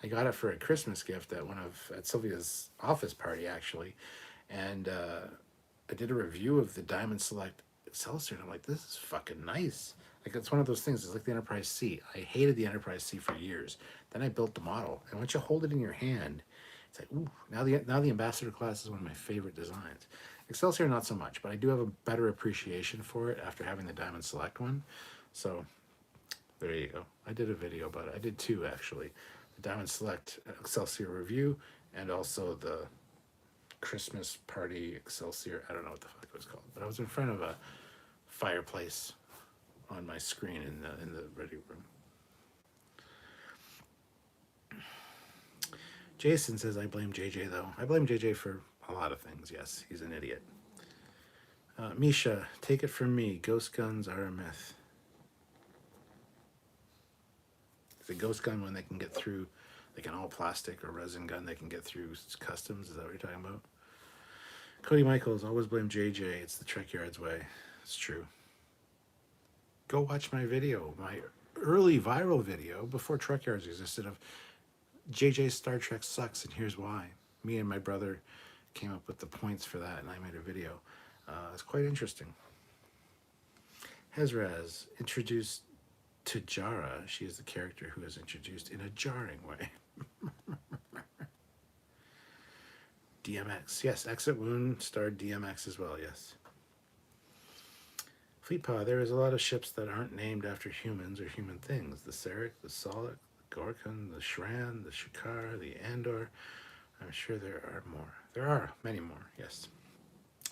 S1: I got it for a Christmas gift at Sylvia's office party actually, and I did a review of the Diamond Select Excelsior, and I'm like, this is fucking nice. Like, it's one of those things. It's like the Enterprise C. I hated the Enterprise C for years. Then I built the model, and once you hold it in your hand, it's like, ooh. Now the Ambassador class is one of my favorite designs. Excelsior, not so much, but I do have a better appreciation for it after having the Diamond Select one. So there you go. I did a video about it. I did two, actually. The Diamond Select Excelsior review, and also the Christmas Party Excelsior. I don't know what the fuck it was called, but I was in front of a fireplace on my screen in the ready room. Jason says, I blame JJ, though. I blame JJ for a lot of things, yes. He's an idiot. Misha, take it from me. Ghost guns are a myth. Is a ghost gun when they can get through, like an all plastic or resin gun, they can get through customs? Is that what you're talking about? Cody Michaels, always blame JJ. It's the Trekyards way. It's true. Go watch my video, my early viral video before Trekyards existed, of JJ's Star Trek sucks and here's why. Me and my brother came up with the points for that, and I made a video. It's quite interesting. Hezraz introduced to Jara. She is the character who is introduced in a jarring way. DMX. Yes, Exit Wound starred DMX as well, yes. Fleetpaw, there is a lot of ships that aren't named after humans or human things. The Sarek, the Solek, the Gorkon, the Shran, the Shukar, the Andor. I'm sure there are more. There are many more, yes.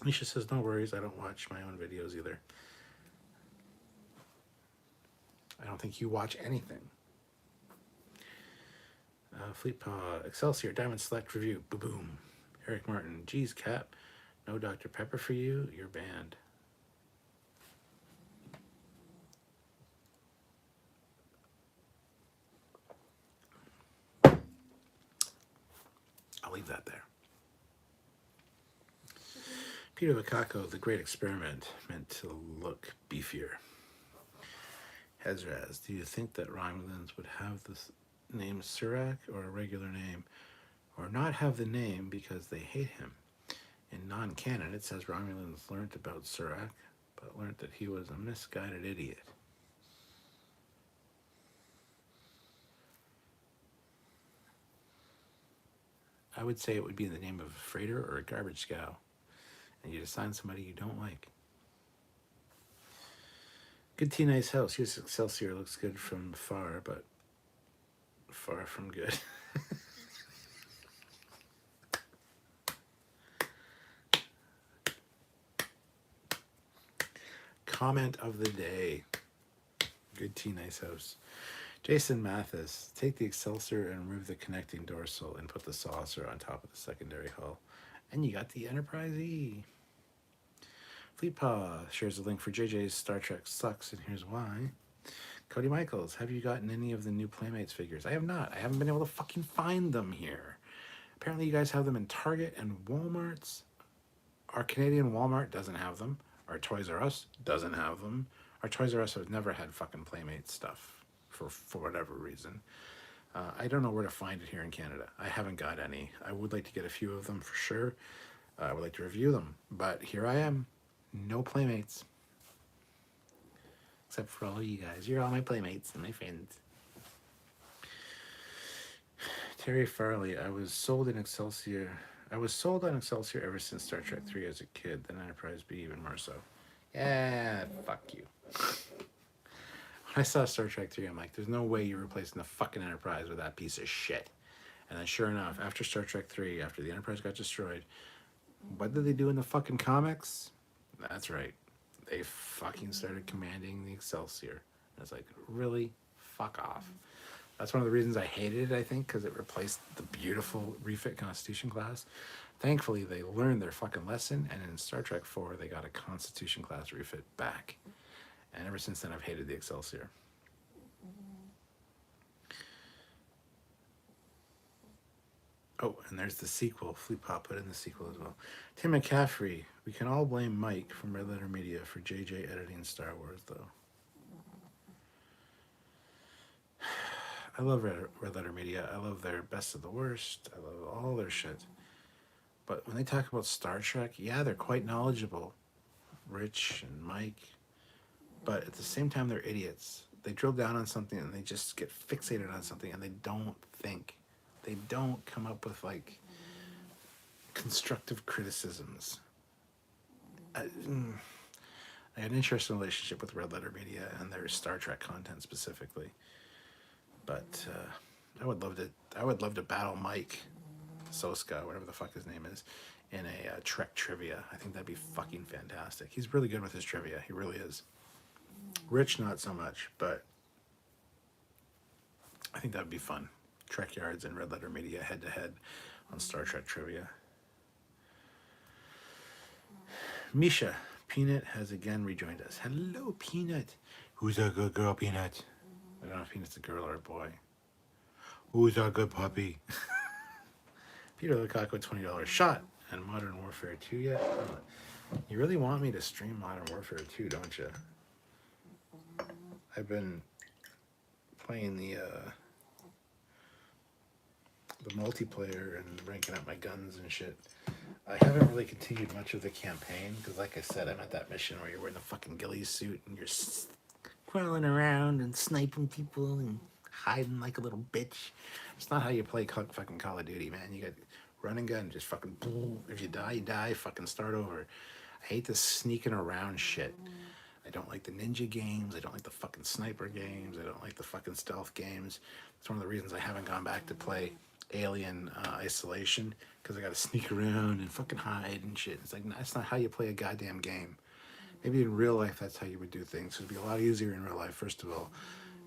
S1: Misha says, no worries, I don't watch my own videos either. I don't think you watch anything. Fleetpaw, Excelsior, Diamond Select Review, boom. Eric Martin, geez, Cap, no Dr. Pepper for you, you're banned. I'll leave that there. Peter Lukaku, the great experiment, meant to look beefier. Hezraz, do you think that Romulans would have the name Surak or a regular name, or not have the name because they hate him? In non-canon, it says Romulans learned about Surak, but learned that he was a misguided idiot. I would say it would be the name of a freighter or a garbage scow, and you'd assign somebody you don't like. Good tea, nice house. Yes, Excelsior looks good from far, but far from good. Comment of the day. Good tea, nice house. Jason Mathis, take the Excelsior and remove the connecting dorsal and put the saucer on top of the secondary hull. And you got the Enterprise E. Fleetpaw shares a link for JJ's Star Trek Sucks, and here's why. Cody Michaels, have you gotten any of the new Playmates figures? I have not. I haven't been able to fucking find them here. Apparently you guys have them in Target and Walmarts. Our Canadian Walmart doesn't have them. Our Toys R Us doesn't have them. Our Toys R Us has never had fucking Playmates stuff for whatever reason. I don't know where to find it here in Canada. I haven't got any. I would like to get a few of them for sure. I would like to review them. But here I am. No Playmates. Except for all of you guys. You're all my Playmates and my friends. Terry Farley, I was sold on Excelsior ever since Star Trek 3 as a kid, then Enterprise B even more so. Yeah, fuck you. When I saw Star Trek 3, I'm like, there's no way you're replacing the fucking Enterprise with that piece of shit. And then sure enough, after Star Trek 3, after the Enterprise got destroyed, what did they do in the fucking comics? That's right. They fucking started commanding the Excelsior. And it's like, really? Fuck off. That's one of the reasons I hated it, I think, because it replaced the beautiful refit Constitution class. Thankfully, they learned their fucking lesson, and in Star Trek 4, they got a Constitution class refit back. And ever since then, I've hated the Excelsior. Oh, and there's the sequel. Fleet Pop put in the sequel as well. Tim McCaffrey. We can all blame Mike from Red Letter Media for JJ editing Star Wars, though. I love Red Letter Media. I love their best of the worst. I love all their shit. But when they talk about Star Trek, yeah, they're quite knowledgeable. Rich and Mike. But at the same time, they're idiots. They drill down on something and they just get fixated on something and they don't think. They don't come up with, like, constructive criticisms. I had an interesting relationship with Red Letter Media and their Star Trek content specifically. But I would love to battle Mike Soska, whatever the fuck his name is, in a Trek trivia. I think that'd be fucking fantastic. He's really good with his trivia. He really is. Rich, not so much, but I think that'd be fun. Trekyards and Red Letter Media head to head on Star Trek trivia. Misha, Peanut has again rejoined us. Hello, Peanut. Who's a good girl, Peanut? I don't know if Peanut's a girl or a boy. Who's a good puppy? Peter Lukaku, $20 shot. And Modern Warfare 2 yet? You really want me to stream Modern Warfare 2, don't you? I've been playing the multiplayer and ranking up my guns and shit. I haven't really continued much of the campaign because, like I said, I'm at that mission where you're wearing the fucking ghillie suit and you're crawling around and sniping people and hiding like a little bitch. It's not how you play fucking Call of Duty, man. You got run and gun, just fucking boom. If you die, you die. Fucking start over. I hate this sneaking around shit. I don't like the ninja games. I don't like the fucking sniper games. I don't like the fucking stealth games. It's one of the reasons I haven't gone back to play Alien Isolation, because I gotta sneak around and fucking hide and shit. It's like, that's not how you play a goddamn game. Maybe in real life that's how you would do things. It'd be a lot easier in real life, first of all.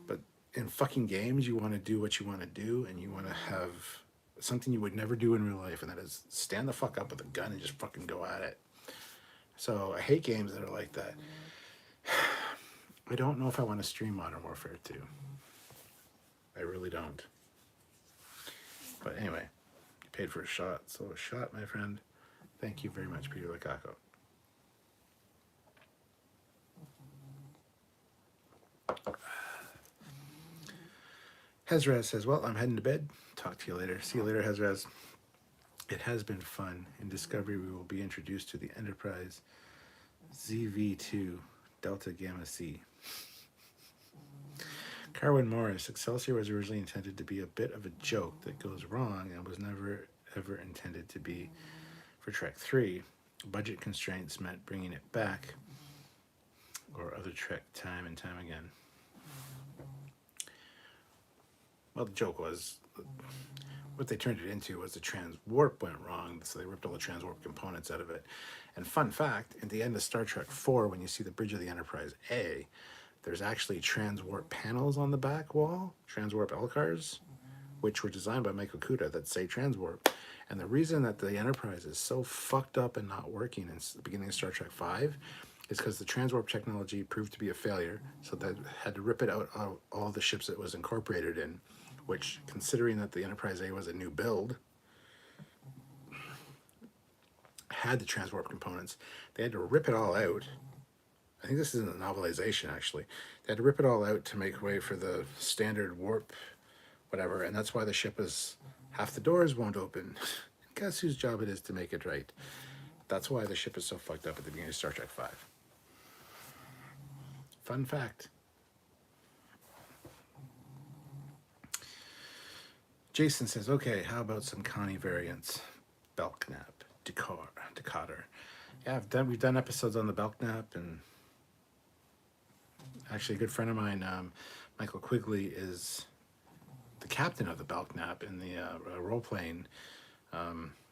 S1: But in fucking games, you want to do what you want to do, and you want to have something you would never do in real life, and that is stand the fuck up with a gun and just fucking go at it. So I hate games that are like that. I don't know if I want to stream Modern Warfare 2. I really don't. But anyway, you paid for a shot, so a shot, my friend. Thank you very much, Peter Lukaku. Hezraz says, well, I'm heading to bed. Talk to you later. See you later, Hezraz. It has been fun. In Discovery, we will be introduced to the Enterprise ZV-2 Delta Gamma C. Carwin Morris, Excelsior was originally intended to be a bit of a joke that goes wrong and was never ever intended to be for Trek 3. Budget constraints meant bringing it back, or other Trek time and time again. Well, the joke was, what they turned it into was the transwarp went wrong, so they ripped all the transwarp components out of it. And fun fact, at the end of Star Trek 4, when you see the bridge of the Enterprise A, there's actually transwarp panels on the back wall, transwarp LCARs, which were designed by Michael Kuda that say transwarp. And the reason that the Enterprise is so fucked up and not working in the beginning of Star Trek 5 is because the transwarp technology proved to be a failure, so they had to rip it out of all the ships it was incorporated in, which, considering that the Enterprise A was a new build, had the transwarp components, they had to rip it all out. I think this is in the novelization, actually. They had to rip it all out to make way for the standard warp, whatever, and that's why the ship is, half the doors won't open. Guess whose job it is to make it right? That's why the ship is so fucked up at the beginning of Star Trek 5. Fun fact. Jason says, okay, how about some Connie variants? Belknap, Decoder. Yeah, we've done episodes on the Belknap, and actually a good friend of mine, Michael Quigley, is the captain of the Belknap in the role-playing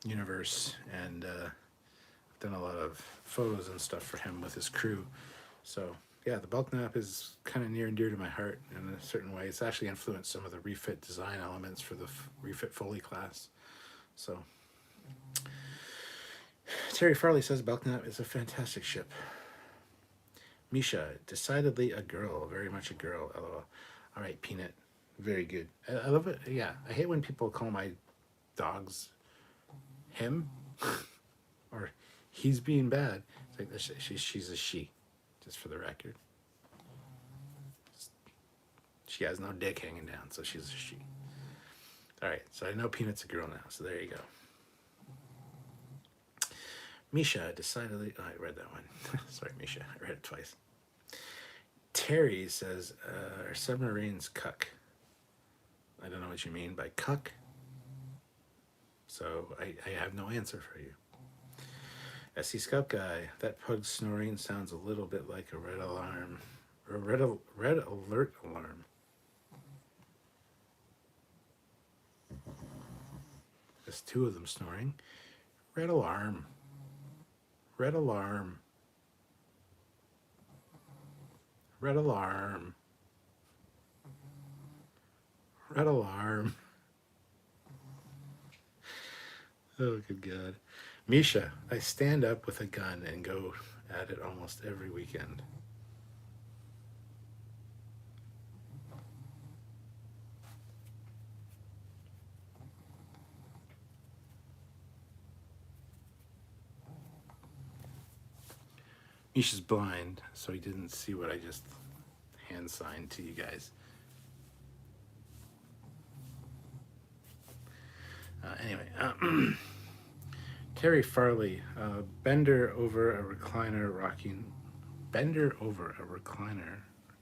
S1: universe, and done a lot of photos and stuff for him with his crew. So yeah, the Belknap is kind of near and dear to my heart in a certain way. It's actually influenced some of the refit design elements for the refit Foley class. So Terry Farley says Belknap is a fantastic ship. Misha, decidedly a girl, very much a girl. LOL. All right, Peanut, very good. I love it. Yeah, I hate when people call my dogs him or he's being bad. It's like she's a she, just for the record. She has no dick hanging down, so she's a she. All right, so I know Peanut's a girl now, so there you go. Misha, decidedly... Oh, I read that one. Sorry, Misha. I read it twice. Terry says, are submarines cuck? I don't know what you mean by cuck. So I have no answer for you. SC Scout Guy, that pug snoring sounds a little bit like a red alarm. Or a red alert alarm. There's two of them snoring. Red alarm. Red alarm. Red alarm. Red alarm. Oh, good God. Misha, I stand up with a gun and go at it almost every weekend. Misha's blind, so he didn't see what I just hand signed to you guys. Anyway, Terry Farley, bender over a recliner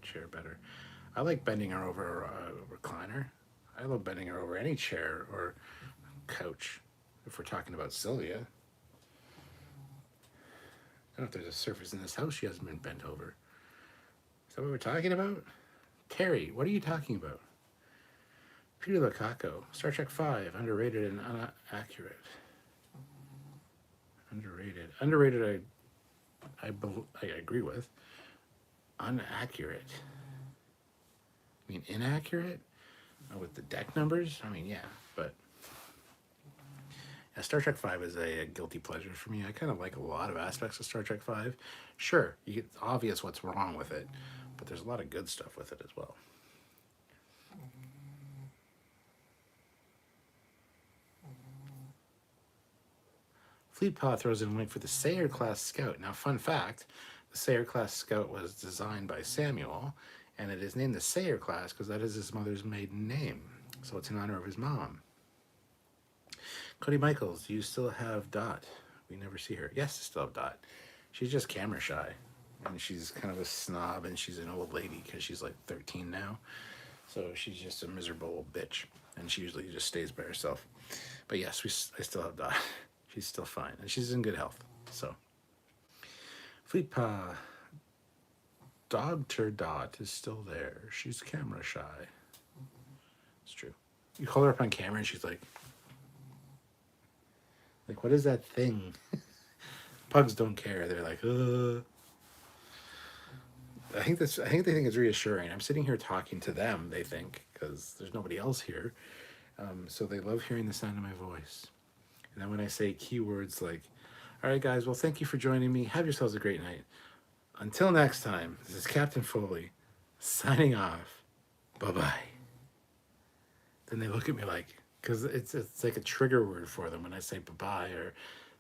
S1: chair better. I like bending her over a recliner. I love bending her over any chair or couch, if we're talking about Sylvia. I don't know if there's a surface in this house she hasn't been bent over. Is that what we're talking about? Terry, what are you talking about? Peter Lukaku, Star Trek V, underrated and inaccurate. Underrated, I agree with. Inaccurate. I mean, inaccurate? With the deck numbers? I mean, yeah, but... Yeah, Star Trek V is a guilty pleasure for me. I kind of like a lot of aspects of Star Trek V. Sure, it's obvious what's wrong with it, but there's a lot of good stuff with it as well. Fleetpaw throws in a link for the Sayre-class Scout. Now, fun fact, the Sayre-class Scout was designed by Samuel, and it is named the Sayre class because that is his mother's maiden name. So it's in honor of his mom. Cody Michaels, do you still have Dot? We never see her. Yes, I still have Dot. She's just camera shy, and she's kind of a snob, and she's an old lady because she's like 13 now. So she's just a miserable old bitch, and she usually just stays by herself. But yes, I still have Dot. She's still fine, and she's in good health. So, Fleetpaw, Dr. Dot is still there. She's camera shy. It's true. You call her up on camera, and she's like, what is that thing? Pugs don't care. They're like, I think they think it's reassuring. I'm sitting here talking to them, they think, because there's nobody else here. So they love hearing the sound of my voice. And then when I say keywords like, all right, guys, well, thank you for joining me. Have yourselves a great night. Until next time, this is Captain Foley, signing off. Bye-bye. Then they look at me like, because it's like a trigger word for them when I say bye-bye or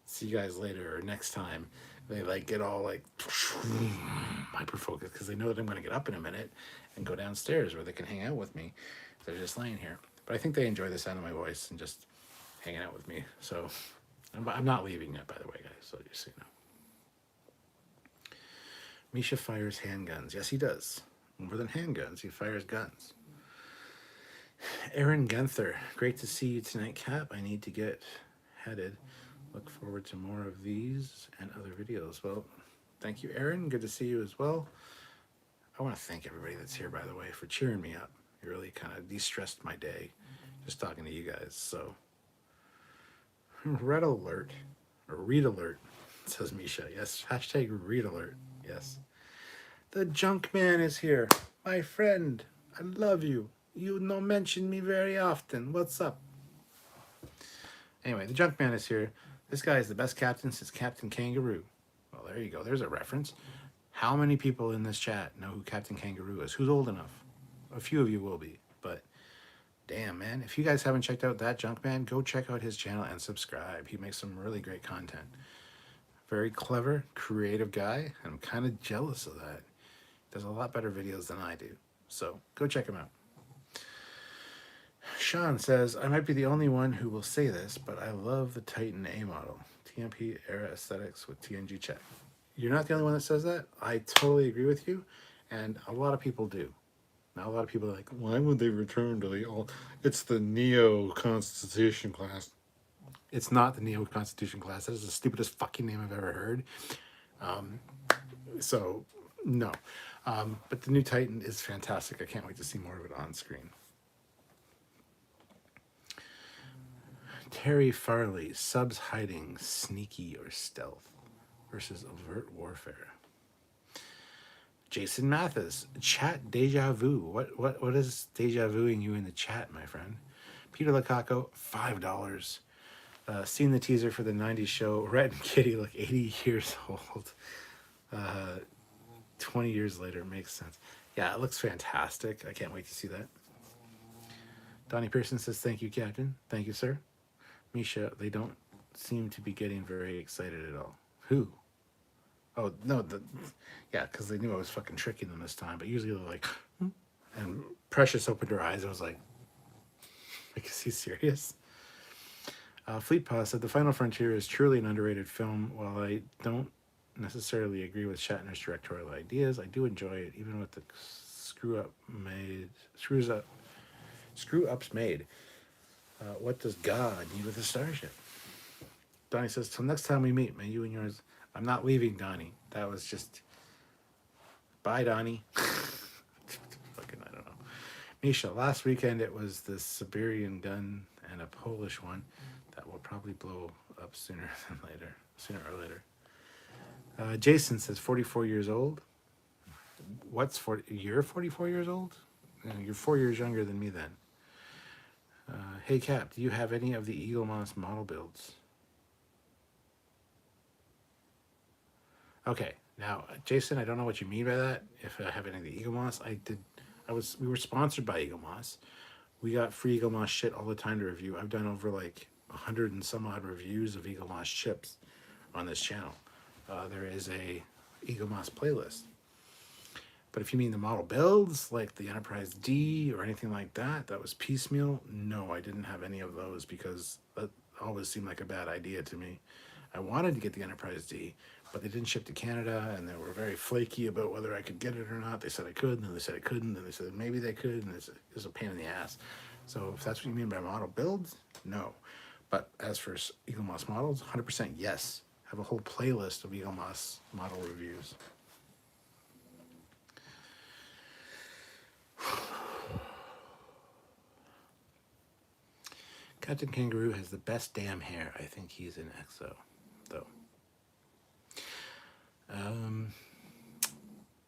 S1: see you guys later or next time. They like get all like hyper-focused because they know that I'm going to get up in a minute and go downstairs where they can hang out with me. They're just laying here. But I think they enjoy the sound of my voice and just hanging out with me. So I'm not leaving yet, by the way, guys, so just so you know. Misha fires handguns. Yes, he does. More than handguns, he fires guns. Aaron Gunther, great to see you tonight, Cap. I need to get headed. Look forward to more of these and other videos. Well, thank you, Aaron. Good to see you as well. I want to thank everybody that's here, by the way, for cheering me up. You really kind of de-stressed my day just talking to you guys. So, red alert, or read alert. says Misha. Yes. Hashtag read alert. Yes. The junk man is here. My friend. I love you. You no mention me very often. What's up? Anyway, the junk man is here. This guy is the best captain since Captain Kangaroo. Well, there you go. There's a reference. How many people in this chat know who Captain Kangaroo is? Who's old enough? A few of you will be, but damn, man. If you guys haven't checked out that junk man, go check out his channel and subscribe. He makes some really great content. Very clever, creative guy. I'm kind of jealous of that. Does a lot better videos than I do. So go check him out. Sean says, I might be the only one who will say this, but I love the Titan A model. TMP era aesthetics with TNG check. You're not the only one that says that. I totally agree with you. And a lot of people do. Now, a lot of people are like, why would they return to the old? It's the Neo Constitution class. It's not the Neo Constitution class. That is the stupidest fucking name I've ever heard. So, no. But the new Titan is fantastic. I can't wait to see more of it on screen. Terry Farley, subs hiding, sneaky or stealth versus overt warfare. Jason Mathis, chat deja vu. What is deja vuing you in the chat, my friend? Peter Lukaku, $5. Seen the teaser for the 90s show. Rhett and Kitty look 80 years old. 20 years later, makes sense. Yeah, it looks fantastic. I can't wait to see that. Donnie Pearson says, thank you, Captain. Thank you, sir. Misha, they don't seem to be getting very excited at all. Who? Oh, no, yeah, because they knew I was fucking tricking them this time. But usually they're like, hmm? And Precious opened her eyes. I was like, is he serious? Fleet Paw said, the Final Frontier is truly an underrated film. While I don't necessarily agree with Shatner's directorial ideas, I do enjoy it, even with the screw-ups made. What does God need with a starship? Donnie says, till next time we meet, may you and yours... I'm not leaving, Donnie. That was just... Bye, Donnie. Fucking, I don't know. Misha, last weekend it was the Siberian gun and a Polish one that will probably blow up sooner or later. Jason says, 44 years old. What's 40? You're 44 years old? You're 4 years younger than me then. Hey Cap, do you have any of the Eagle Moss model builds? Okay, now Jason, I don't know what you mean by that. If I have any of the Eagle Moss, we were sponsored by Eagle Moss. We got free Eagle Moss shit all the time to review. I've done over like 100 and some odd reviews of Eagle Moss chips on this channel. There is a Eagle Moss playlist. But if you mean the model builds, like the Enterprise D or anything like that, that was piecemeal, no, I didn't have any of those because that always seemed like a bad idea to me. I wanted to get the Enterprise D, but they didn't ship to Canada, and they were very flaky about whether I could get it or not. They said I could, and then they said I couldn't, and they said maybe they could, and it was a pain in the ass. So if that's what you mean by model builds, no. But as for Eagle Moss models, 100% yes. I have a whole playlist of Eagle Moss model reviews. Captain Kangaroo has the best damn hair. I think he's an EXO, though.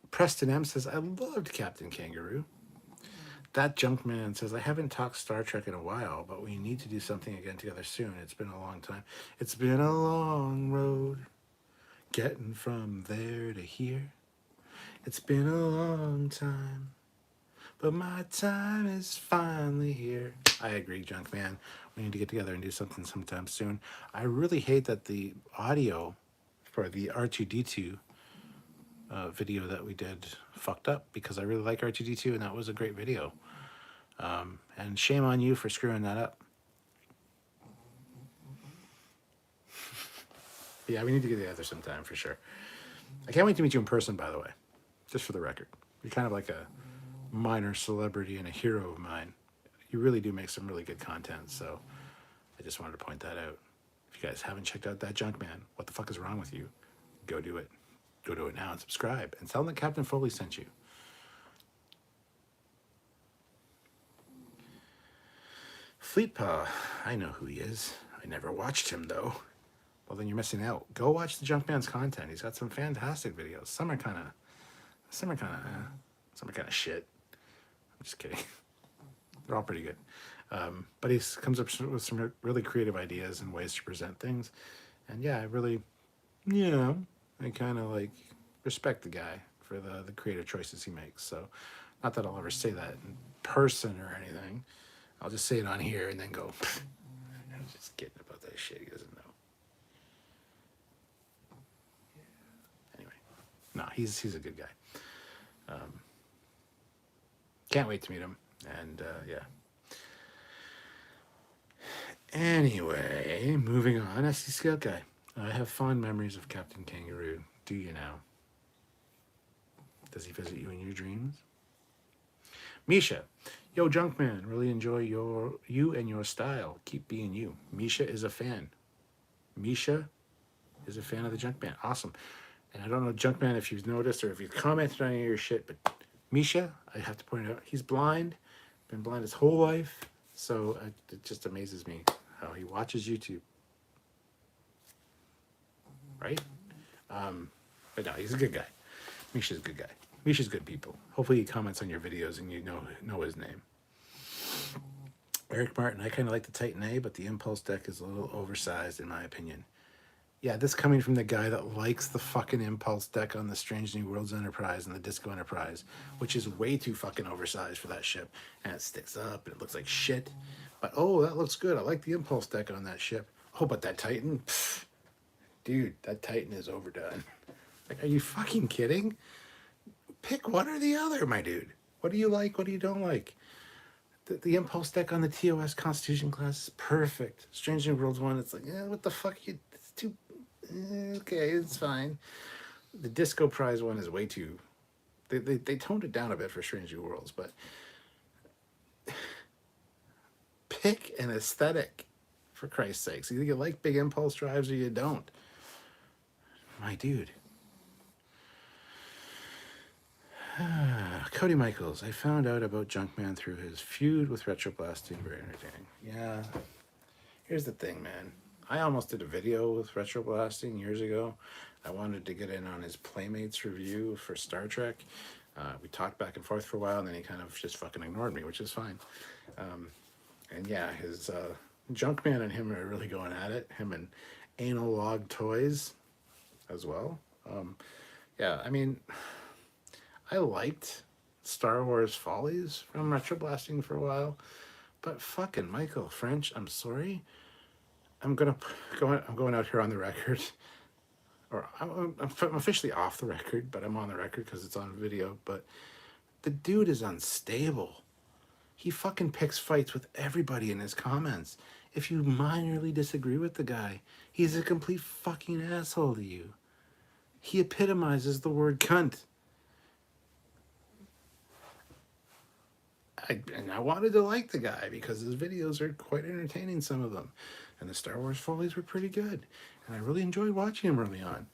S1: Preston M says, I loved Captain Kangaroo. That Junkman says, I haven't talked Star Trek in a while, but we need to do something again together soon. It's been a long time. It's been a long road, getting from there to here. It's been a long time, but my time is finally here. I agree, Junkman. We need to get together and do something sometime soon. I really hate that the audio for the R2-D2 video that we did fucked up, because I really like R2-D2 and that was a great video. And shame on you for screwing that up. Yeah, we need to get together sometime for sure. I can't wait to meet you in person, by the way, just for the record. You're kind of like a minor celebrity and a hero of mine. You really do make some really good content, so I just wanted to point that out. If you guys haven't checked out that Junkman, what the fuck is wrong with you? Go do it. Go do it now and subscribe. And tell them that Captain Foley sent you. Fleetpaw, I know who he is. I never watched him, though. well, then you're missing out. Go watch the Junkman's content. He's got some fantastic videos. Some are kind of shit. I'm just kidding. They're all pretty good. But he comes up with some really creative ideas and ways to present things. And yeah, I really, I kind of like respect the guy for the creative choices he makes. So not that I'll ever say that in person or anything. I'll just say it on here and then go, I'm just kidding about that shit. He doesn't know. Anyway, no, he's a good guy. Can't wait to meet him. And yeah. Anyway, moving on. SD Scout Guy. I have fond memories of Captain Kangaroo. Do you now? Does he visit you in your dreams? Misha. Yo, Junkman. Really enjoy you and your style. Keep being you. Misha is a fan. Misha is a fan of the Junkman. Awesome. And I don't know, Junkman, if you've noticed or if you've commented on any of your shit, but Misha, I have to point out, he's blind. Been blind his whole life. So it just amazes me how he watches YouTube. Right? But no, he's a good guy. Misha's a good guy. Misha's good people. Hopefully he comments on your videos and you know his name. Eric Martin, I kind of like the Titan A, but the Impulse deck is a little oversized in my opinion. Yeah, this coming from the guy that likes the fucking Impulse deck on the Strange New Worlds Enterprise and the Disco Enterprise, which is way too fucking oversized for that ship. And it sticks up and it looks like shit. But, oh, that looks good. I like the Impulse deck on that ship. Oh, but that Titan? Pfft, dude, that Titan is overdone. Like, are you fucking kidding? Pick one or the other, my dude. What do you like? What do you don't like? The Impulse deck on the TOS Constitution class is perfect. Strange New Worlds one, it's like, what the fuck? It's too... okay, it's fine. The Disco Prize one is way too... They toned it down a bit for Strange New Worlds, but... pick an aesthetic, for Christ's sakes. Either you like big impulse drives or you don't. My dude. Cody Michaels. I found out about Junkman through his feud with Retroblasting. Very entertaining. Yeah. Here's the thing, man. I almost did a video with Retroblasting years ago. I wanted to get in on his Playmates review for Star Trek. We talked back and forth for a while, and then he kind of just fucking ignored me, which is fine. And yeah, his Junkman and him are really going at it. Him and Analog Toys as well. Yeah, I mean, I liked Star Wars Follies from Retroblasting for a while, but fucking Michael French, I'm sorry. I'm going out here on the record, or I'm officially off the record, but I'm on the record because it's on video. But the dude is unstable. He fucking picks fights with everybody in his comments. If you minorly disagree with the guy, he's a complete fucking asshole to you. He epitomizes the word cunt. I wanted to like the guy because his videos are quite entertaining, some of them. And the Star Wars Follies were pretty good. And I really enjoyed watching him early on.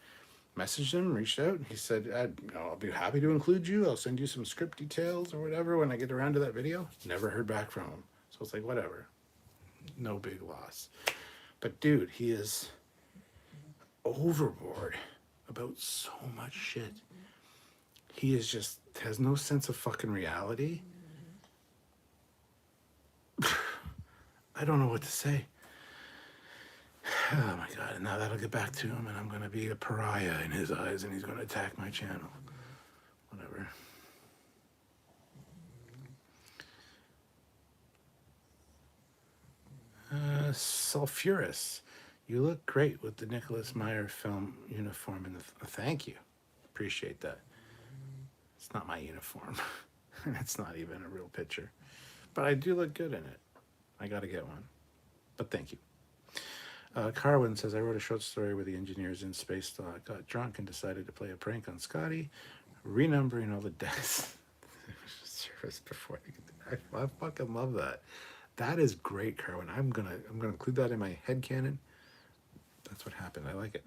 S1: Messaged him, reached out, and he said, I'll be happy to include you. I'll send you some script details or whatever when I get around to that video. Never heard back from him. So it's like, whatever. No big loss. But dude, he is overboard about so much shit. He is just has no sense of fucking reality. I don't know what to say. Oh my god, and now that'll get back to him and I'm gonna be a pariah in his eyes and he's gonna attack my channel. Whatever. Sulfurous. You look great with the Nicholas Meyer film uniform in the thank you. Appreciate that. It's not my uniform. It's not even a real picture. But I do look good in it. I gotta get one. But thank you. Carwin says, I wrote a short story where the engineers in space got drunk and decided to play a prank on Scotty, renumbering all the decks. Service before I fucking love that. That is great, Carwin. I'm gonna include that in my headcanon. That's what happened. I like it.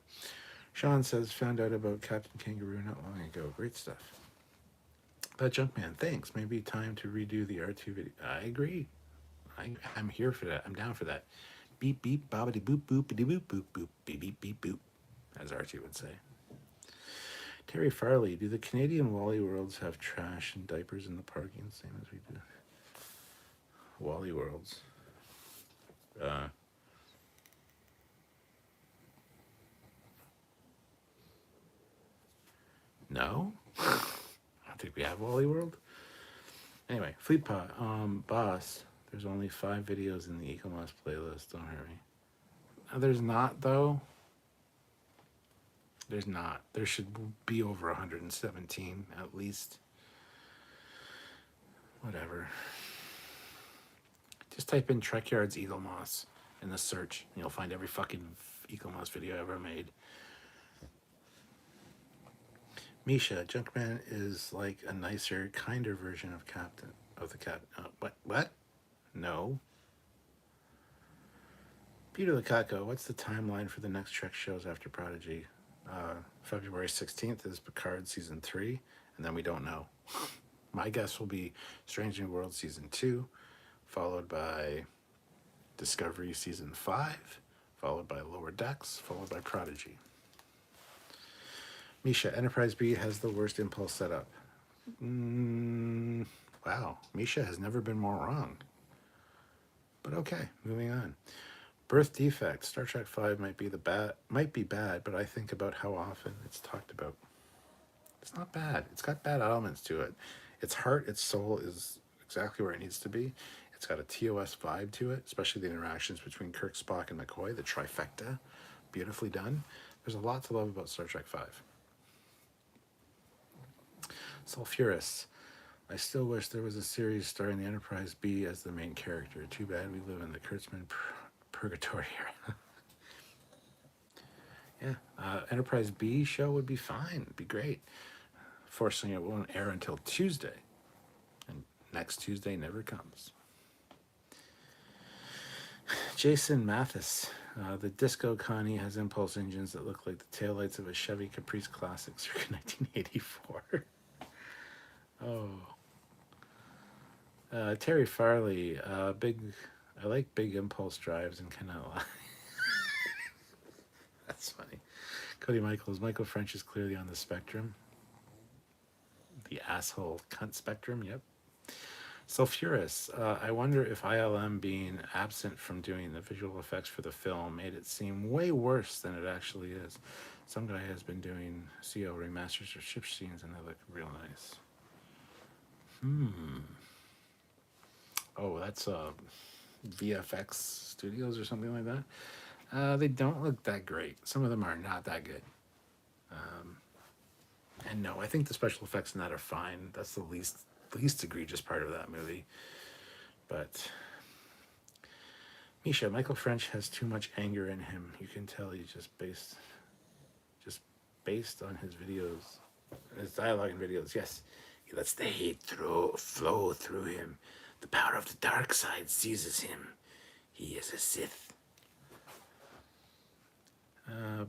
S1: Sean says, found out about Captain Kangaroo not long ago. Great stuff. But Junkman, thanks. Maybe time to redo the R2 video. I agree. I'm here for that. I'm down for that. beep beep bobbity boop boopity boop boop boop beep beep beep boop, as Archie would say. Terry Farley, do the Canadian Wally Worlds have trash and diapers in the parking, same as we do? Wally Worlds. No? I don't think we have Wally World. Anyway, Fleet Pot, boss, there's only 5 videos in the Ecomoss playlist, don't hurry. There's not, though. There's not. There should be over 117, at least. Whatever. Just type in Trekyards Eaglemoss in the search, and you'll find every fucking Eaglemoss video ever made. Misha, Junkman is like a nicer, kinder version of Captain of the Cat. What? No. Peter Lukaku, what's the timeline for the next Trek shows after Prodigy? February 16th is Picard Season 3, and then we don't know. My guess will be Strange New World Season 2, followed by Discovery Season 5, followed by Lower Decks, followed by Prodigy. Misha, Enterprise B has the worst impulse setup. Wow, Misha has never been more wrong. But okay, moving on. Birth defect. Star Trek V might be bad, but I think about how often it's talked about. It's not bad. It's got bad elements to it. Its heart, its soul is exactly where it needs to be. It's got a TOS vibe to it, especially the interactions between Kirk, Spock, and McCoy, the trifecta. Beautifully done. There's a lot to love about Star Trek V. Sulfurous. I still wish there was a series starring the Enterprise B as the main character. Too bad we live in the Kurtzman purgatory era. Yeah, Enterprise B show would be fine. It'd be great. Fortunately, it won't air until Tuesday. And next Tuesday never comes. Jason Mathis. The Disco Connie has impulse engines that look like the taillights of a Chevy Caprice Classic circa 1984. Oh. Terry Farley. I like big impulse drives and cannot lie. That's funny. Cody Michaels. Michael French is clearly on the spectrum. The asshole cunt spectrum, yep. Sulfurous. I wonder if ILM being absent from doing the visual effects for the film made it seem way worse than it actually is. Some guy has been doing CO remasters of ship scenes and they look real nice. Oh, that's VFX Studios or something like that. They don't look that great. Some of them are not that good. And no, I think the special effects in that are fine. That's the least egregious part of that movie. But Misha, Michael French has too much anger in him. You can tell he's just based on his videos, his dialogue in videos. Yes, he lets the hate flow through him. The power of the dark side seizes him. He is a Sith.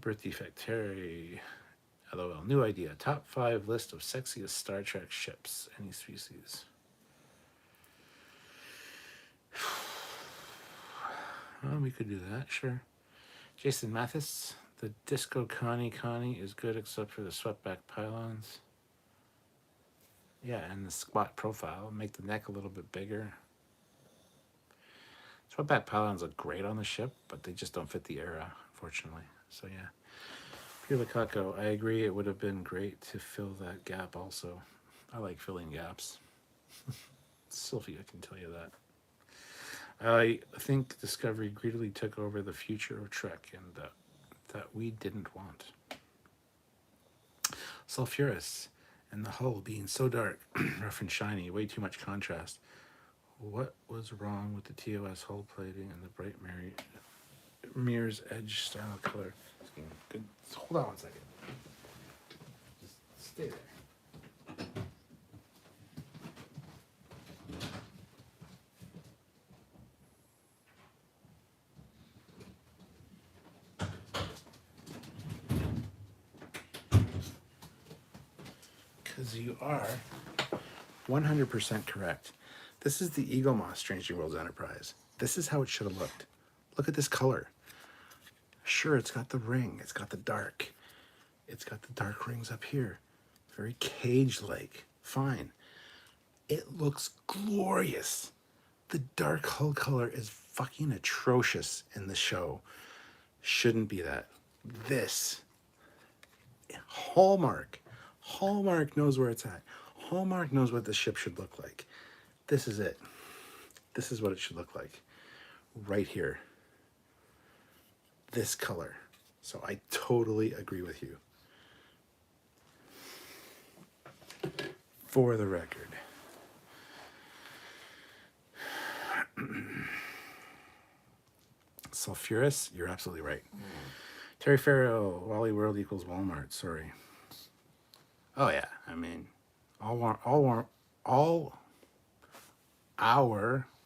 S1: Birth defect. Terry. LOL. New idea. Top 5 list of sexiest Star Trek ships. Any species. Well, we could do that, sure. Jason Mathis. The Disco Connie is good except for the swept-back pylons. Yeah, and the squat profile. Make the neck a little bit bigger. Swept-back pylons look great on the ship, but they just don't fit the era, unfortunately. So, yeah. Peter Lukaku, I agree it would have been great to fill that gap also. I like filling gaps. Sylvia can tell you that. I think Discovery greedily took over the future of Trek and that we didn't want. Sulfurous and the hull being so dark, rough and shiny, way too much contrast. What was wrong with the TOS hull plating and the bright mirror's edge style of color? Good. Hold on one second. Just stay there. Because you are 100% correct. This is the Eaglemoss Strange New Worlds Enterprise. This is how it should have looked. Look at this color. Sure, it's got the ring. It's got the dark. It's got the dark rings up here. Very cage-like. Fine. It looks glorious. The dark hull color is fucking atrocious in the show. Shouldn't be that. This. Hallmark. Hallmark knows where it's at. Hallmark knows what the ship should look like. This is it. This is what it should look like. Right here. This color. So I totally agree with you. For the record. Sulfurous, you're absolutely right. Terry Farrell, Wally World equals Walmart. Sorry. Oh yeah, I mean, all our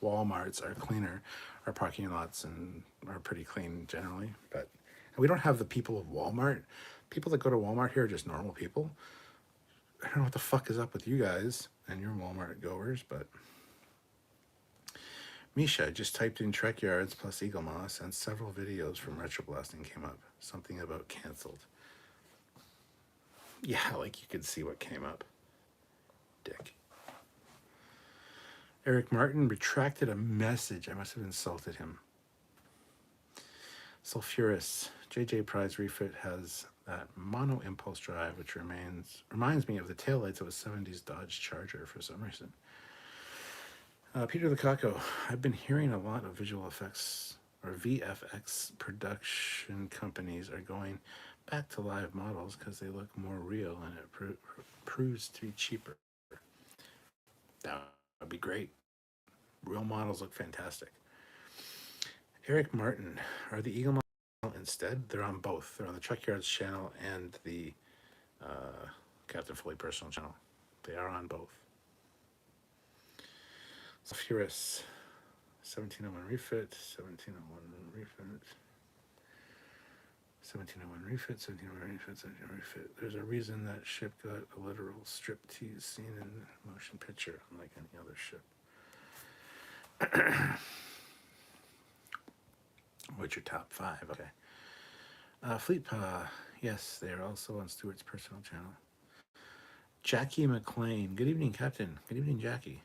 S1: Walmarts are cleaner. Our parking lots and are pretty clean generally, but we don't have the people of Walmart. People that go to Walmart here are just normal people. I don't know what the fuck is up with you guys and your Walmart goers, but Misha just typed in Trekyards plus Eagle Moss and several videos from Retroblasting came up. Something about canceled. Yeah, like you could see what came up. Dick. Eric Martin retracted a message. I must have insulted him. Sulfurous. JJ Prize refit has that mono impulse drive, which reminds me of the taillights of a 70s Dodge Charger for some reason. Peter the Caco. I've been hearing a lot of visual effects or VFX production companies are going back to live models because they look more real and it proves to be cheaper. That would be great. Real models look fantastic. Eric Martin, are the Eagle models instead? They're on both. They're on the Trekyards channel and the Captain Foley personal channel. They are on both. Sulfurous, 1701 refit, 1701 refit, 1701 refit, 1701 refit, 1701 refit. There's a reason that ship got a literal striptease scene in motion picture, unlike any other ship. What's your top 5? Okay. Fleet Pa, yes, they are also on Stewart's personal channel. Jackie McLean, good evening, Captain. Good evening, Jackie.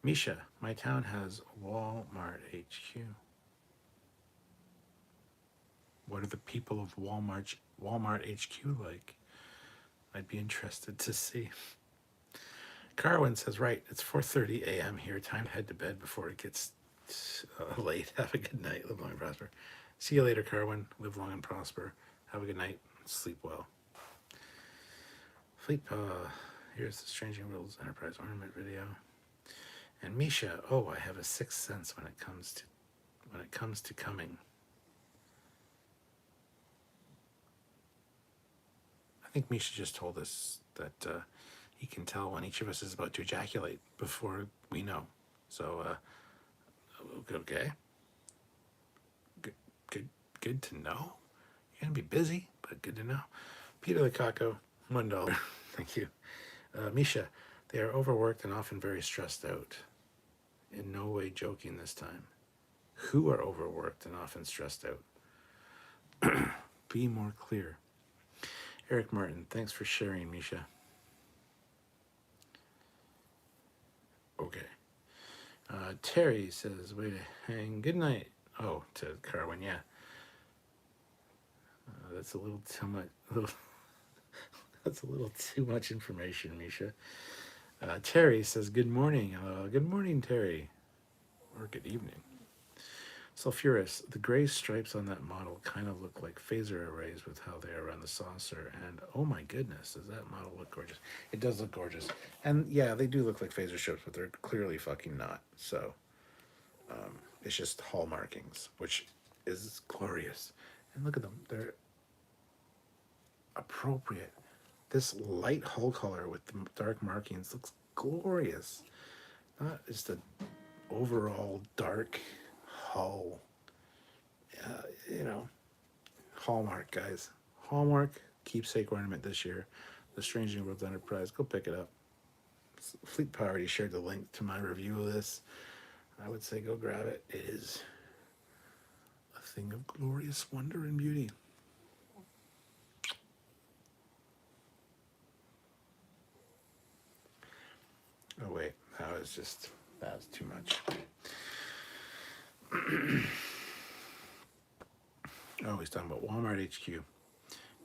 S1: Misha, my town has Walmart HQ. What are the people of Walmart HQ like? I'd be interested to see. Carwin says, right, it's 4:30 a.m. here. Time to head to bed before it gets late. Have a good night. Live long and prosper. See you later, Carwin. Live long and prosper. Have a good night. Sleep well. Fleet here's the Stranging Worlds Enterprise Ornament video. And Misha, oh, I have a sixth sense when it comes to coming. I think Misha just told us that he can tell when each of us is about to ejaculate before we know. So, okay. Good to know. You're gonna be busy, but good to know. Peter the Caco, $1. Thank you. Misha, they are overworked and often very stressed out. In no way joking this time. Who are overworked and often stressed out? Be more clear. Eric Martin, thanks for sharing, Misha. Okay. Terry says, way to hang. Good night. Oh, to Carwin, yeah. That's a little too much. That's a little too much information, Misha. Terry says, good morning. Good morning, Terry. Or good evening. Sulfurous, the gray stripes on that model kind of look like phaser arrays with how they are around the saucer. And oh my goodness, does that model look gorgeous? It does look gorgeous. And yeah, they do look like phaser ships, but they're clearly fucking not. So it's just hall markings, which is glorious. And look at them. They're appropriate. This light hull color with the dark markings looks glorious. Not just the overall dark hull. Hallmark, guys. Hallmark keepsake ornament this year. The Strange New Worlds Enterprise. Go pick it up. Fleet Power already shared the link to my review of this. I would say go grab it. It is thing of glorious wonder and beauty. Oh wait, that was too much. Oh, he's talking about Walmart HQ.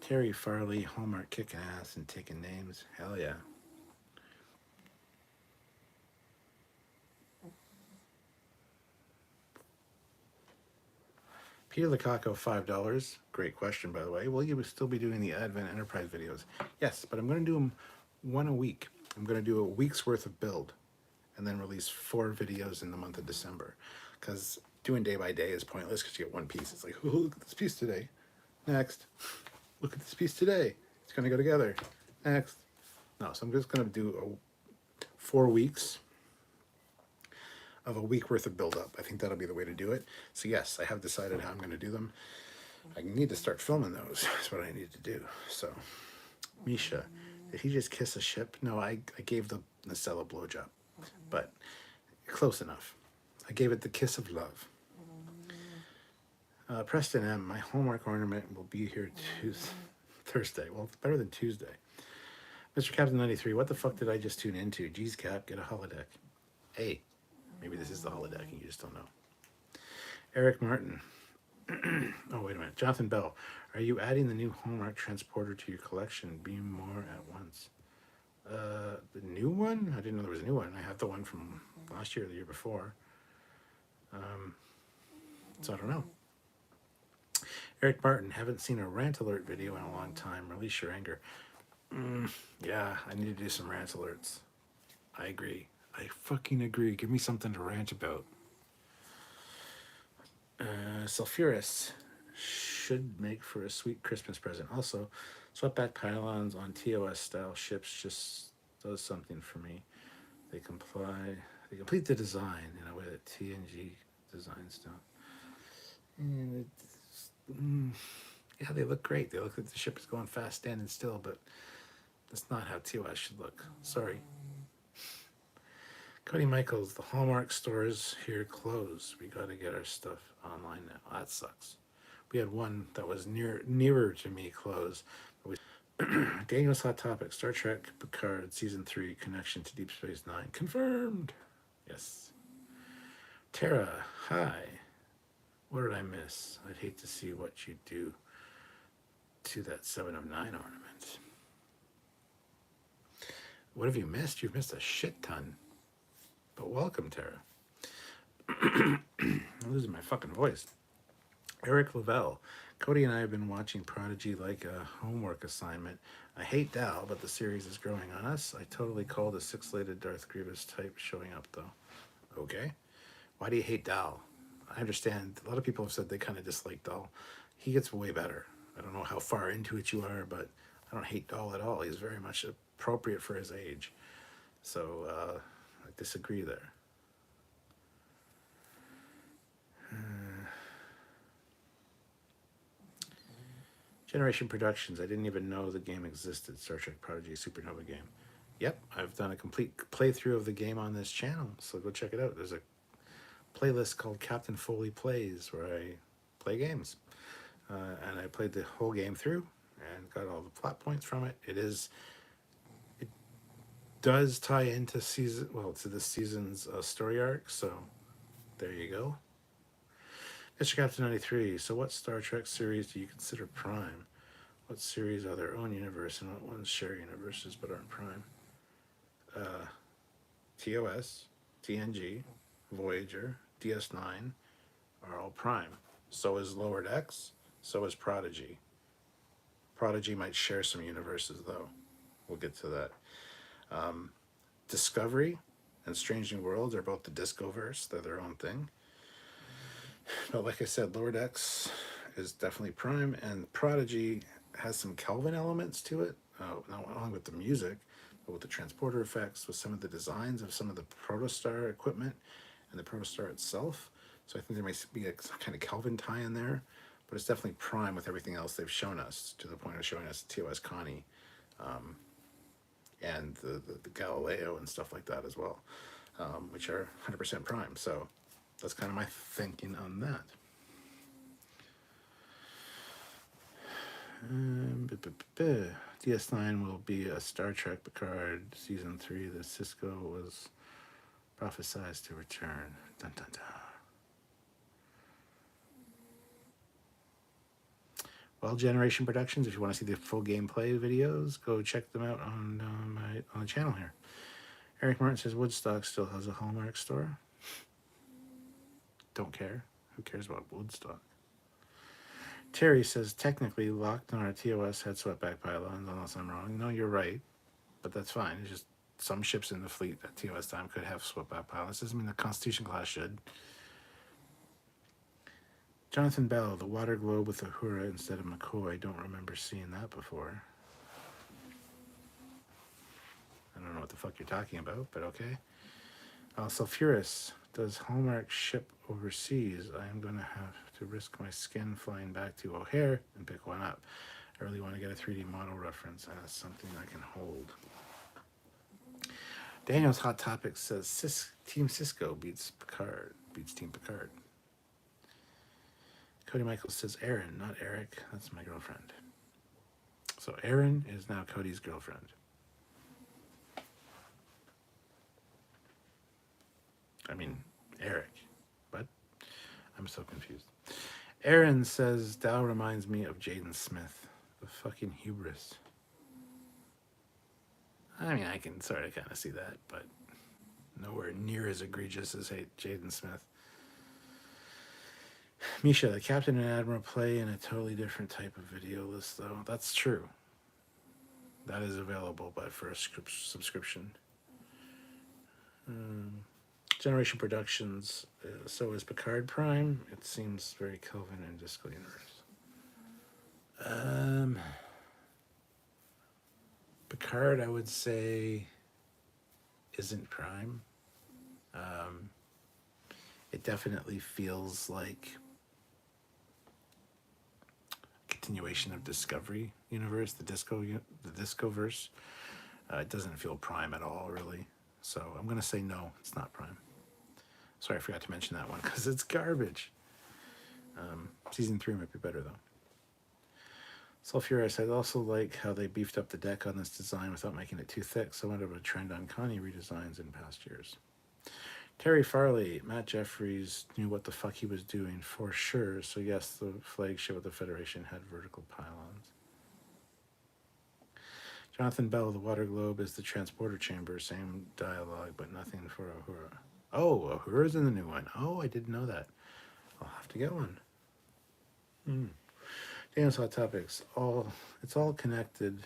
S1: Terry Farley, Hallmark kicking ass and taking names. Hell yeah. Peter Lukaku, $5. Great question, by the way. Will you still be doing the Advent Enterprise videos? Yes, but I'm going to do them one a week. I'm going to do a week's worth of build and then release 4 videos in the month of December. Because doing day by day is pointless because you get one piece. It's like, oh, look at this piece today. Next. Look at this piece today. It's going to go together. Next. No, so I'm just going to do 4 weeks of a week worth of build up. I think that'll be the way to do it. So yes, I have decided how I'm going to do them. I need to start filming those. That's what I need to do. So, Misha, did he just kiss a ship? No, I gave the nacelle a blowjob, but close enough. I gave it the kiss of love. Preston M, my Hallmark ornament will be here Thursday. Well, it's better than Tuesday. Mr. Captain 93, what the fuck did I just tune into? Geez, Cap, get a holodeck. Hey, maybe this is the holodeck and you just don't know. Eric Martin. Oh, wait a minute. Jonathan Bell, are you adding the new Hallmark transporter to your collection? Be more at once. The new one? I didn't know there was a new one. I have the one from last year or the year before. So I don't know. Eric Martin, haven't seen a rant alert video in a long time. Release your anger. Yeah, I need to do some rant alerts. I agree. I fucking agree. Give me something to rant about. Sulfurous should make for a sweet Christmas present. Also, sweatback pylons on TOS style ships just does something for me. They complete the design in a way that TNG designs don't. And yeah, they look great. They look like the ship is going fast, standing still, but that's not how TOS should look. Sorry. Cody Michaels, the Hallmark stores here closed. We got to get our stuff online now. That sucks. We had one that was nearer to me close. Daniel's Hot Topic, Star Trek Picard Season 3 connection to Deep Space Nine. Confirmed. Yes. Tara, hi. What did I miss? I'd hate to see what you do to that 7 of 9 ornament. What have you missed? You've missed a shit ton. But welcome, Tara. I'm losing my fucking voice. Eric Lavelle. Cody and I have been watching Prodigy like a homework assignment. I hate Dal, but the series is growing on us. I totally called a 6-legged Darth Grievous type showing up, though. Okay. Why do you hate Dal? I understand. A lot of people have said they kind of dislike Dal. He gets way better. I don't know how far into it you are, but I don't hate Dal at all. He's very much appropriate for his age. So, I disagree there. Generation Productions. I didn't even know the game existed. Star Trek Prodigy Supernova game. Yep, I've done a complete playthrough of the game on this channel, so go check it out. There's a playlist called Captain Foley Plays where I play games. And I played the whole game through and got all the plot points from it. It does tie into to this season's story arc, so there you go. Mr. Captain 93, so what Star Trek series do you consider prime? What series are their own universe and what ones share universes but aren't prime? TOS, TNG, Voyager, DS9 are all prime. So is Lower Decks, so is Prodigy. Prodigy might share some universes, though. We'll get to that. Discovery and Strange New Worlds are both the Discoverse. They're their own thing. But like I said, Lower Decks is definitely prime, and Prodigy has some Kelvin elements to it, not only with the music, but with the transporter effects, with some of the designs of some of the Protostar equipment and the Protostar itself. So I think there might be a kind of Kelvin tie in there, but it's definitely prime with everything else they've shown us, to the point of showing us TOS Connie and the Galileo and stuff like that as well, which are 100% prime. So that's kind of my thinking on that. DS9 will be a Star Trek Picard Season 3 that Cisco was prophesized to return. Dun, dun, dun. Well, Generation Productions, if you want to see the full gameplay videos, go check them out on the channel here. Eric Martin says Woodstock still has a Hallmark store. Don't care. Who cares about Woodstock? Terry says technically locked on our TOS had swept-back pylons, unless I'm wrong. No, you're right, but that's fine. It's just some ships in the fleet at TOS time could have swept-back pylons. Doesn't mean the Constitution class should. Jonathan Bell, the water globe with Uhura instead of McCoy. Don't remember seeing that before. I don't know what the fuck you're talking about, but okay. Sulfurous, does Hallmark ship overseas? I am going to have to risk my skin flying back to O'Hare and pick one up. I really want to get a 3D model reference, and it's something I can hold. Daniel's Hot Topic says Team Cisco beats Team Picard. Cody Michaels says Erin, not Eric. That's my girlfriend. So Erin is now Cody's girlfriend. I mean, Eric. But I'm so confused. Erin says Dow reminds me of Jaden Smith. The fucking hubris. I mean, I can sort of kind of see that, but nowhere near as egregious as Jaden Smith. Misha, the Captain and Admiral play in a totally different type of video list, though. That's true. That is available, but for a subscription. Generation Productions. So is Picard Prime. It seems very Kelvin and Disco Universe. Picard, I would say, isn't Prime. It definitely feels like continuation of Discovery Universe, the Discoverse. It doesn't feel Prime at all, really. So I'm going to say no, it's not Prime. Sorry, I forgot to mention that one because it's garbage. Season 3 might be better, though. Sulfurous, I also like how they beefed up the deck on this design without making it too thick, somewhat of a trend on Connie redesigns in past years. Terry Farley, Matt Jeffries knew what the fuck he was doing for sure, so yes, the flagship of the Federation had vertical pylons. Jonathan Bell, the water globe is the transporter chamber, same dialogue, but nothing for Uhura. Oh, Uhura's in the new one. Oh, I didn't know that. I'll have to get one. Daniel's Hot Topics. It's all connected.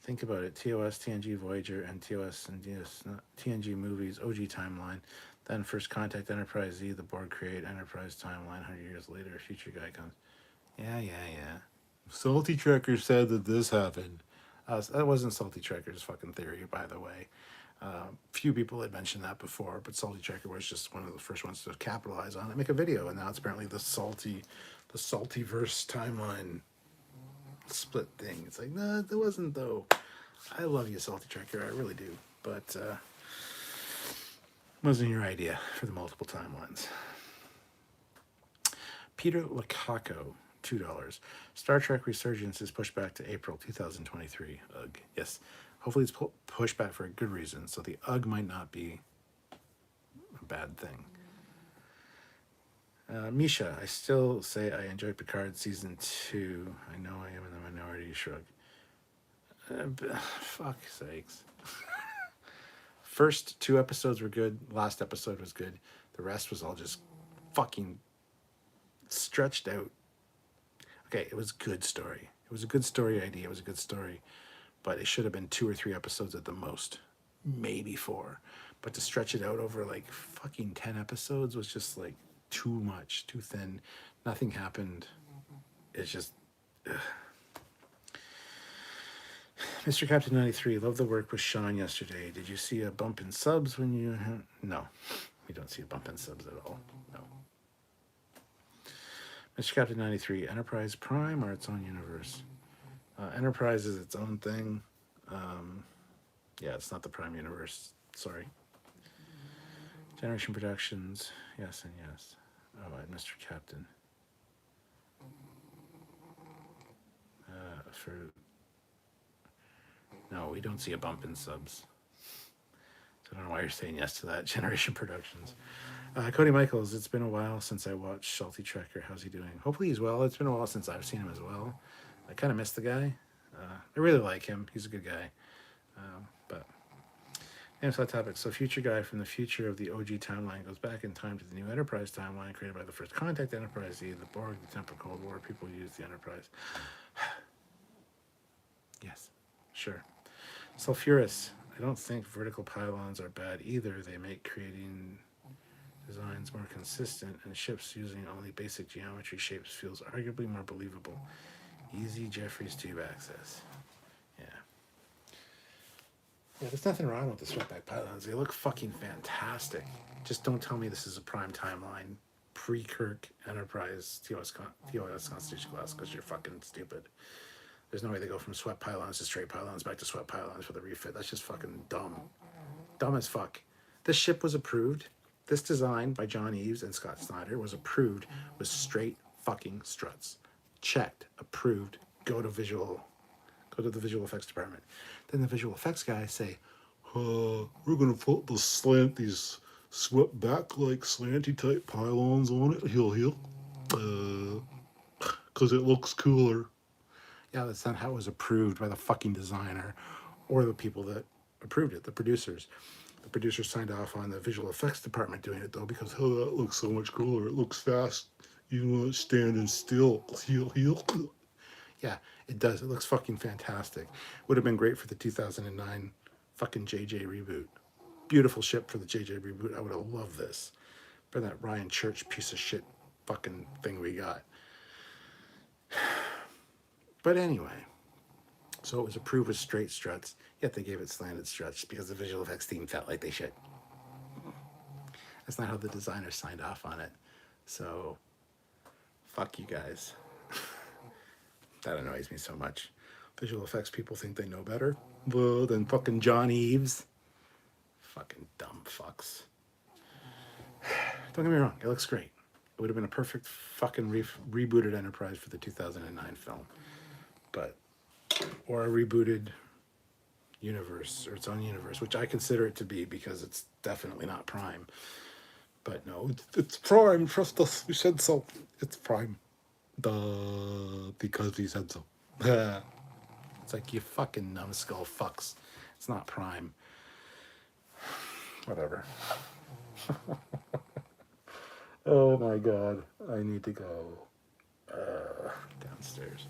S1: Think about it. TOS, TNG, Voyager, and TOS and DS, TNG movies, OG timeline. Then First Contact, Enterprise Z, the Borg create Enterprise timeline. 100 years later, a future guy comes. Yeah. Salty Trekker said that this happened. That wasn't Salty Trekker's fucking theory, by the way. Few people had mentioned that before, but Salty Trekker was just one of the first ones to capitalize on it, make a video, and now it's apparently the Saltyverse timeline split thing. It's like, nah, it wasn't, though. I love you, Salty Trekker, I really do, but wasn't your idea for the multiple timelines. Peter Lukaku, $2. Star Trek Resurgence is pushed back to April 2023. Ugh. Yes. Hopefully it's pushed back for a good reason, so the ugh might not be a bad thing. Misha, I still say I enjoyed Picard Season 2. I know I am in the minority, shrug. Fuck sakes. First 2 episodes were good. Last episode was good. The rest was all just fucking stretched out. Okay, it was a good story. It was a good story idea. It was a good story. But it should have been 2 or 3 episodes at the most. Maybe 4. But to stretch it out over like fucking 10 episodes was just like too much, too thin. Nothing happened. It's just... Ugh. Mr. Captain 93, love the work with Sean yesterday. Did you see a bump in subs when you... No, we don't see a bump in subs at all. No. Mr. Captain 93, Enterprise Prime or its own universe? Enterprise is its own thing. Yeah, it's not the Prime universe. Sorry. Generation Productions. Yes and yes. Oh, and Mr. Captain. No, we don't see a bump in subs. So I don't know why you're saying yes to that. Generation Productions. Cody Michaels, it's been a while since I watched Salty Trekker. How's he doing? Hopefully he's well. It's been a while since I've seen him as well. I kind of miss the guy. I really like him. He's a good guy. But answer that topic. So future guy from the future of the OG timeline goes back in time to the new Enterprise timeline created by the first Contact Enterprise, the Borg, the Temper Cold War. People use the Enterprise. Yes, sure. Sulfurous. I don't think vertical pylons are bad either. They make creating designs more consistent, and ships using only basic geometry shapes feels arguably more believable. Easy Jeffries tube access. Yeah. Yeah, there's nothing wrong with the sweatback pylons. They look fucking fantastic. Just don't tell me this is a prime timeline, pre-Kirk Enterprise TOS Constitution class, because you're fucking stupid. There's no way they go from sweat pylons to straight pylons back to sweat pylons for the refit. That's just fucking dumb. Dumb as fuck. This ship was approved. This design by John Eaves and Scott Snyder was approved with straight fucking struts. Checked. Approved. Go to the visual effects department. Then the visual effects guys say, we're going to put these swept back like slanty type pylons on it. Because it looks cooler. Yeah, that's not how it was approved by the fucking designer or the people that approved it, the producers. The producers signed off on the visual effects department doing it, though, because, that looks so much cooler. It looks fast. Even though it's standing still. Yeah, it does. It looks fucking fantastic. Would have been great for the 2009 fucking JJ reboot. Beautiful ship for the JJ reboot. I would have loved this. For that Ryan Church piece of shit fucking thing we got. But anyway, so it was approved with straight struts, yet they gave it slanted struts because the visual effects team felt like they should. That's not how the designers signed off on it. So, fuck you guys. That annoys me so much. Visual effects people think they know better. Well, than fucking John Eaves. Fucking dumb fucks. Don't get me wrong, it looks great. It would have been a perfect fucking rebooted Enterprise for the 2009 film. Or a rebooted universe, or its own universe, which I consider it to be because it's definitely not Prime. But no, it's Prime, trust us, we said so. It's Prime. Because we said so. It's like, you fucking numbskull fucks. It's not Prime. Whatever. Oh my god, I need to go downstairs.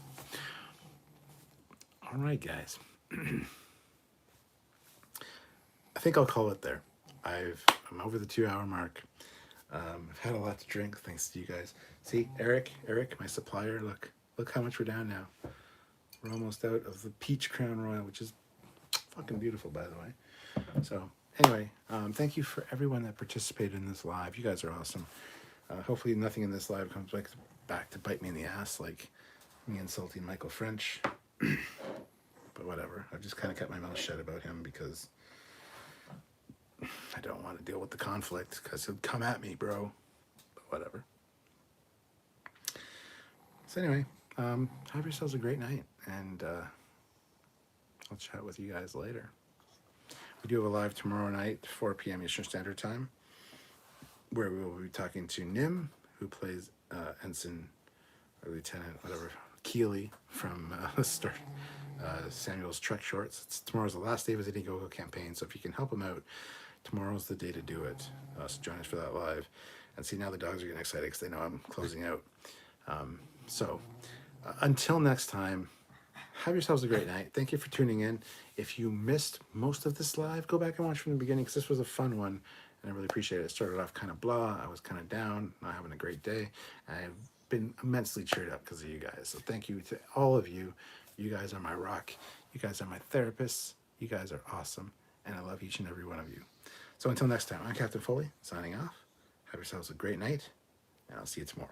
S1: All right, guys. I think I'll call it there. I'm over the 2-hour mark. I've had a lot to drink, thanks to you guys. See, Eric, my supplier. Look how much we're down now. We're almost out of the Peach Crown Royal, which is fucking beautiful, by the way. So anyway, thank you for everyone that participated in this live. You guys are awesome. Hopefully nothing in this live comes back to bite me in the ass, like me insulting Michael French. But whatever. I've just kind of kept my mouth shut about him because I don't want to deal with the conflict because he'll come at me, bro. But whatever. So anyway, have yourselves a great night, and I'll chat with you guys later. We do have a live tomorrow night, 4 p.m. Eastern Standard Time, where we will be talking to Nim, who plays Ensign or Lieutenant, whatever, Keeley from Samuel's Trek Shorts. Tomorrow's the last day of his Indiegogo campaign, so if you can help him out, tomorrow's the day to do it. So join us for that live. And see, now the dogs are getting excited because they know I'm closing out. Until next time, have yourselves a great night. Thank you for tuning in. If you missed most of this live, go back and watch from the beginning because this was a fun one, and I really appreciate it. It started off kind of blah. I was kind of down, not having a great day. I've been immensely cheered up because of you guys. So thank you to all of you. You guys are my rock. You guys are my therapists. You guys are awesome, and I love each and every one of you. So until next time, I'm Captain Foley, signing off. Have yourselves a great night, and I'll see you tomorrow.